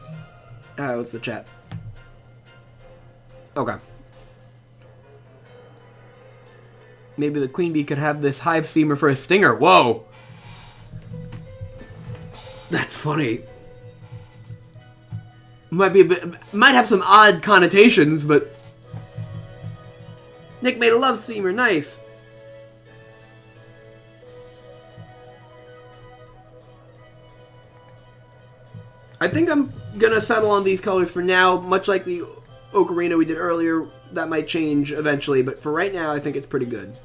Oh, it's the chat. Okay. Maybe the queen bee could have this hive Seamer for a stinger. Whoa! That's funny. Might be a bit, might have some odd connotations, but Nick made a love Seamer. Nice. I think I'm gonna settle on these colors for now, much like the Ocarina we did earlier. That might change eventually, but for right now, I think it's pretty good.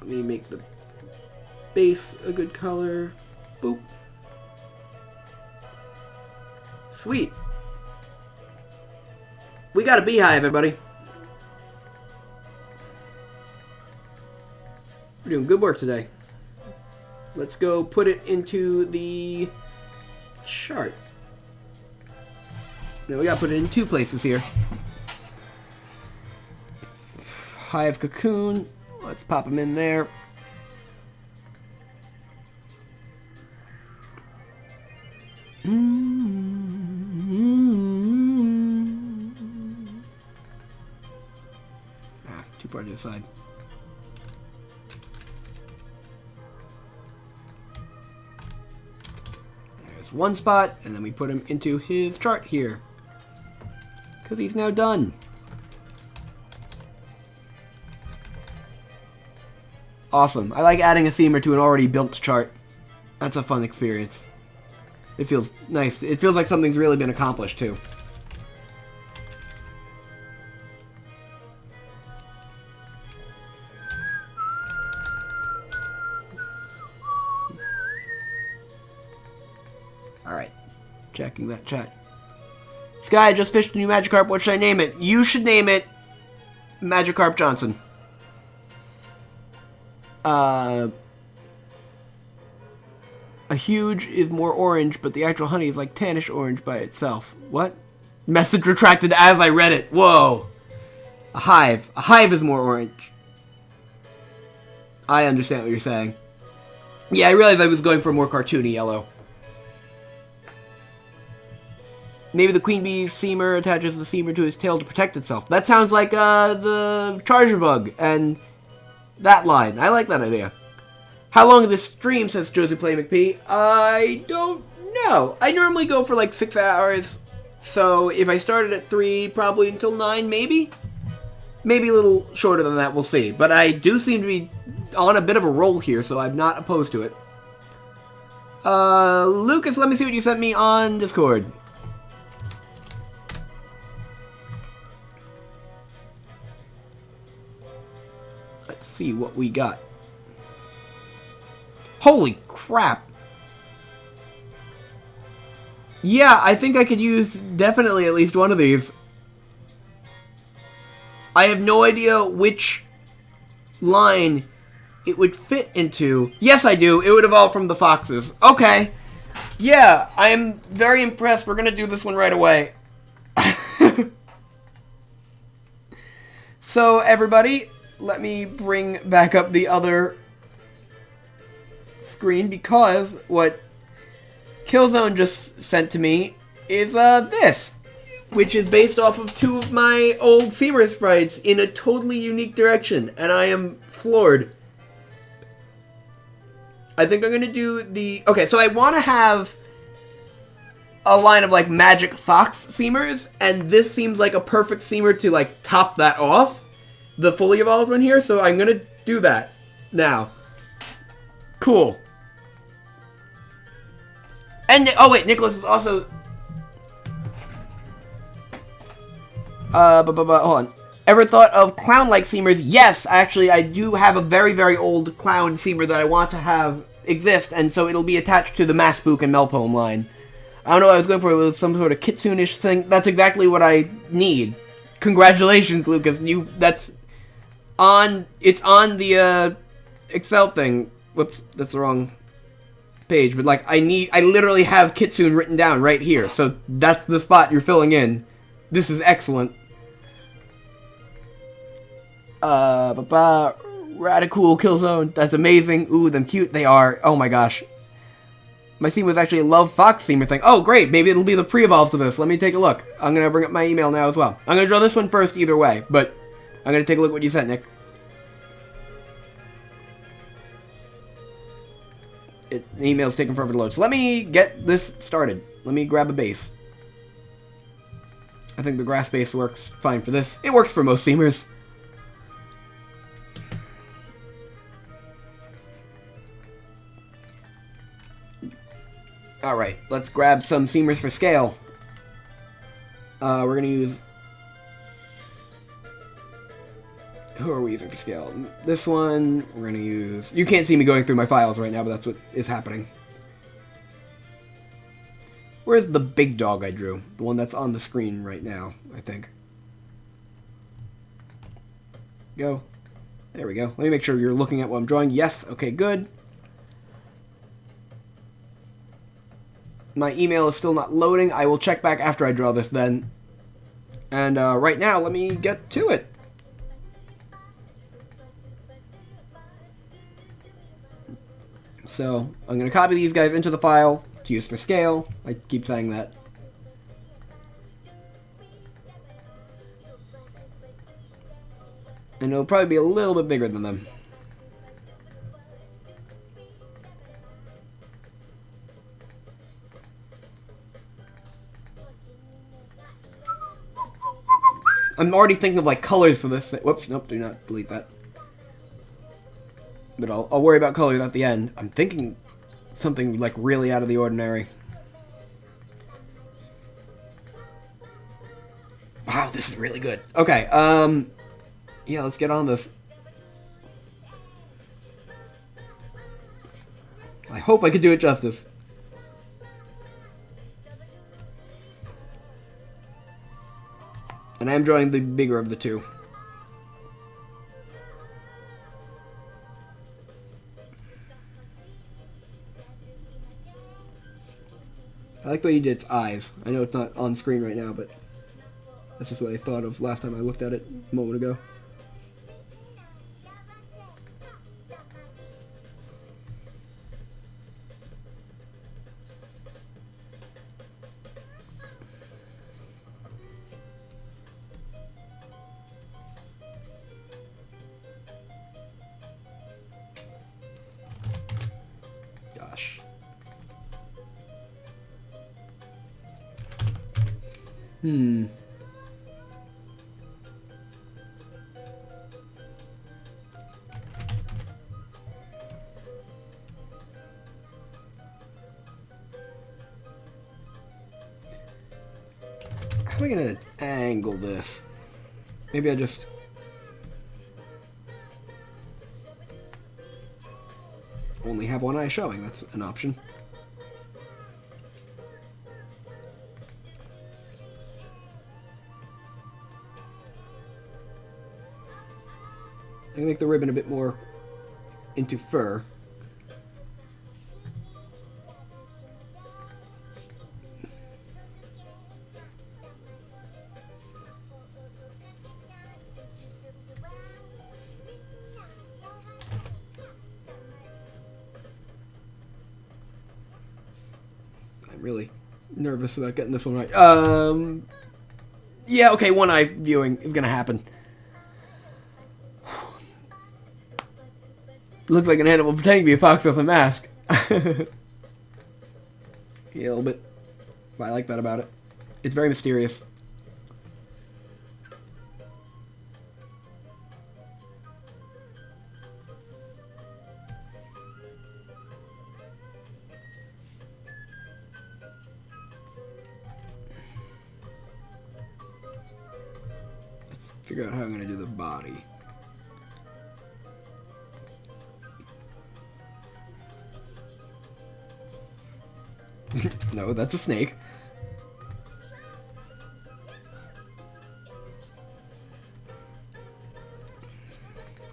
Let me make the base a good color. Boop. Sweet. We got a beehive, everybody. We're doing good work today. Let's go put it into the chart. Now we gotta put it in two places here. Hive cocoon. Let's pop them in there. Too far to the side. There's one spot, and then we put him into his chart here. Because he's now done. Awesome. I like adding a Seamer to an already built chart. That's a fun experience. It feels nice. It feels like something's really been accomplished, too. Alright. Checking that chat. Sky, I just fished a new Magikarp. What should I name it? You should name it Magikarp Johnson. A huge is more orange, but the actual honey is like tannish orange by itself. What? Message retracted as I read it. Whoa. A hive. A hive is more orange. I understand what you're saying. Yeah, I realized I was going for a more cartoony yellow. Maybe the queen bee's Seamer attaches the Seamer to his tail to protect itself. That sounds like the Charger Bug and That line. I like that idea. How long is this stream, says Josie Play McP? I don't know. I normally go for like 6 hours. So if I started at 3, probably until 9, maybe? Maybe a little shorter than that, we'll see. But I do seem to be on a bit of a roll here, so I'm not opposed to it. Lucas, let me see what you sent me on Discord. Let's see what we got. Holy crap. Yeah, I think I could use definitely at least one of these. I have no idea which line it would fit into. Yes, I do. It would evolve from the foxes. Okay. Yeah, I am very impressed. We're going to do this one right away. So, everybody, let me bring back up the other screen because what Killzone just sent to me is this, which is based off of 2 of my old Seamer sprites in a totally unique direction, and I am floored. I think I'm going to do the... Okay, so I want to have a line of, like, magic fox Seamers, and this seems like a perfect Seamer to, like, top that off. The fully evolved one here, so I'm going to do that now. Cool. And, oh wait, Nicholas is also... hold on. Ever thought of clown-like Seamers? Yes, actually, I do have a very, very old clown Seamer that I want to have exist, and so it'll be attached to the Masspook and Melpoem line. I don't know what I was going for, it was some sort of kitsune-ish thing. That's exactly what I need. Congratulations, Lucas. That's on, it's on the, Excel thing. Whoops, that's the wrong page, but like, I literally have kitsune written down right here, so that's the spot you're filling in. This is excellent. Radical Killzone. That's amazing. Ooh, them cute they are. Oh my gosh. My Seamer was actually a Love Fox Seamer thing. Oh, great. Maybe it'll be the pre-evolve to this. Let me take a look. I'm going to bring up my email now as well. I'm going to draw this one first either way, but I'm going to take a look at what you sent, Nick. The email's taking forever to load. So let me get this started. Let me grab a base. I think the grass base works fine for this. It works for most Seamers. Alright, let's grab some Seamers for scale. We're going to use... Who are we using for scale? This one, we're going to use... You can't see me going through my files right now, but that's what is happening. Where's the big dog I drew? The one that's on the screen right now, I think. Go. There we go. Let me make sure you're looking at what I'm drawing. Yes, okay, good. My email is still not loading. I will check back after I draw this then. And right now, let me get to it. So, I'm going to copy these guys into the file to use for scale. I keep saying that. And it'll probably be a little bit bigger than them. I'm already thinking of like colors for this thing. Whoops, nope, do not delete that. But I'll worry about colors at the end. I'm thinking something like really out of the ordinary. Wow, this is really good. Okay, yeah, let's get on this. I hope I could do it justice. And I am drawing the bigger of the two. I like the way you did its eyes. I know it's not on screen right now, but that's just what I thought of last time I looked at it a moment ago. Hmm. How am I gonna angle this? Maybe I just... only have one eye showing. That's an option. I can make the ribbon a bit more into fur. I'm really nervous about getting this one right. Yeah, okay, one eye viewing is gonna happen. Looks like an animal pretending to be a fox with a mask. Yeah, a little bit. I like that about it. It's very mysterious. Let's figure out how I'm going to do the body. No, that's a snake.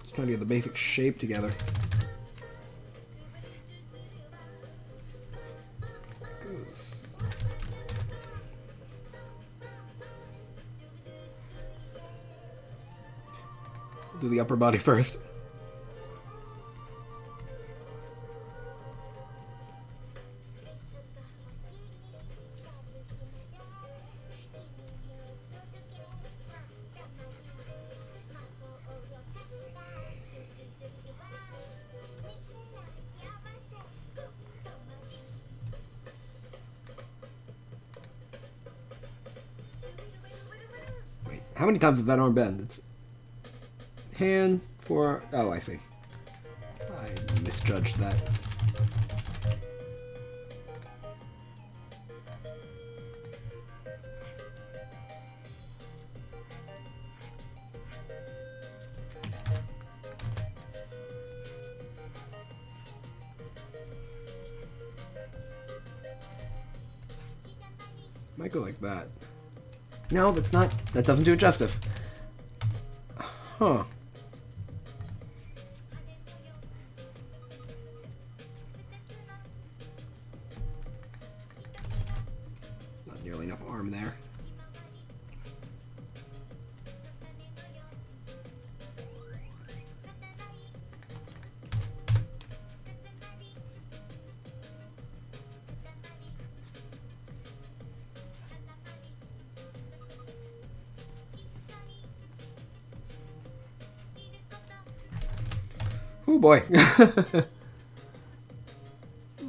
Just trying to get the basic shape together. Do the upper body first. Wait, how many times does that arm bend? It's hand, forearm. Oh, I see. I misjudged that. Might go like that. No, that's not. That doesn't do it justice. Huh. Not nearly enough arm there. Oh boy.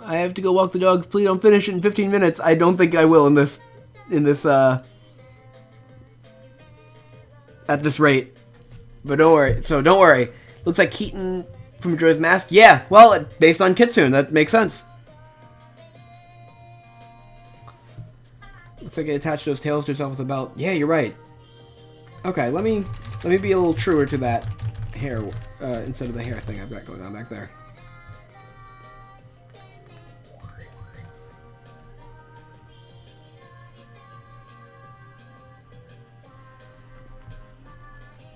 I have to go walk the dog. Please don't finish it in 15 minutes. I don't think I will in this at this rate. But don't worry. So don't worry. Looks like Keaton from Majora's Mask. Yeah, well, based on Kitsune, that makes sense. Looks like it attached those tails to itself with a belt. Yeah, you're right. Okay, let me be a little truer to that hair instead of the hair thing I've got going on back there.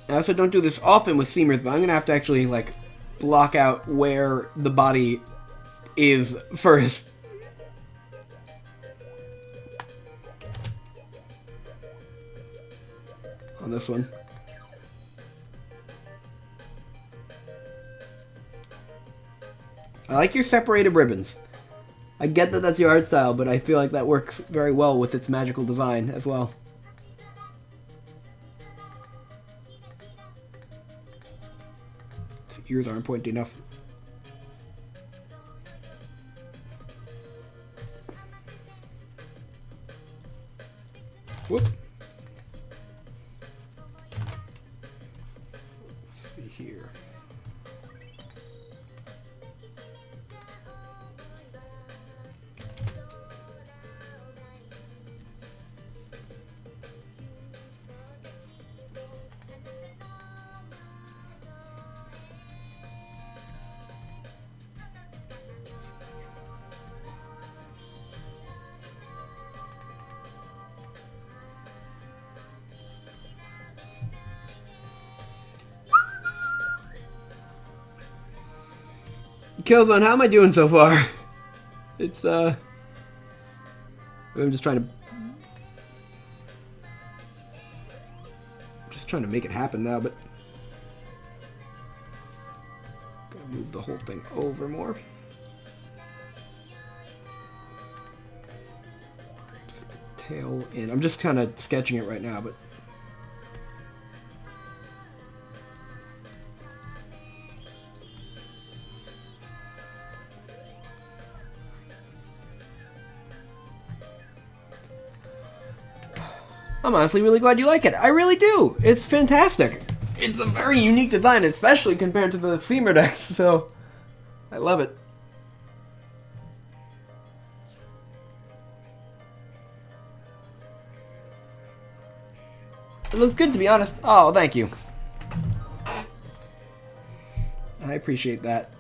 I also don't do this often with seamers, but I'm gonna have to actually like block out where the body is first. On this one. I like your separated ribbons. I get that that's your art style, but I feel like that works very well with its magical design as well. Its ears aren't pointy enough. Whoop. Killzone, how am I doing so far? It's, I'm just trying to make it happen now, but gotta move the whole thing over more. Fit the tail in. I'm just kind of sketching it right now, but I'm honestly really glad you like it. I really do. It's fantastic. It's a very unique design, especially compared to the Seamer decks, so I love it. It looks good, to be honest. Oh, thank you. I appreciate that.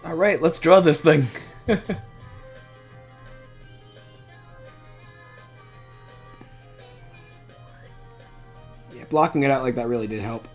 Alright, let's draw this thing. Yeah, blocking it out like that really did help.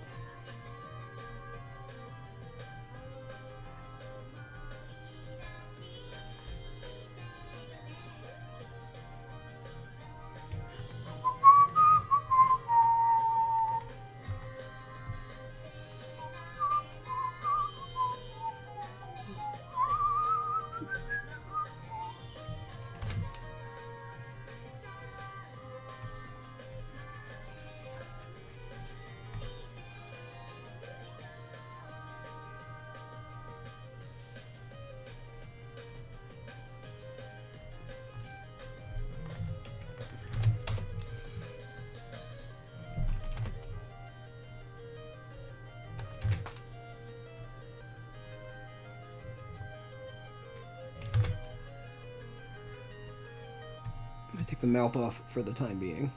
I'm gonna take the mouth off for the time being.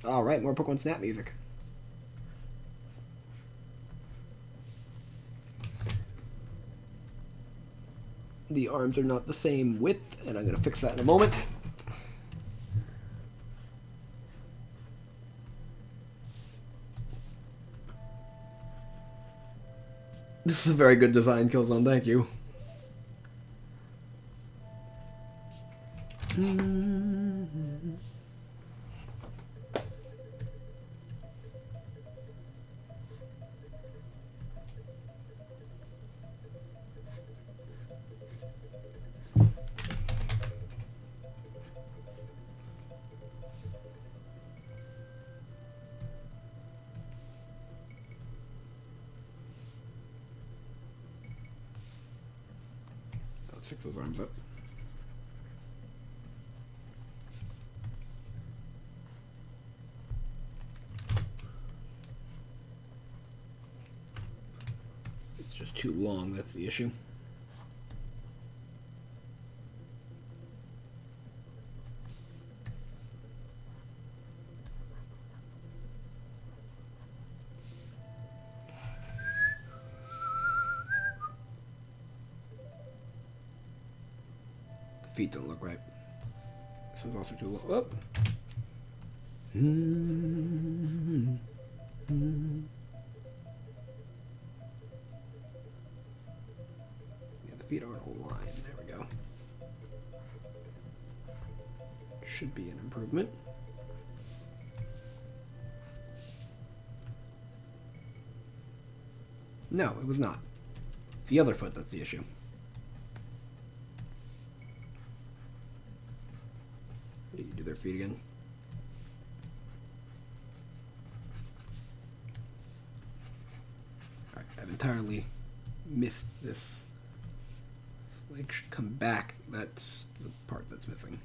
Alright, more Pokemon Snap music. The arms are not the same width, and I'm gonna fix that in a moment. This is a very good design, Killzone, thank you. Let's fix those arms up. It's just too long, that's the issue. Feet don't look right. This one's also too low. Oh. Yeah, the feet aren't all line. There we go. Should be an improvement. No, it was not. The other foot that's the issue. You do their feet again. Alright, I've entirely missed this. Leg should come back. That's the part that's missing.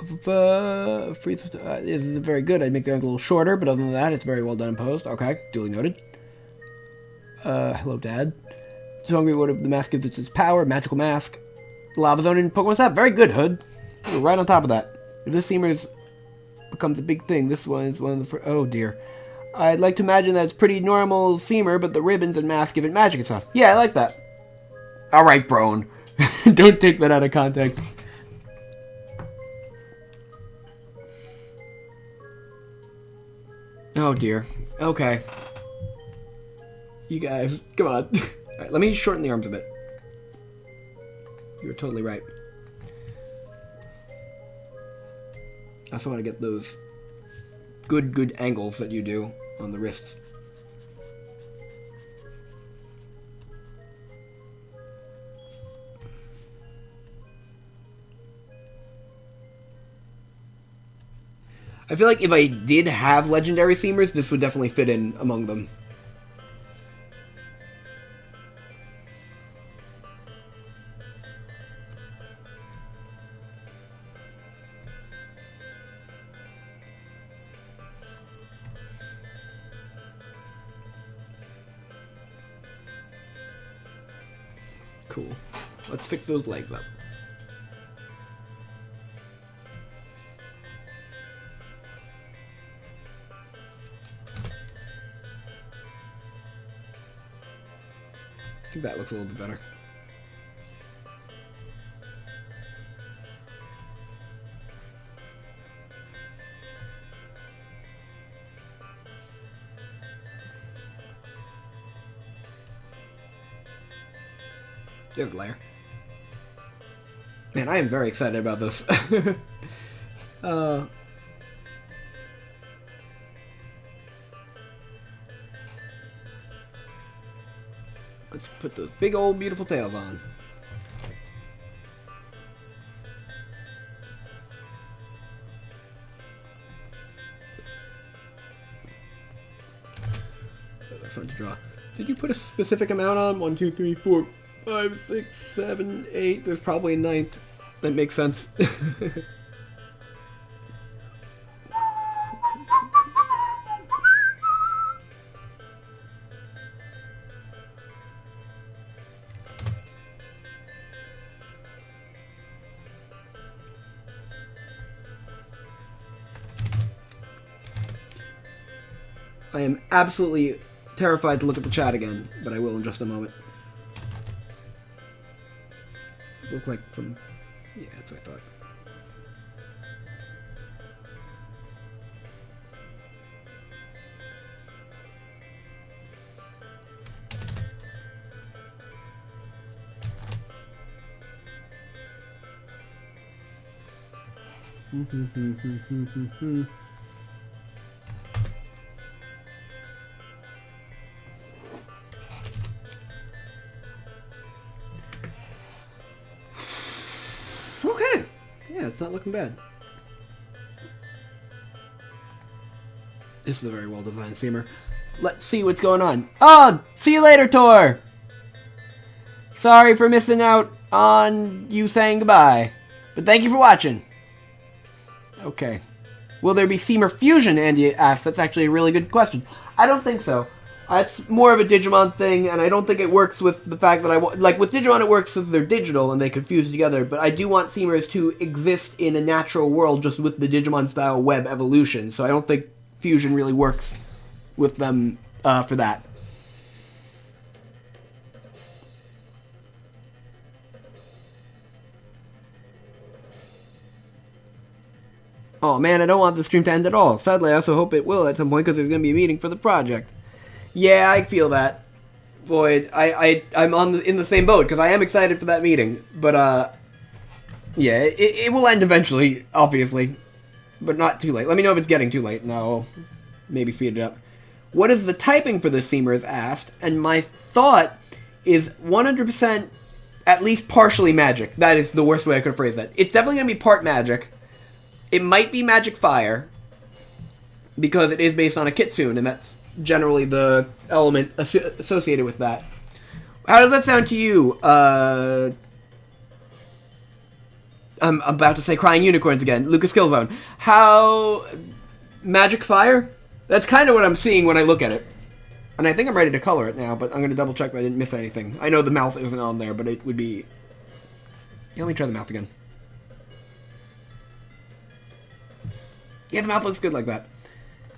This is very good. I'd make the angle a little shorter, but other than that, it's very well done in post. Okay, duly noted. Hello, Dad. So hungry, what if the mask gives it its power? Magical mask. Lava zone in Pokemon Snap. Very good, Hood. We're right on top of that. If this Seamer's becomes a big thing, this one is one of the first. Oh, dear. I'd like to imagine that it's pretty normal Seamer, but the ribbons and mask give it magic and stuff. Yeah, I like that. Alright, Brone. Don't take that out of context. Oh, dear. Okay. You guys, come on. Alright, let me shorten the arms a bit. You're totally right. I also want to get those good angles that you do on the wrists. I feel like if I did have legendary Seamers, this would definitely fit in among them. Cool. Let's fix those legs up. I think that looks a little bit better. There's a layer. Man, I am very excited about this. Let's put those big old beautiful tails on. Those are fun to draw. Did you put a specific amount on? 1, 2, 3, 4, 5, 6, 7, 8. There's probably a 9th. That makes sense. I am absolutely terrified to look at the chat again, but I will in just a moment. Look like from... yeah, that's what I thought. Okay. Yeah, it's not looking bad. This is a very well designed Seamer. Let's see what's going on. Oh, see you later, Tor! Sorry for missing out on you saying goodbye. But thank you for watching. Okay. Will there be Seamer Fusion, Andy asked. That's actually a really good question. I don't think so. It's more of a Digimon thing, and I don't think it works with the fact that like, with Digimon it works if they're digital and they can fuse together, but I do want Seamers to exist in a natural world just with the Digimon-style web evolution, so I don't think Fusion really works with them for that. Oh man, I don't want the stream to end at all. Sadly, I also hope it will at some point because there's going to be a meeting for the project. Yeah, I feel that, Void. I'm in the same boat because I am excited for that meeting. But yeah, it will end eventually, obviously, but not too late. Let me know if it's getting too late, and I'll maybe speed it up. What is the typing for this Seamer is asked, and my thought is 100% at least partially magic. That is the worst way I could phrase that. It's definitely going to be part magic. It might be magic fire because it is based on a kitsune, and that's generally the element associated with that. How does that sound to you? I'm about to say crying unicorns again. Lucas Killzone. How... Magic fire? That's kind of what I'm seeing when I look at it. And I think I'm ready to color it now, but I'm going to double check that I didn't miss anything. I know the mouth isn't on there, but it would be... Yeah, let me try the mouth again. Yeah, the mouth looks good like that.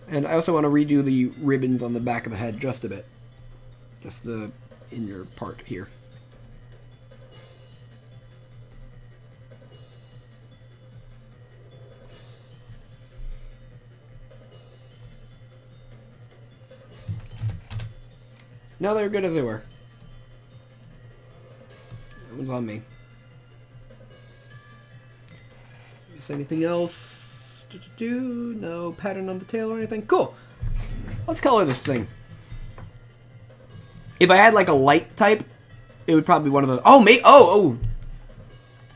And I also want to redo the ribbons on the back of the head just a bit. Just the inner part here. No, they were good as they were. That one's on me. Is anything else? No pattern on the tail or anything? Cool. Let's color this thing. If I had like a light type, it would probably be one of those. Oh, mate.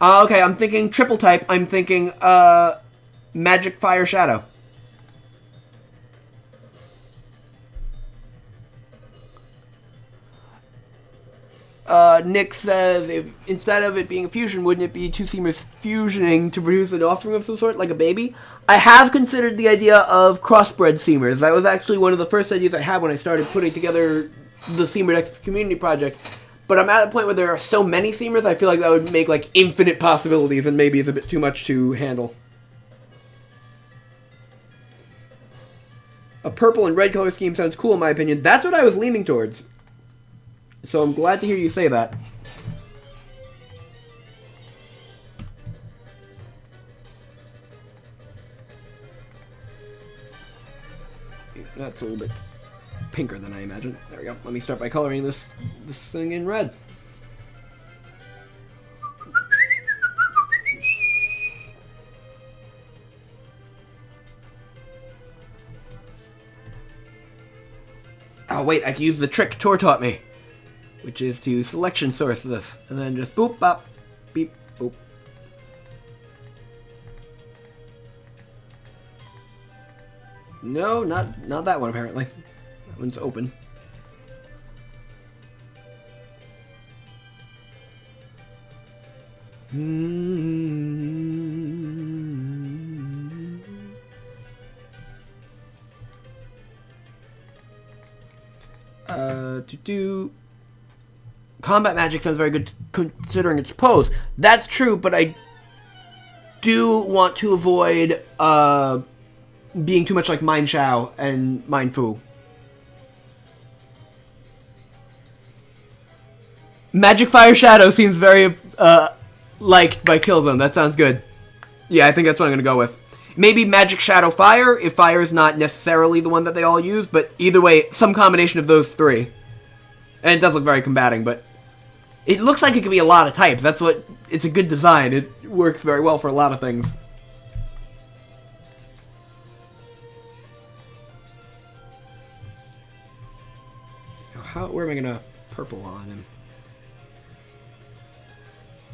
Okay, I'm thinking triple type. I'm thinking magic fire shadow. Nick says, if instead of it being a fusion, wouldn't it be two seamers fusioning to produce an offspring of some sort, like a baby? I have considered the idea of crossbred seamers. That was actually one of the first ideas I had when I started putting together the Seamer X community project. But I'm at a point where there are so many seamers, I feel like that would make like infinite possibilities, and maybe it's a bit too much to handle. A purple and red color scheme sounds cool in my opinion. That's what I was leaning towards. So I'm glad to hear you say that. That's a little bit pinker than I imagined. There we go. Let me start by coloring this thing in red. Oh wait, I can use the trick Tor taught me, which is to selection source this, and then just boop, bop, beep, boop. No, not that one apparently. That one's open. Combat magic sounds very good considering its pose. That's true, but I do want to avoid being too much like Mind Shao and Mind Fu. Magic Fire Shadow seems very liked by Killzone. That sounds good. Yeah, I think that's what I'm going to go with. Maybe Magic Shadow Fire, if fire is not necessarily the one that they all use, but either way, some combination of those three. And it does look very combating, but it looks like it could be a lot of types. That's what... It's a good design. It works very well for a lot of things. Where am I going to purple on him?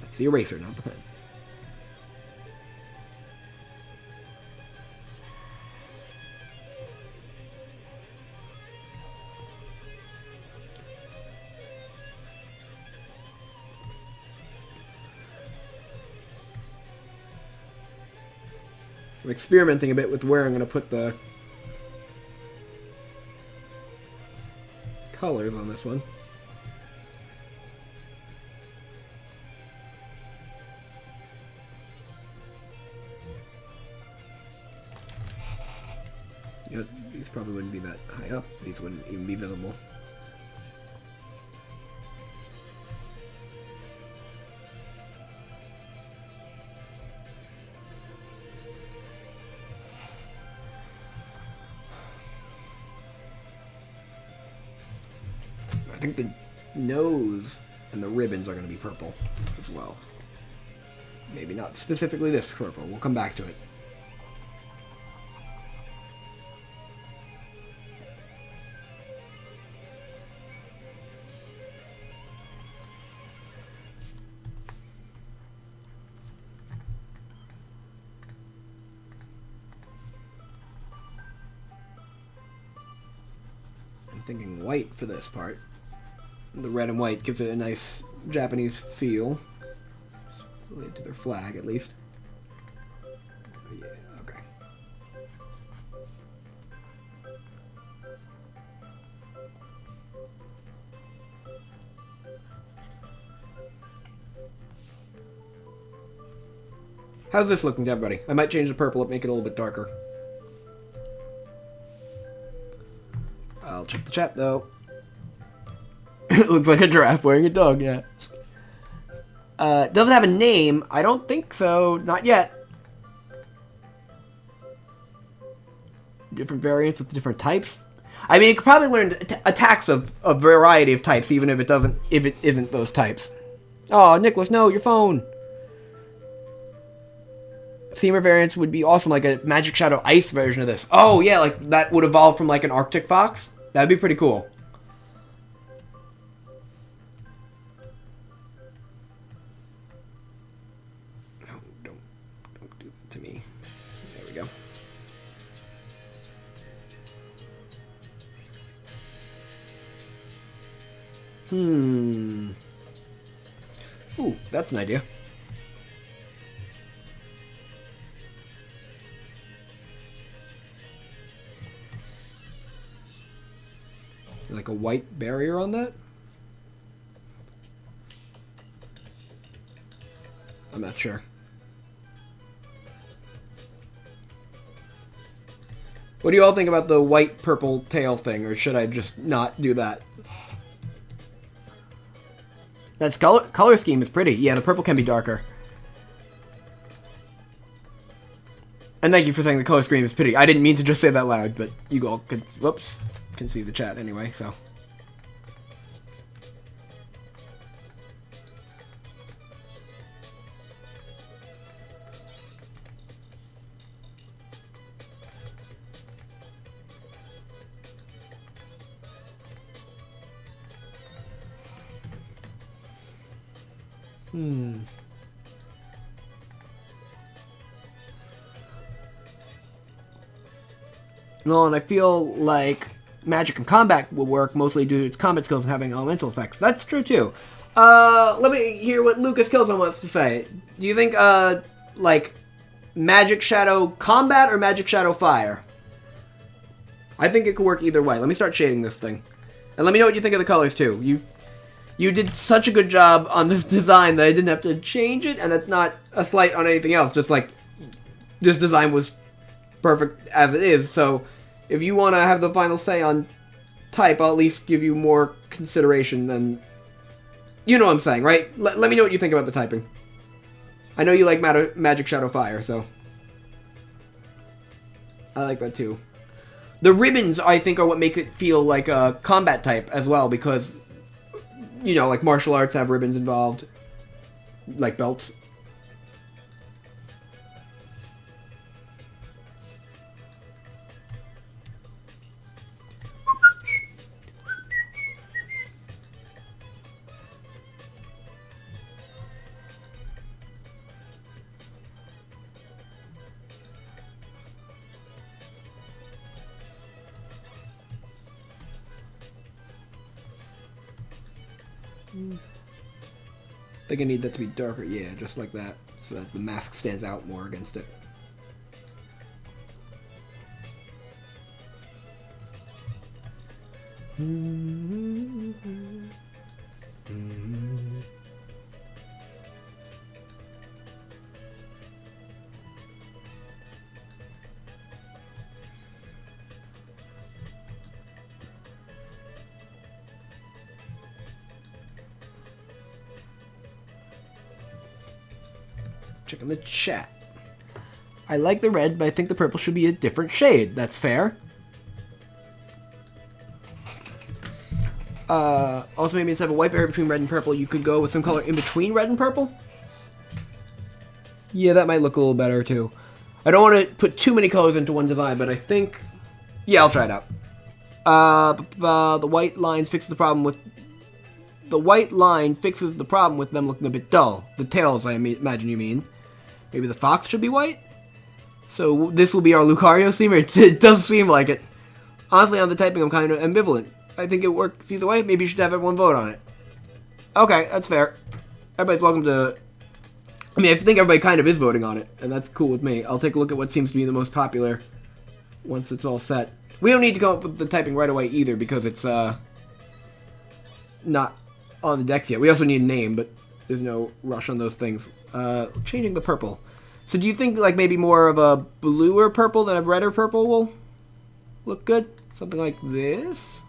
That's the eraser, not the pen. I'm experimenting a bit with where I'm going to put the colors on this one. You know, these probably wouldn't be that high up. These wouldn't even be visible. I think the nose and the ribbons are going to be purple as well. Maybe not specifically this purple. We'll come back to it. I'm thinking white for this part. The red and white gives it a nice Japanese feel. Related to their flag, at least. Yeah, okay. How's this looking to everybody? I might change the purple up, make it a little bit darker. I'll check the chat, though. It looks like a giraffe wearing a dog, yeah. Does it have a name? I don't think so. Not yet. Different variants with different types. I mean, it could probably learn attacks of a variety of types, even if it isn't those types. Oh, Nicholas, no, your phone. Femur variants would be awesome, like a Magic Shadow Ice version of this. Oh, yeah, like that would evolve from like an Arctic fox. That'd be pretty cool. No, don't do that to me. There we go. Ooh, that's an idea. Like a white barrier on that? I'm not sure. What do you all think about the white-purple tail thing, or should I just not do that? That color scheme is pretty. Yeah, the purple can be darker. And thank you for saying the color scheme is pretty. I didn't mean to just say that loud, but you all could... Whoops. Can see the chat anyway, so... No, and I feel like magic and combat will work mostly due to its combat skills and having elemental effects. That's true too. Let me hear what Lucas Killzone wants to say. Do you think, like, Magic Shadow Combat or Magic Shadow Fire? I think it could work either way. Let me start shading this thing. And let me know what you think of the colors too. You did such a good job on this design that I didn't have to change it, and that's not a slight on anything else. Just like, this design was perfect as it is, so if you want to have the final say on type, I'll at least give you more consideration than... You know what I'm saying, right? Let me know what you think about the typing. I know you like Magic Shadow Fire, so... I like that too. The ribbons, I think, are what make it feel like a combat type as well, because, you know, like martial arts have ribbons involved. Like belts. I think I need that to be darker, yeah, just like that, so that the mask stands out more against it. Checking the chat. I like the red, but I think the purple should be a different shade. That's fair. Also, maybe instead of a white barrier between red and purple, you could go with some color in between red and purple. Yeah, that might look a little better, too. I don't want to put too many colors into one design, but I think... Yeah, I'll try it out. The white lines fixes the problem with... The white line fixes the problem with them looking a bit dull. The tails, I imagine you mean. Maybe the fox should be white? So this will be our Lucario theme? It does seem like it. Honestly, on the typing, I'm kind of ambivalent. I think it works either way. Maybe you should have everyone vote on it. Okay, that's fair. Everybody's welcome to I mean, I think everybody kind of is voting on it, and that's cool with me. I'll take a look at what seems to be the most popular once it's all set. We don't need to come up with the typing right away either, because it's not on the decks yet. We also need a name, but there's no rush on those things. Changing the purple. So do you think like maybe more of a bluer purple than a redder purple will look good? Something like this?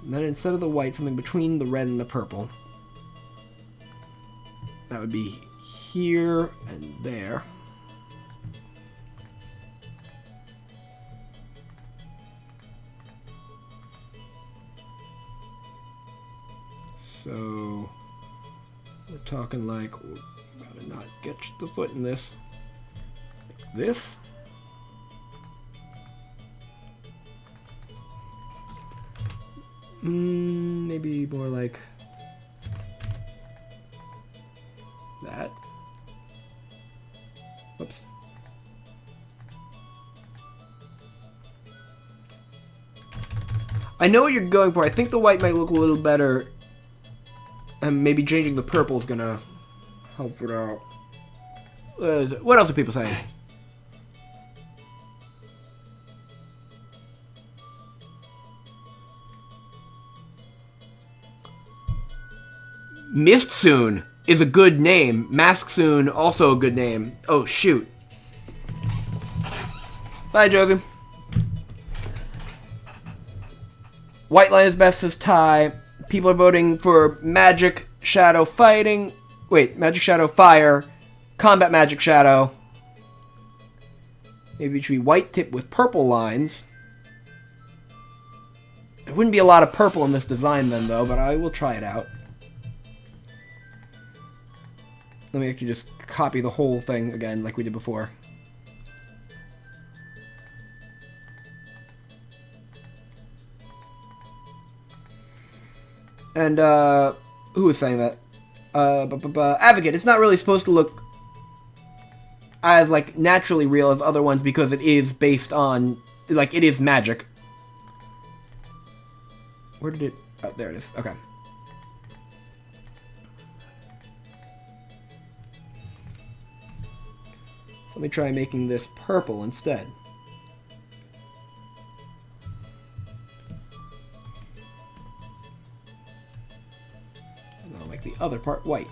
And then instead of the white, something between the red and the purple. That would be here and there. So we're talking like, gotta not get the foot in this. Like this. Maybe more like that. Whoops. I know what you're going for. I think the white might look a little better. And maybe changing the purple is gonna help it out. What else are people saying? Mist Soon is a good name. Mask Soon, also a good name. Oh, shoot. Bye, Josie. White line is best, says Ty. People are voting for Magic Shadow Fighting. Wait, Magic Shadow Fire. Combat Magic Shadow. Maybe it should be white tip with purple lines. There wouldn't be a lot of purple in this design then, though, but I will try it out. Let me actually just copy the whole thing again like we did before. And, who was saying that? Advocate, it's not really supposed to look as, like, naturally real as other ones because it is based on, like, it is magic. Where did it... Oh, there it is. Okay. Let me try making this purple instead. And I'll make the other part white.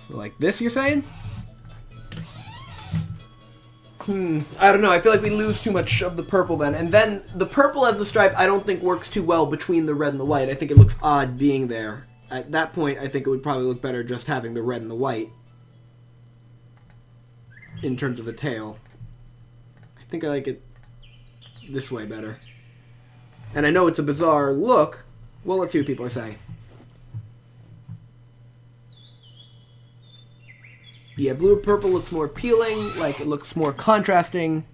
So like this, you're saying? I don't know. I feel like we lose too much of the purple then. And then the purple as the stripe I don't think works too well between the red and the white. I think it looks odd being there. At that point, I think it would probably look better just having the red and the white in terms of the tail. I think I like it this way better. And I know it's a bizarre look. Well, let's see what people are saying. Yeah, blue or purple looks more appealing, like it looks more contrasting.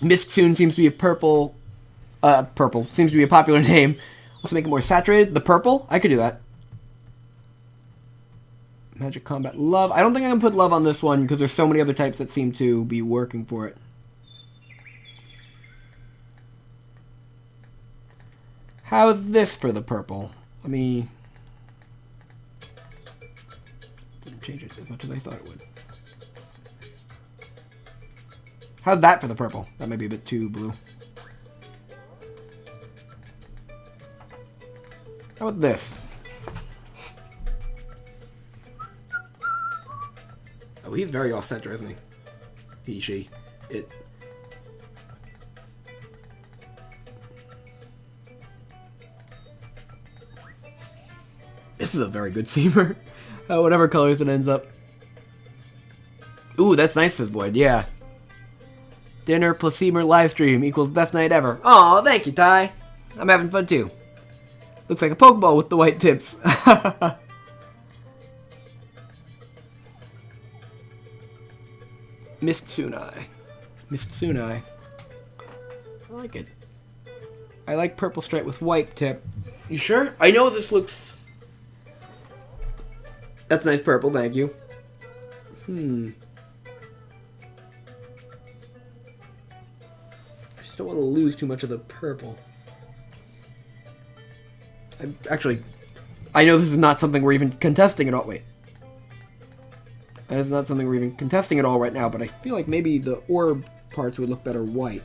Mist Soon seems to be a purple. Purple seems to be a popular name. Let's make it more saturated. The purple? I could do that. Magic Combat Love. I don't think I can put love on this one because there's so many other types that seem to be working for it. How's this for the purple? Let me... change it as much as I thought it would. How's that for the purple? That might be a bit too blue. How about this? Oh, he's very off-center, isn't he? He, she, it. This is a very good seamer. Whatever colors it ends up. Ooh, that's nice, says Void. Yeah. Dinner plus Seamer live stream equals best night ever. Aw, thank you, Ty. I'm having fun too. Looks like a Pokeball with the white tips. Mist Sunai. Mist Sunai. I like it. I like purple stripe with white tip. You sure? I know this looks... That's nice purple, thank you. I just don't want to lose too much of the purple. I know this is not something we're even contesting at all. Wait. That is not something we're even contesting at all right now, but I feel like maybe the orb parts would look better white.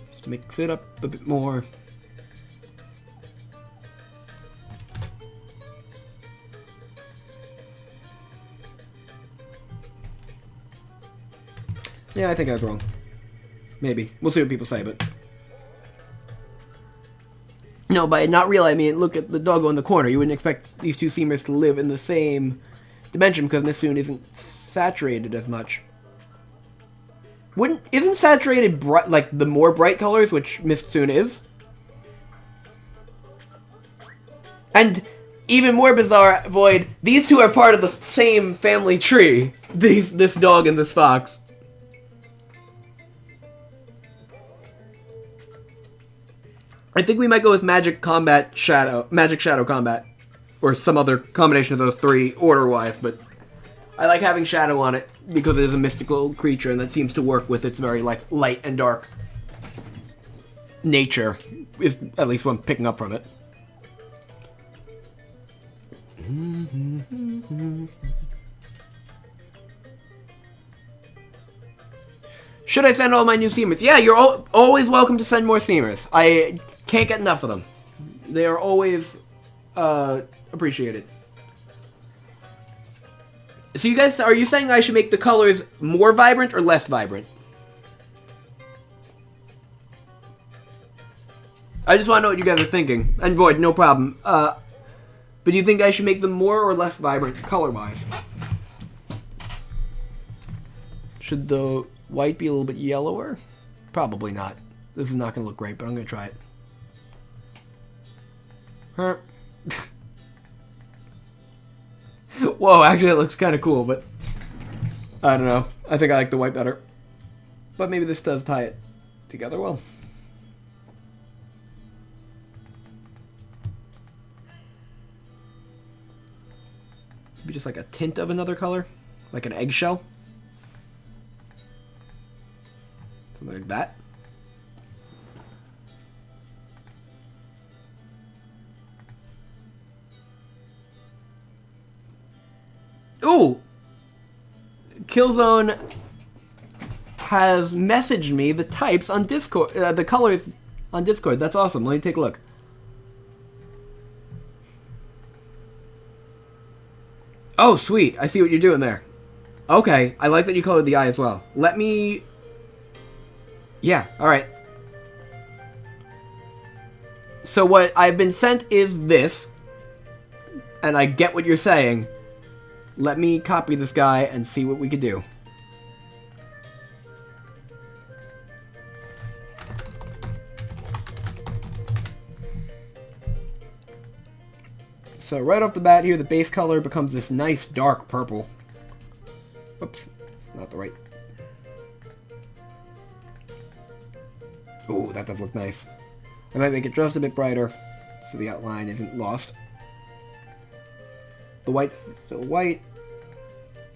Just to mix it up a bit more. Yeah, I think I was wrong. Maybe. We'll see what people say, but... No, by not real, I mean, look at the doggo in the corner. You wouldn't expect these two seamers to live in the same dimension because Mistune isn't saturated as much. Isn't saturated bright, like the more bright colors, which Mistune is? And even more bizarre, Void, these two are part of the same family tree. This dog and this fox. I think we might go with Magic Shadow Combat. Or some other combination of those three order-wise, but I like having Shadow on it because it is a mystical creature and that seems to work with its very like light and dark nature, is at least what I'm picking up from it. Should I send all my new Seamers? Yeah, you're always welcome to send more Seamers. I can't get enough of them. They are always appreciated. So you guys, are you saying I should make the colors more vibrant or less vibrant? I just want to know what you guys are thinking. And Void, no problem. But do you think I should make them more or less vibrant color-wise? Should the white be a little bit yellower? Probably not. This is not going to look great, but I'm going to try it. Huh. Whoa, actually it looks kind of cool, but I don't know. I think I like the white better. But maybe this does tie it together well. Maybe just like a tint of another color. Like an eggshell. Something like that. Ooh! Killzone has messaged me the types on Discord, the colors on Discord. That's awesome. Let me take a look. Oh, sweet. I see what you're doing there. Okay. I like that you colored the eye as well. Let me... Yeah, alright. So what I've been sent is this. And I get what you're saying. Let me copy this guy and see what we could do. So right off the bat here, the base color becomes this nice dark purple. Oops, it's not the right. Ooh, that does look nice. I might make it just a bit brighter so the outline isn't lost. The white's still white.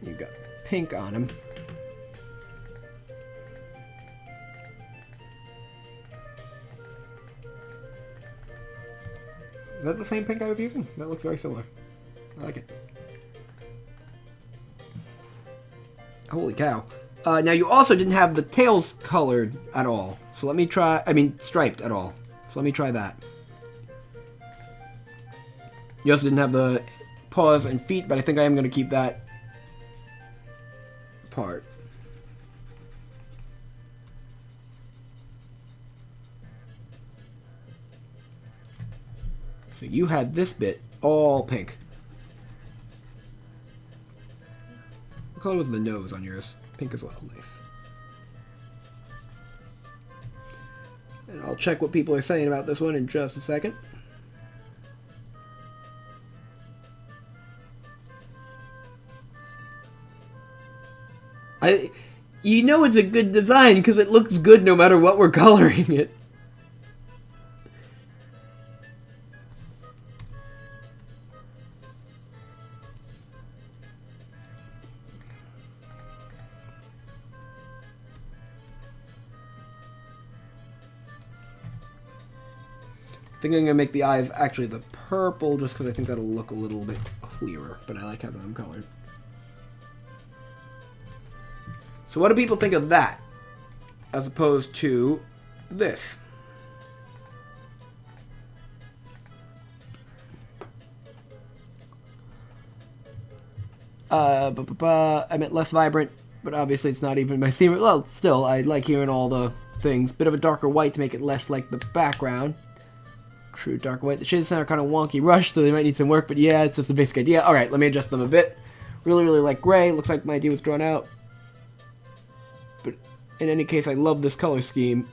You've got pink on him. Is that the same pink I was using? That looks very similar. I like it. Holy cow. Now you also didn't have the tails colored at all. So let me try, striped at all. So let me try that. You also didn't have the paws and feet, but I think I am going to keep that part. So you had this bit all pink. What color was the nose on yours? Pink as well. Nice. And I'll check what people are saying about this one in just a second. You know it's a good design because it looks good no matter what we're coloring it. I think I'm going to make the eyes actually the purple just because I think that'll look a little bit clearer, but I like having them colored. So what do people think of that as opposed to this? I meant less vibrant, but obviously it's not even my theme. Well, still, I like hearing all the things. Bit of a darker white to make it less like the background. True darker white. The shades are kind of wonky rushed, so they might need some work, but yeah, it's just a basic idea. Alright, let me adjust them a bit. Really, really like gray. Looks like my idea was drawn out. But in any case, I love this color scheme.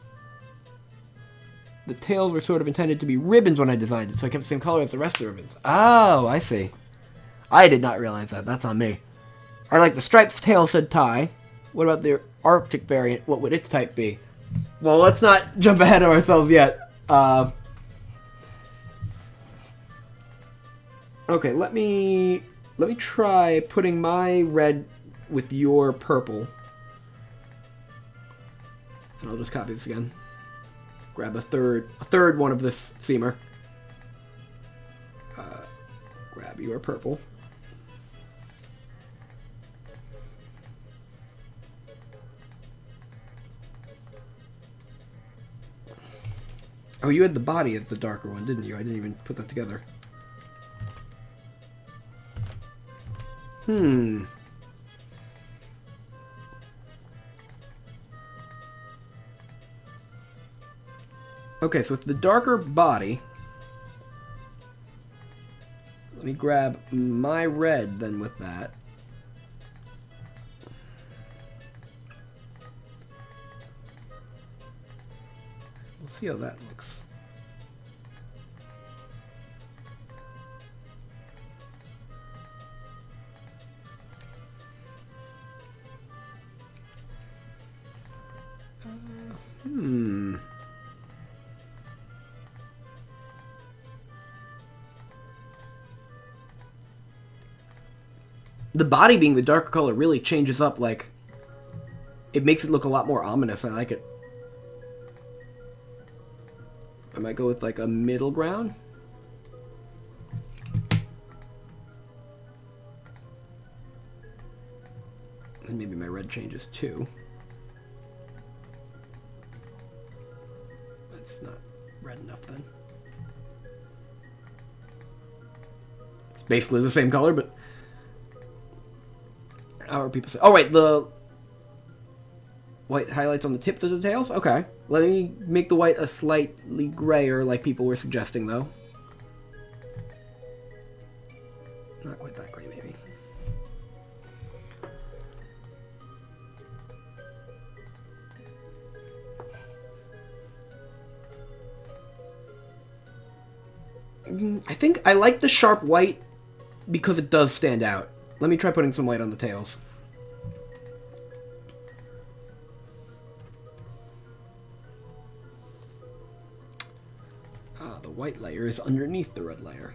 The tails were sort of intended to be ribbons when I designed it, so I kept the same color as the rest of the ribbons. Oh, I see. I did not realize that. That's on me. I like the stripes tail said tie. What about the Arctic variant? What would its type be? Well, let's not jump ahead of ourselves yet. Okay, let me try putting my red with your purple. And I'll just copy this again. Grab a third one of this seamer. Grab your purple. Oh, you had the body as the darker one, didn't you? I didn't even put that together. Okay, so with the darker body, let me grab my red then with that. We'll see how that looks. The body being the darker color really changes up, like, it makes it look a lot more ominous. I like it. I might go with, like, a middle ground. And maybe my red changes too. That's not red enough then. It's basically the same color, but how are people say? Oh, right, the white highlights on the tips of the tails? Okay. Let me make the white a slightly grayer, like people were suggesting, though. Not quite that gray, maybe. I think I like the sharp white because it does stand out. Let me try putting some white on the tails. The white layer is underneath the red layer.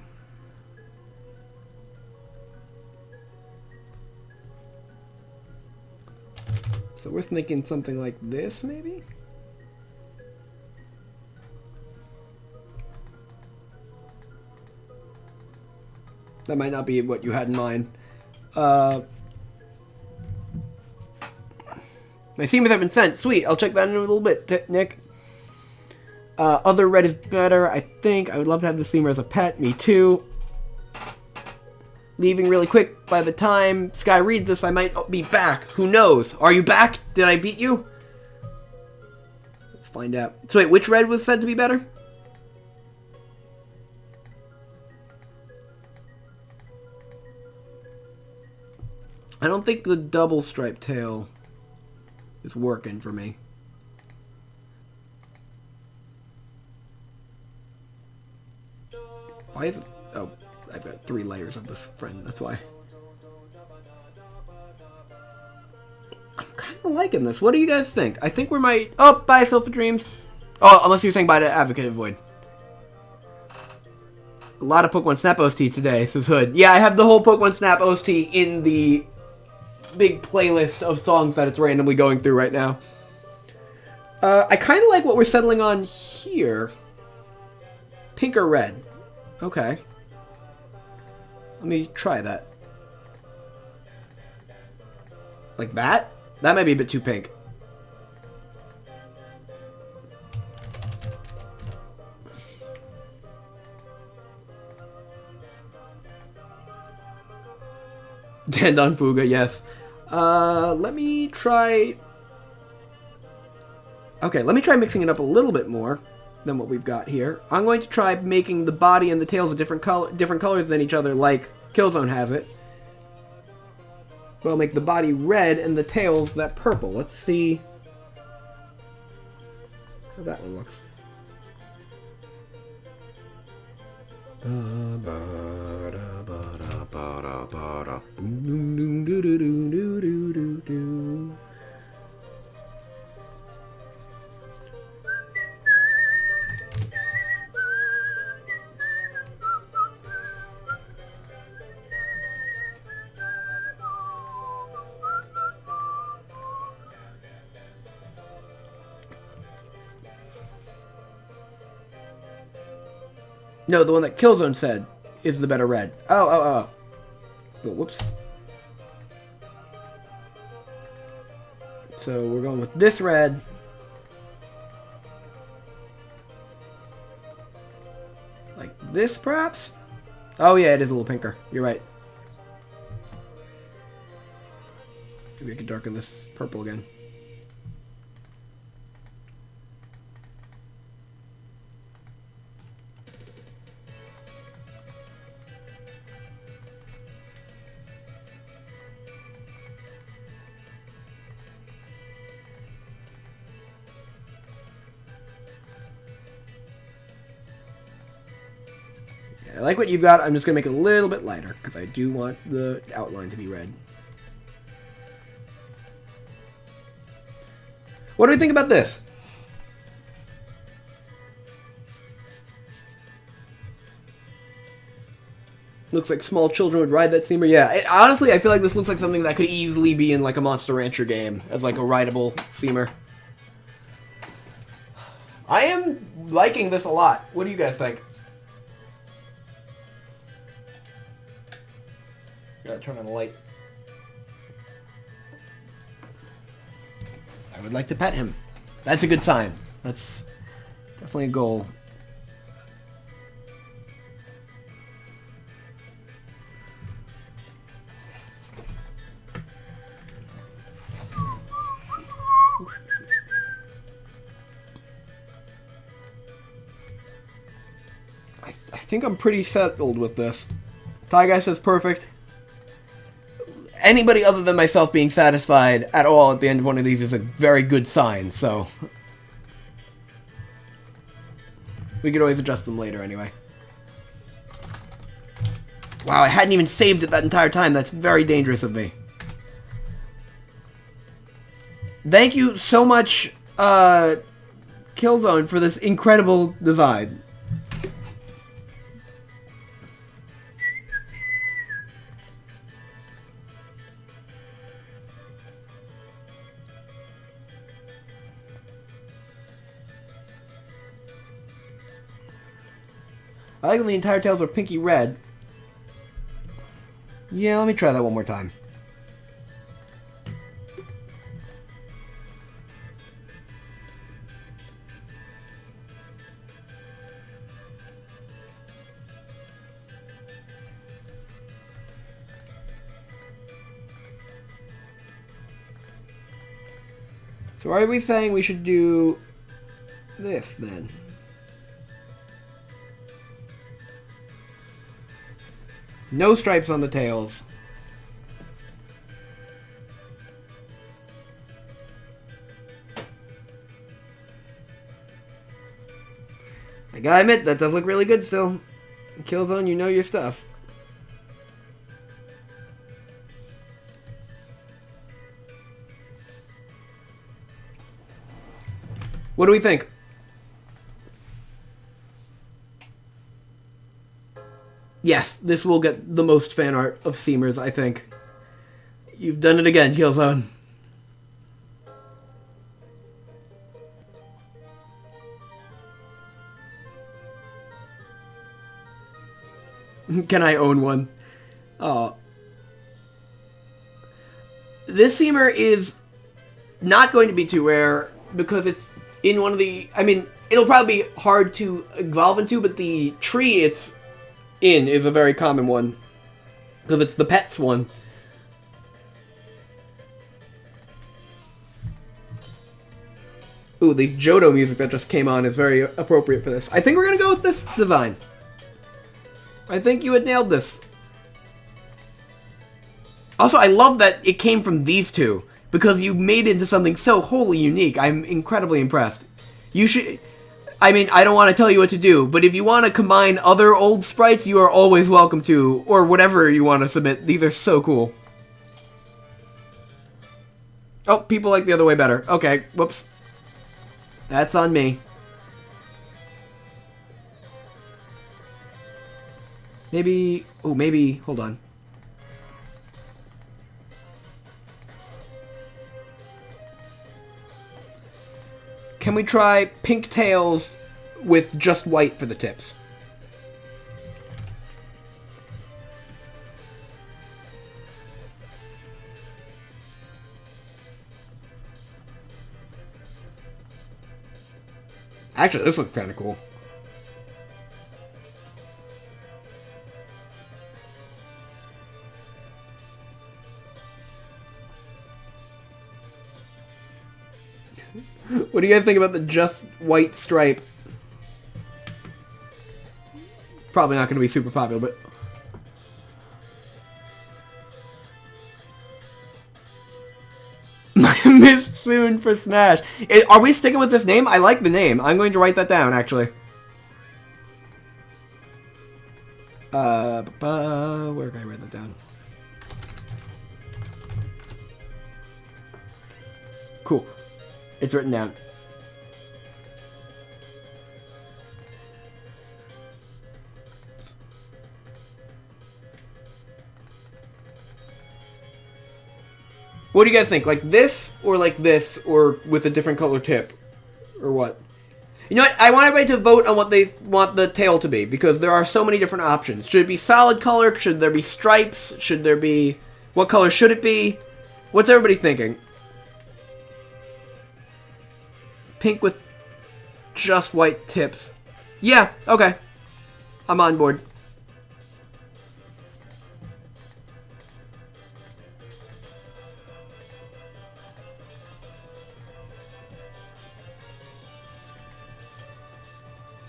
So we're thinking something like this, maybe? That might not be what you had in mind. My seamers have been sent. Sweet. I'll check that in a little bit, Nick. Other red is better, I think. I would love to have the seamer as a pet. Me too. Leaving really quick. By the time Sky reads this, I might be back. Who knows? Are you back? Did I beat you? Let's find out. So wait, which red was said to be better? I don't think the double striped tail is working for me. Why is it? Oh, I've got 3 layers of this friend, that's why. I'm kind of of liking this. What do you guys think? I think we might... Oh, bye, Silpha Dreams. Oh, unless you're saying bye to Advocate Void. A lot of Pokemon Snap OST today, says Hood. Yeah, I have the whole Pokemon Snap OST in the big playlist of songs that it's randomly going through right now. I kind of like what we're settling on here. Pink or red? Okay. Let me try that. Like that? That might be a bit too pink. Dandon Fuga, yes. Let me try... Okay, let me try mixing it up a little bit more than what we've got here. I'm going to try making the body and the tails a different colors than each other, like Killzone has it. We'll make the body red and the tails that purple. Let's see how that one looks. No, the one that Killzone said is the better red. Oh, whoops. So we're going with this red. Like this, perhaps? Oh, yeah, it is a little pinker. You're right. Maybe I could darken this purple again. I like what you've got. I'm just going to make it a little bit lighter because I do want the outline to be red. What do we think about this? Looks like small children would ride that steamer. Yeah, honestly, I feel like this looks like something that could easily be in like a Monster Rancher game as like a rideable steamer. I am liking this a lot. What do you guys think? Gotta turn on the light. I would like to pet him. That's a good sign. That's definitely a goal. I think I'm pretty settled with this. Ty Guy says perfect. Anybody other than myself being satisfied at all at the end of one of these is a very good sign, so we could always adjust them later anyway. Wow, I hadn't even saved it that entire time. That's very dangerous of me. Thank you so much, Killzone, for this incredible design. I like when the entire tails are pinky red. Yeah, let me try that one more time. So are we saying we should do this then? No stripes on the tails. I gotta admit, that does look really good still. Killzone, you know your stuff. What do we think? Yes, this will get the most fan art of Seamers, I think. You've done it again, Killzone. Can I own one? Oh. This Seamer is not going to be too rare because it's in one of the... I mean, it'll probably be hard to evolve into, but the tree it's in is a very common one. Because it's the pets one. Ooh, the Johto music that just came on is very appropriate for this. I think we're going to go with this design. I think you had nailed this. Also, I love that it came from these two, because you made it into something so wholly unique. I'm incredibly impressed. You should... I mean, I don't want to tell you what to do, but if you want to combine other old sprites, you are always welcome to, or whatever you want to submit. These are so cool. Oh, people like the other way better. Okay, whoops. That's on me. Maybe... Oh, maybe... Hold on. Can we try pink tails with just white for the tips? Actually, this looks kind of cool. What do you guys think about the just white stripe? Probably not going to be super popular, but... Missed soon for Smash. Are we sticking with this name? I like the name. I'm going to write that down, actually. Where can I write that down? Cool. It's written down. What do you guys think? Like this, or with a different color tip? Or what? You know what? I want everybody to vote on what they want the tail to be, because there are so many different options. Should it be solid color? Should there be stripes? Should there be... What color should it be? What's everybody thinking? Pink with just white tips. Yeah, okay. I'm on board.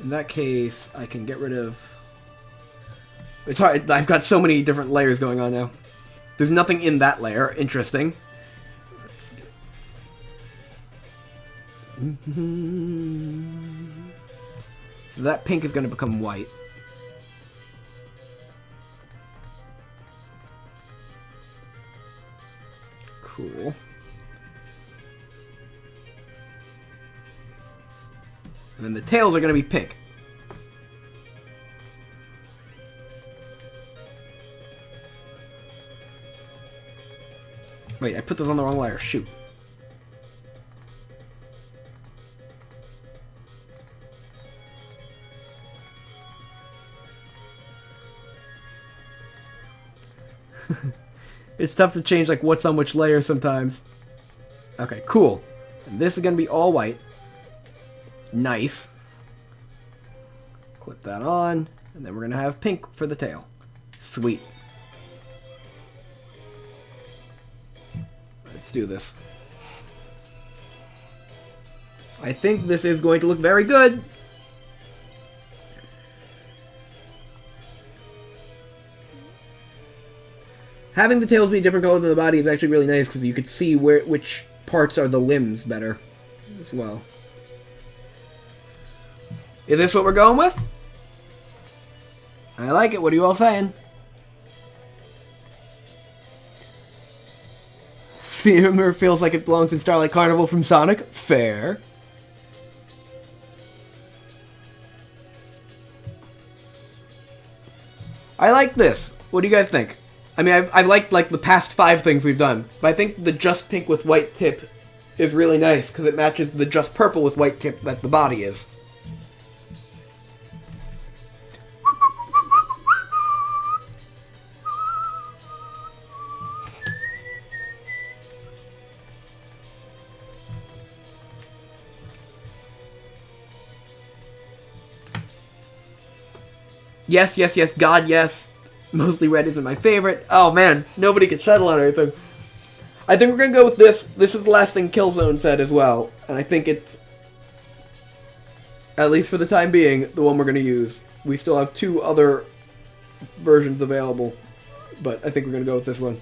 In that case, I can get rid of... It's hard. I've got so many different layers going on now. There's nothing in that layer. Interesting. So that pink is going to become white. Cool. And then the tails are going to be pink. Wait, I put this on the wrong layer. Shoot. It's tough to change like what's on which layer sometimes. Okay, cool. And this is going to be all white. Nice. Clip that on, and then we're going to have pink for the tail. Sweet. Let's do this. I think this is going to look very good. Having the tails be different colors than the body is actually really nice because you could see which parts are the limbs better as well. Is this what we're going with? I like it. What are you all saying? Seamer feels like it belongs in Starlight Carnival from Sonic. Fair. I like this. What do you guys think? I mean, I've liked like the past 5 things we've done, but I think the just pink with white tip is really nice because it matches the just purple with white tip that the body is. Yes, yes, yes, God, yes. Mostly red isn't my favorite. Oh, man. Nobody can settle on anything. I think we're going to go with this. This is the last thing Killzone said as well. And I think it's, at least for the time being, the one we're going to use. We still have 2 other versions available. But I think we're going to go with this one.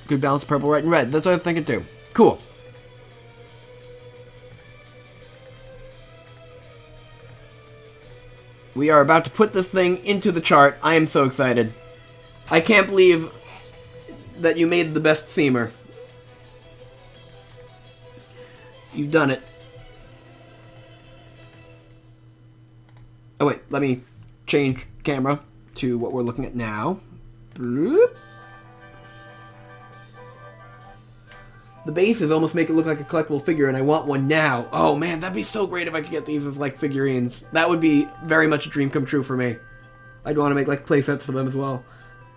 Good balance, purple, white, and red. That's what I was thinking too. Cool. We are about to put this thing into the chart. I am so excited. I can't believe that you made the best seamer. You've done it. Oh wait, let me change camera to what we're looking at now. Bloop. The bases almost make it look like a collectible figure, and I want one now. Oh man, that'd be so great if I could get these as like figurines. That would be very much a dream come true for me. I'd want to make like playsets for them as well.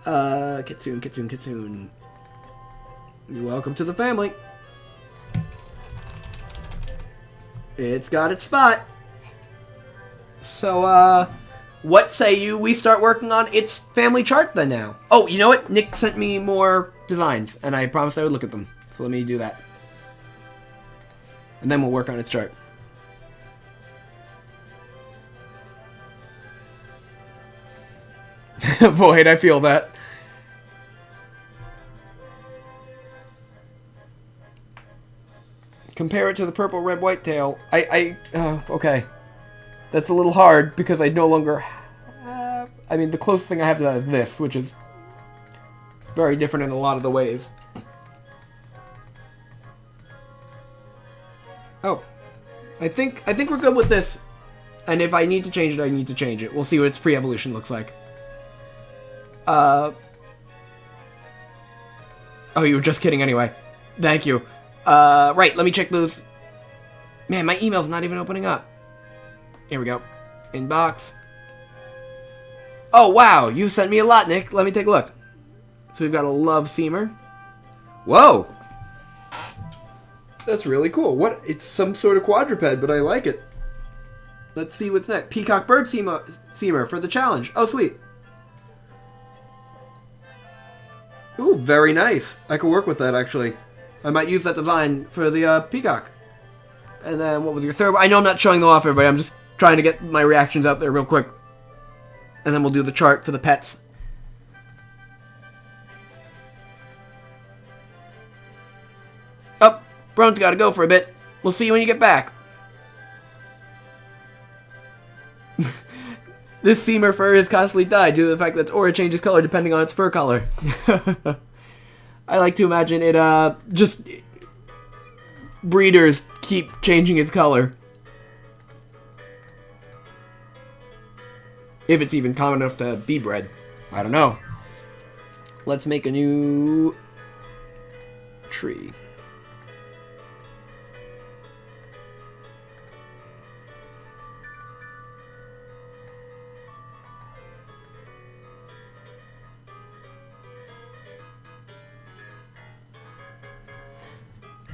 Kitsune, Kitsune, Kitsune. Welcome to the family. It's got its spot. So, what say you we start working on its family chart then now? Oh, you know what? Nick sent me more designs, and I promised I would look at them. So let me do that. And then we'll work on its chart. Void, I feel that. Compare it to the purple red white tail. Okay. That's a little hard because I no longer have... I mean, the closest thing I have to that is this, which is very different in a lot of the ways. Oh, I think we're good with this, and if I need to change it, I need to change it. We'll see what its pre-evolution looks like. Oh, you were just kidding anyway. Thank you. Right, let me check those. Man, my email's not even opening up. Here we go. Inbox. Oh, wow, you sent me a lot, Nick. Let me take a look. So we've got a Love Seamer. Whoa! That's really cool. What? It's some sort of quadruped, but I like it. Let's see what's next. Peacock Bird Seamer for the challenge. Oh, sweet. Ooh, very nice. I could work with that, actually. I might use that design for the peacock. And then, what was your third one? I know I'm not showing them off, everybody. I'm just trying to get my reactions out there real quick. And then we'll do the chart for the pets. Oh, Brone's got to go for a bit. We'll see you when you get back. This Seamer fur is constantly dyed due to the fact that its aura changes color depending on its fur color. I like to imagine it, just... breeders keep changing its color. If it's even common enough to be bred. I don't know. Let's make a new... tree.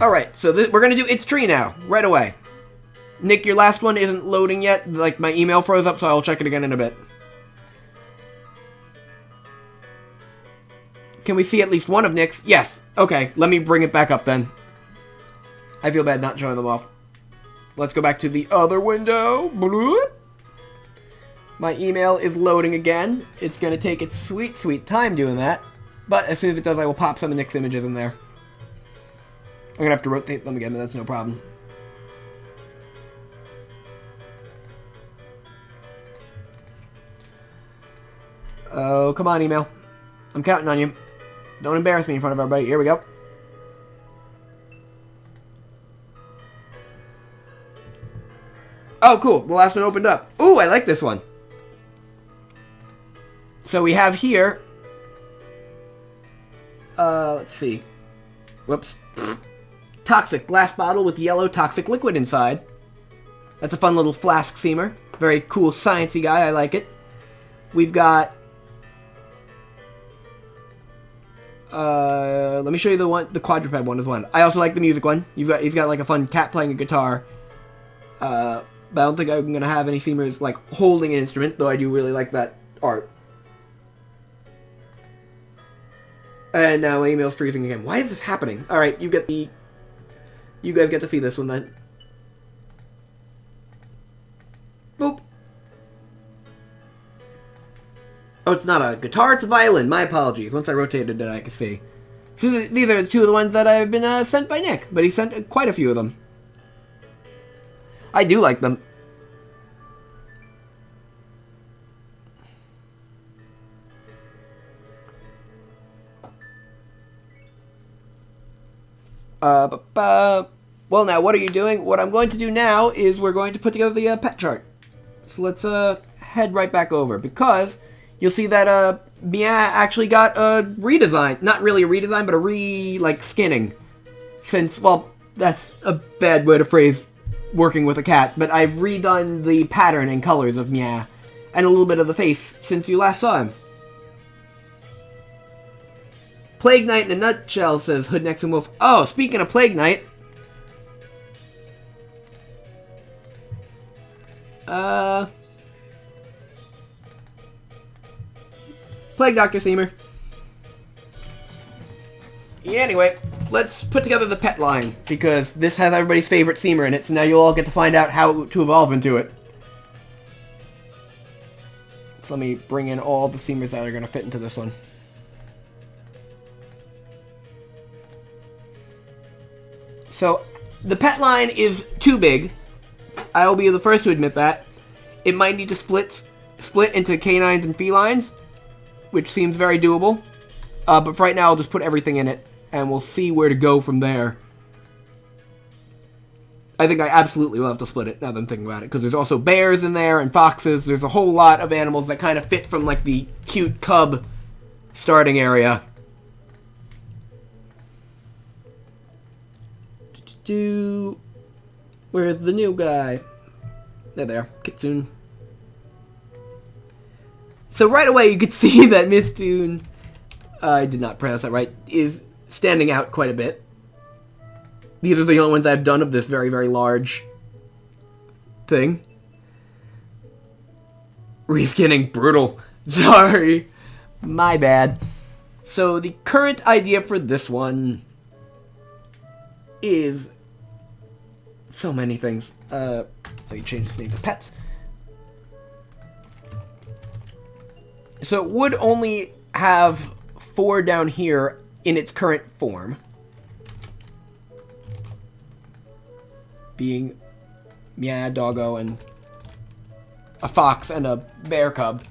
Alright, so we're going to do its tree now, right away. Nick, your last one isn't loading yet. Like, my email froze up, so I'll check it again in a bit. Can we see at least one of Nick's? Yes. Okay, let me bring it back up then. I feel bad not showing them off. Let's go back to the other window. Bloop. My email is loading again. It's going to take its sweet, sweet time doing that. But as soon as it does, I will pop some of Nick's images in there. I'm going to have to rotate them again, but that's no problem. Oh, come on, email. I'm counting on you. Don't embarrass me in front of everybody. Here we go. Oh, cool. The last one opened up. Ooh, I like this one. So we have here... let's see. Whoops. Toxic glass bottle with yellow toxic liquid inside. That's a fun little flask seamer. Very cool, sciencey guy. I like it. We've got... let me show you the quadruped one as one. I also like the music one. He's got like a fun cat playing a guitar. But I don't think I'm gonna have any seamers like holding an instrument, though I do really like that art. And now my email's freezing again. Why is this happening? All right, you guys get to see this one then. Boop. Oh, it's not a guitar, it's a violin. My apologies. Once I rotated it, I could see. So these are two of the ones that I've been sent by Nick, but he sent quite a few of them. I do like them. Well, now, what are you doing? What I'm going to do now is we're going to put together the pet chart. So let's head right back over, because you'll see that Mia actually got a redesign. Not really a redesign, but skinning. Since, well, that's a bad way to phrase working with a cat, but I've redone the pattern and colors of Mia, and a little bit of the face since you last saw him. Plague Knight in a nutshell, says Hood Next and Wolf. Oh, speaking of Plague Knight. Plague Doctor Seamer. Yeah, anyway, let's put together the pet line, because this has everybody's favorite Seamer in it, so now you'll all get to find out how to evolve into it. So let me bring in all the Seamers that are going to fit into this one. So, the pet line is too big. I will be the first to admit that. It might need to split into canines and felines, which seems very doable. But for right now, I'll just put everything in it, and we'll see where to go from there. I think I absolutely will have to split it, now that I'm thinking about it, because there's also bears in there, and foxes. There's a whole lot of animals that kind of fit from, like, the cute cub starting area. Where's the new guy? There, Kitsune. So right away you could see that Mistoon, I did not pronounce that right, is standing out quite a bit. These are the only ones I've done of this very, very large thing. Reskinning, brutal. Sorry. My bad. So the current idea for this one is so many things. Let me change this name to Pets. So it would only have 4 down here in its current form. Being Mia, Doggo, and a fox and a bear cub.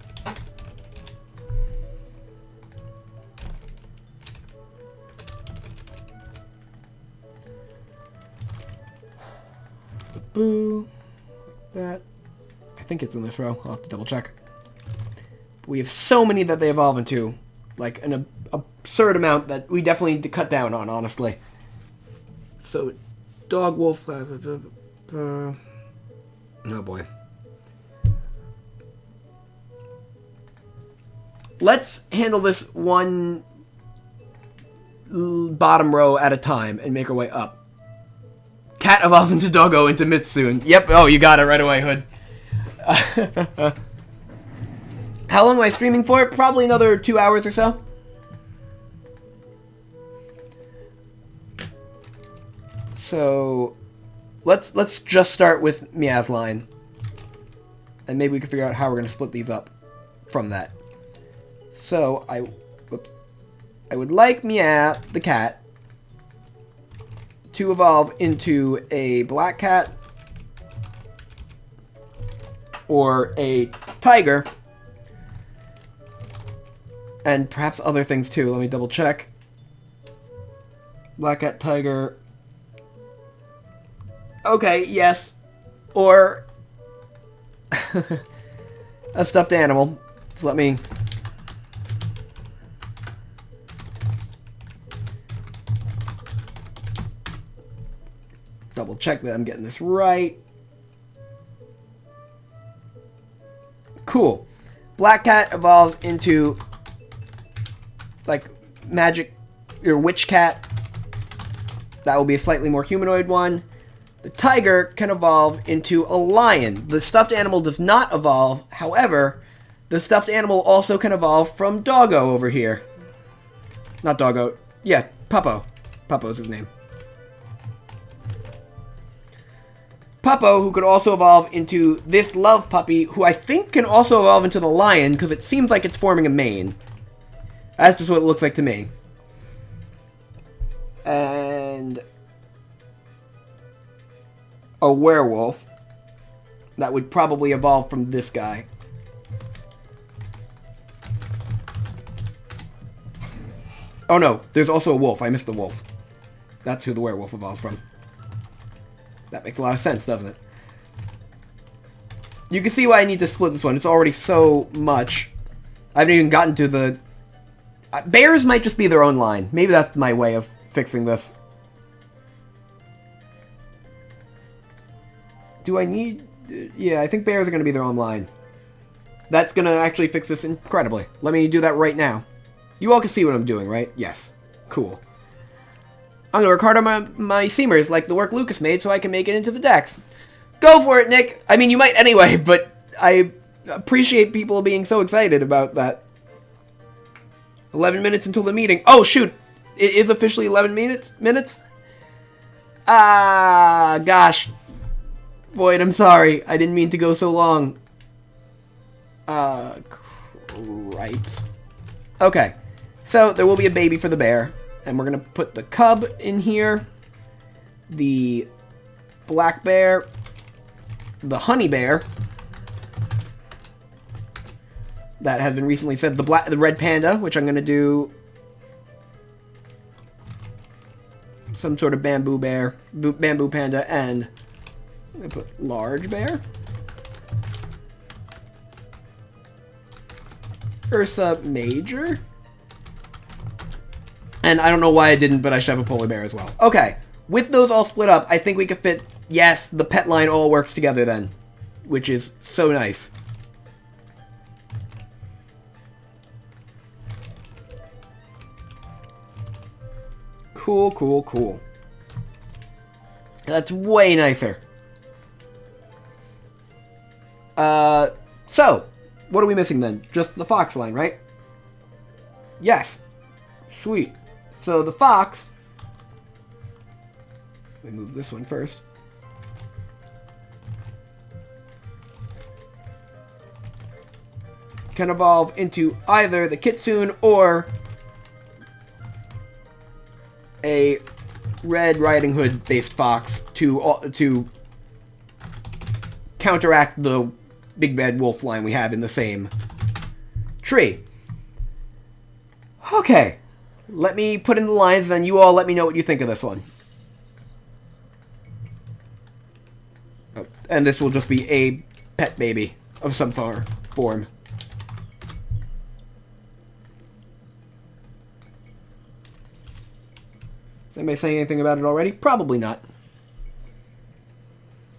Boo. That. I think it's in this row. I'll have to double check. We have so many that they evolve into. Like an absurd amount that we definitely need to cut down on, honestly. So, dog, wolf. Oh boy. Let's handle this one bottom row at a time and make our way up. Cat evolves into Doggo into Mitsoon. Yep, oh, you got it right away, Hood. How long am I streaming for? Probably another 2 hours or so. So, let's just start with Mia's line. And maybe we can figure out how we're going to split these up from that. So, I would like Mia, the cat, to evolve into a black cat or a tiger, and perhaps other things too. Let me double check. Black cat, tiger. Okay, yes. Or a stuffed animal. So let me... double check that I'm getting this right. Cool. Black cat evolves into like magic or witch cat. That will be a slightly more humanoid one. The tiger can evolve into a lion. The stuffed animal does not evolve. However, the stuffed animal also can evolve from Doggo over here. Not Doggo. Yeah, Puppo. Puppo's his name. Puppo, who could also evolve into this love puppy, who I think can also evolve into the lion, because it seems like it's forming a mane. That's just what it looks like to me. And a werewolf that would probably evolve from this guy. Oh no, there's also a wolf. I missed the wolf. That's who the werewolf evolves from. That makes a lot of sense, doesn't it? You can see why I need to split this one. It's already so much. I haven't even gotten to the... bears might just be their own line. Maybe that's my way of fixing this. Do I need... yeah, I think bears are going to be their own line. That's going to actually fix this incredibly. Let me do that right now. You all can see what I'm doing, right? Yes. Cool. I'm going to record on my seamers like the work Lucas made so I can make it into the decks. Go for it, Nick! I mean, you might anyway, but I appreciate people being so excited about that. 11 minutes until the meeting. Oh, shoot! It is officially 11 minutes? Ah, gosh. Boyd, I'm sorry. I didn't mean to go so long. Cripes. Okay. So, there will be a baby for the bear. And we're going to put the cub in here. The black bear. The honey bear. That has been recently said. The red panda, which I'm going to do some sort of bamboo bear. Bamboo panda. And I'm going to put large bear. Ursa Major. And I don't know why I didn't, but I should have a polar bear as well. Okay, with those all split up, I think we could fit... yes, the pet line all works together then. Which is so nice. Cool, cool, cool. That's way nicer. So, what are we missing then? Just the fox line, right? Yes. Sweet. So the fox, let me move this one first. Can evolve into either the kitsune or a Red Riding Hood based fox to counteract the big bad wolf line we have in the same tree. Okay. Let me put in the lines, then you all let me know what you think of this one. Oh, and this will just be a pet baby of some form. Is anybody saying anything about it already? Probably not.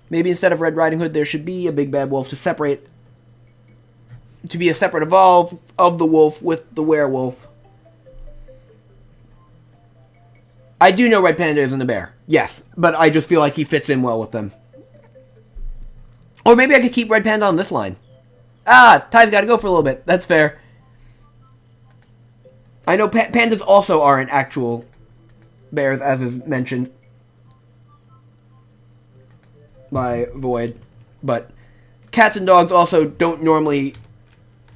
Maybe instead of Red Riding Hood, there should be a big bad wolf to be a separate evolve of the wolf with the werewolf. I do know Red Panda isn't a bear. Yes, but I just feel like he fits in well with them. Or maybe I could keep Red Panda on this line. Ah, Ty's got to go for a little bit. That's fair. I know pandas also aren't actual bears, as is mentioned by Void. But cats and dogs also don't normally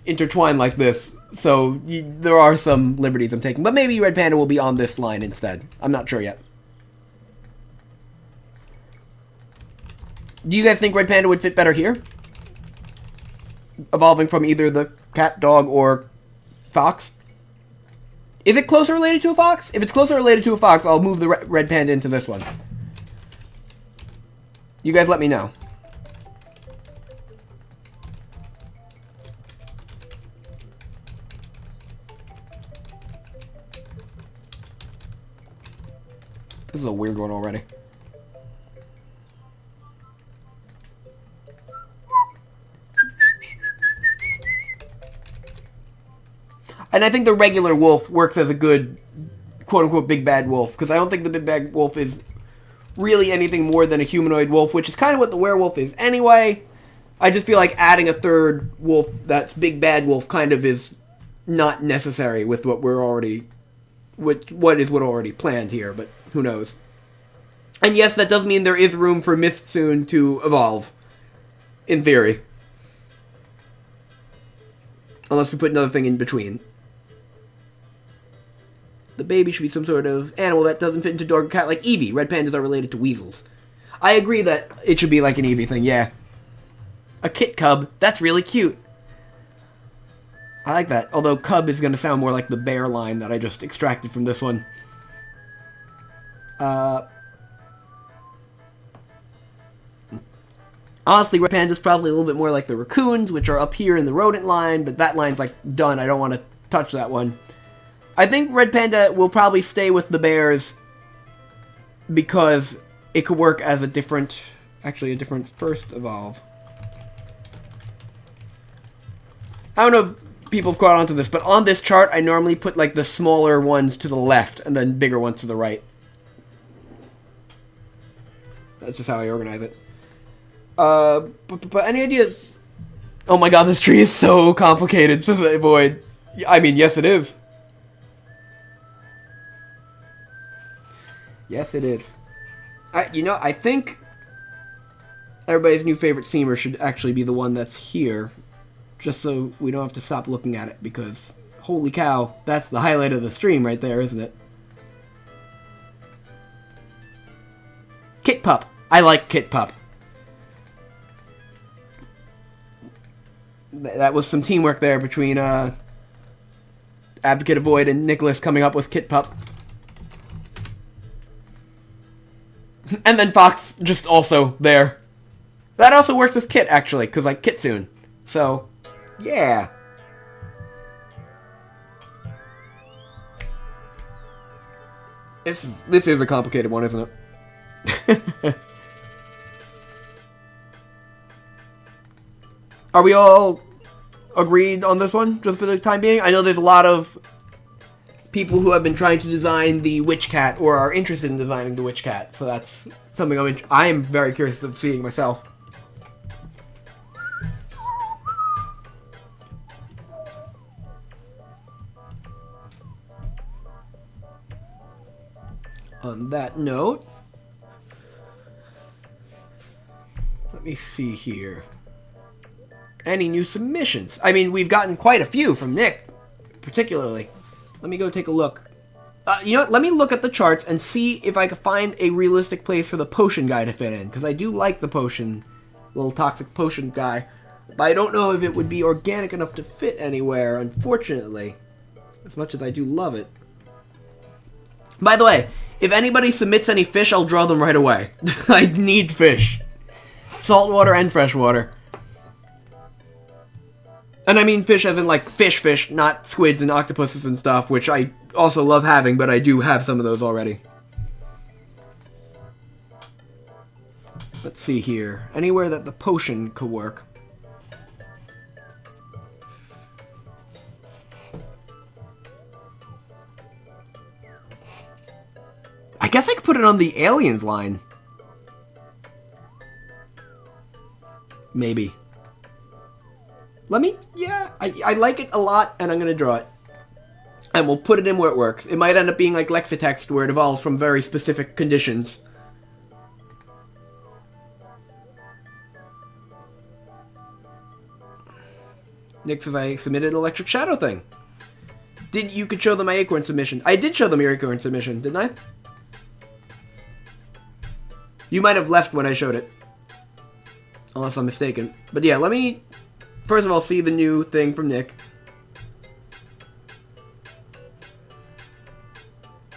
intertwine like this. So, there are some liberties I'm taking. But maybe Red Panda will be on this line instead. I'm not sure yet. Do you guys think Red Panda would fit better here? Evolving from either the cat, dog, or fox? Is it closer related to a fox? If it's closer related to a fox, I'll move the Red Panda into this one. You guys let me know. This is a weird one already. And I think the regular wolf works as a good, quote-unquote, big bad wolf, because I don't think the big bad wolf is really anything more than a humanoid wolf, which is kind of what the werewolf is anyway. I just feel like adding a third wolf that's big bad wolf kind of is not necessary with what we're already, what is already planned here, but who knows. And yes, that does mean there is room for Mist soon to evolve, in theory. Unless we put another thing in between. The baby should be some sort of animal that doesn't fit into dog or cat, like Eevee. Red pandas are related to weasels. I agree that it should be like an Eevee thing, yeah. A kit cub. That's really cute. I like that. Although cub is going to sound more like the bear line that I just extracted from this one. Honestly, red panda's probably a little bit more like the raccoons, which are up here in the rodent line, but that line's like done. I don't want to touch that one. I think red panda will probably stay with the bears because it could work as a different first evolve. I don't know if people have caught on to this, but on this chart, I normally put like the smaller ones to the left and then bigger ones to the right. That's just how I organize it. But any ideas? Oh my god, this tree is so complicated, says the Void. I mean, yes it is. Yes it is. I think everybody's new favorite seamer should actually be the one that's here. Just so we don't have to stop looking at it, because holy cow, that's the highlight of the stream right there, isn't it? Kit Pup. I like Kit Pup. That was some teamwork there between Advocate of Void and Nicholas coming up with Kit Pup. And then Fox just also there. That also works as Kit, actually, because like Kitsune. So, yeah. This is a complicated one, isn't it? Are we all agreed on this one, just for the time being? I know there's a lot of people who have been trying to design the Witch Cat, or are interested in designing the Witch Cat, so that's something I am very curious of seeing myself. On that note, let me see here. Any new submissions? I mean, we've gotten quite a few from Nick, particularly. Let me go take a look. You know what? Let me look at the charts and see if I can find a realistic place for the potion guy to fit in. Because I do like the potion, little toxic potion guy. But I don't know if it would be organic enough to fit anywhere, unfortunately. As much as I do love it. By the way, if anybody submits any fish, I'll draw them right away. I need fish. Saltwater and freshwater. And I mean fish as in like fish, not squids and octopuses and stuff, which I also love having, but I do have some of those already. Let's see here. Anywhere that the potion could work. I guess I could put it on the aliens line. Maybe. Yeah, I like it a lot, and I'm going to draw it. And we'll put it in where it works. It might end up being like Lexitext, where it evolves from very specific conditions. Nick says I submitted an Electric Shadow thing. You could show them my Acorn submission. I did show them your Acorn submission, didn't I? You might have left when I showed it. Unless I'm mistaken. But yeah, let me first of all see the new thing from Nick.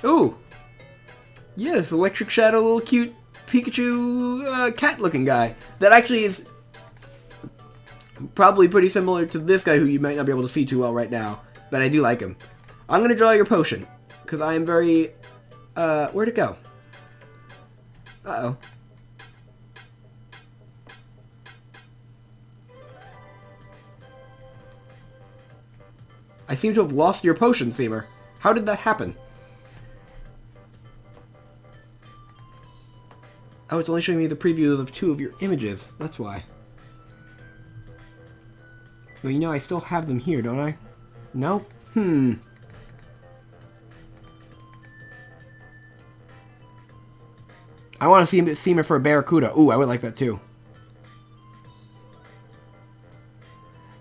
Ooh! Yes, Electric Shadow, little cute Pikachu cat-looking guy. That actually is probably pretty similar to this guy who you might not be able to see too well right now. But I do like him. I'm going to draw your potion. Because I am very... where'd it go? Uh-oh. I seem to have lost your potion, Seamer. How did that happen? Oh, it's only showing me the preview of 2 of your images. That's why. Well, you know, I still have them here, don't I? No? I want to see Seamer for a Barracuda. Ooh, I would like that too.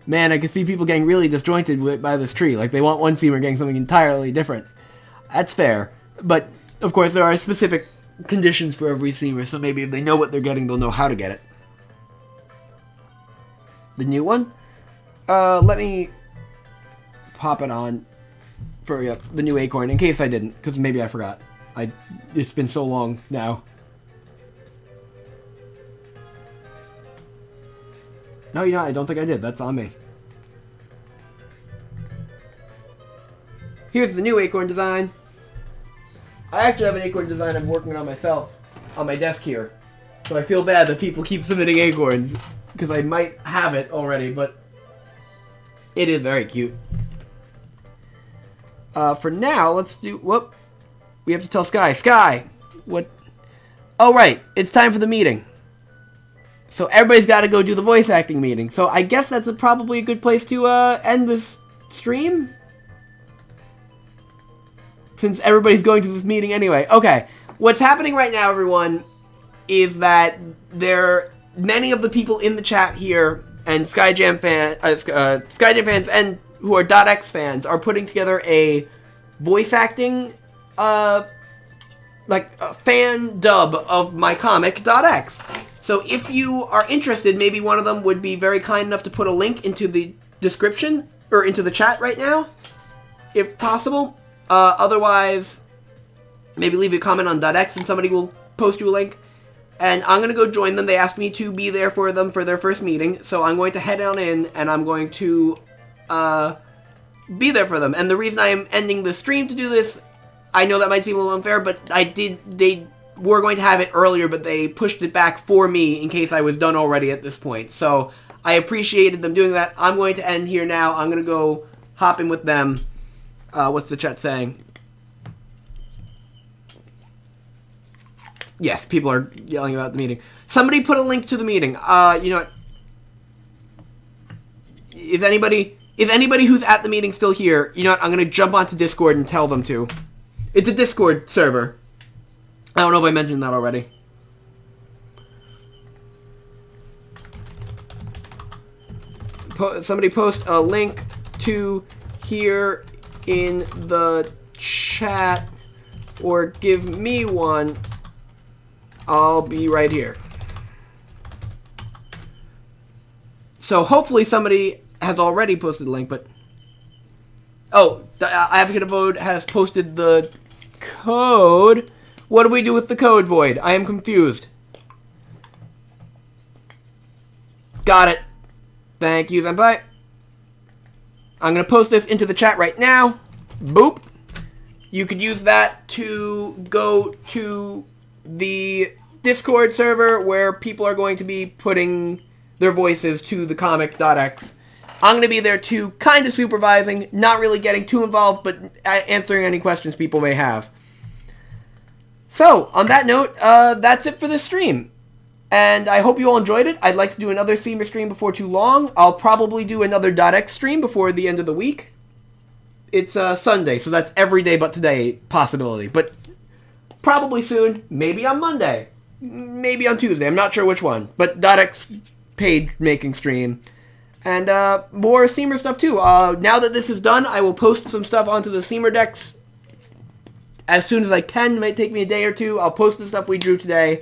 Man, I can see people getting really disjointed by this tree. Like, they want one Seamer getting something entirely different. That's fair. But, of course, there are specific conditions for every Seamer, so maybe if they know what they're getting, they'll know how to get it. The new one? Let me pop it on for the new acorn, in case I didn't, because maybe I forgot. It's been so long now. No, you know, I don't think I did. That's on me. Here's the new acorn design. I actually have an acorn design I'm working on myself on my desk here. So I feel bad that people keep submitting acorns, because I might have it already, but it is very cute. For now, let's do... Whoop. We have to tell Sky. Sky! What? Oh, right. It's time for the meeting. So everybody's got to go do the voice acting meeting. So I guess that's probably a good place to end this stream. Since everybody's going to this meeting anyway. Okay. What's happening right now, everyone, is that many of the people in the chat here and Skyjam fans and who are .x fans are putting together a voice acting like a fan dub of my comic .x. So if you are interested, maybe one of them would be very kind enough to put a link into the description, or into the chat right now, if possible. Otherwise, maybe leave a comment on .x and somebody will post you a link. And I'm going to go join them. They asked me to be there for them for their first meeting, so I'm going to head on in and I'm going to be there for them. And the reason I am ending the stream to do this, I know that might seem a little unfair, but they were going to have it earlier, but they pushed it back for me in case I was done already at this point. So I appreciated them doing that. I'm going to end here now. I'm going to go hop in with them. What's the chat saying? Yes, people are yelling about the meeting. Somebody put a link to the meeting. You know what? Is anybody who's at the meeting still here? You know what? I'm going to jump onto Discord and tell them to. It's a Discord server. I don't know if I mentioned that already. Somebody post a link to here in the chat, or give me one. I'll be right here. So hopefully somebody has already posted the link, but... Oh, the Advocate of Void has posted the code. What do we do with the code, Void? I am confused. Got it. Thank you, Senpai. I'm going to post this into the chat right now. Boop. You could use that to go to the Discord server where people are going to be putting their voices to the comic.x. I'm going to be there too, kind of supervising, not really getting too involved, but answering any questions people may have. So, on that note, that's it for this stream. And I hope you all enjoyed it. I'd like to do another Seamer stream before too long. I'll probably do another .x stream before the end of the week. It's Sunday, so that's every day but today possibility. But probably soon, maybe on Monday, maybe on Tuesday. I'm not sure which one. But .x page making stream. And more Seamer stuff too. Now that this is done, I will post some stuff onto the Seamer decks as soon as I can. It might take me a day or two. I'll post the stuff we drew today.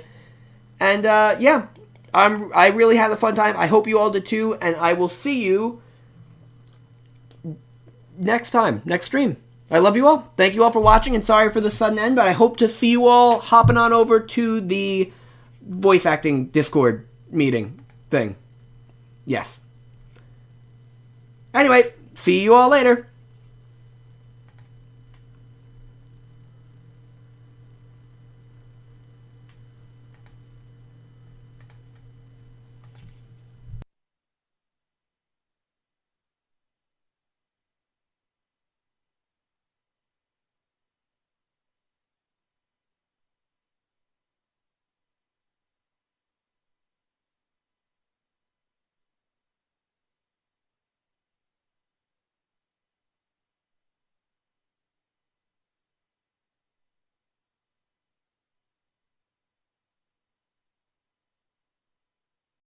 And yeah, I really had a fun time. I hope you all did too. And I will see you next time, next stream. I love you all. Thank you all for watching, and sorry for the sudden end, but I hope to see you all hopping on over to the voice acting Discord meeting thing. Yes. Anyway, see you all later.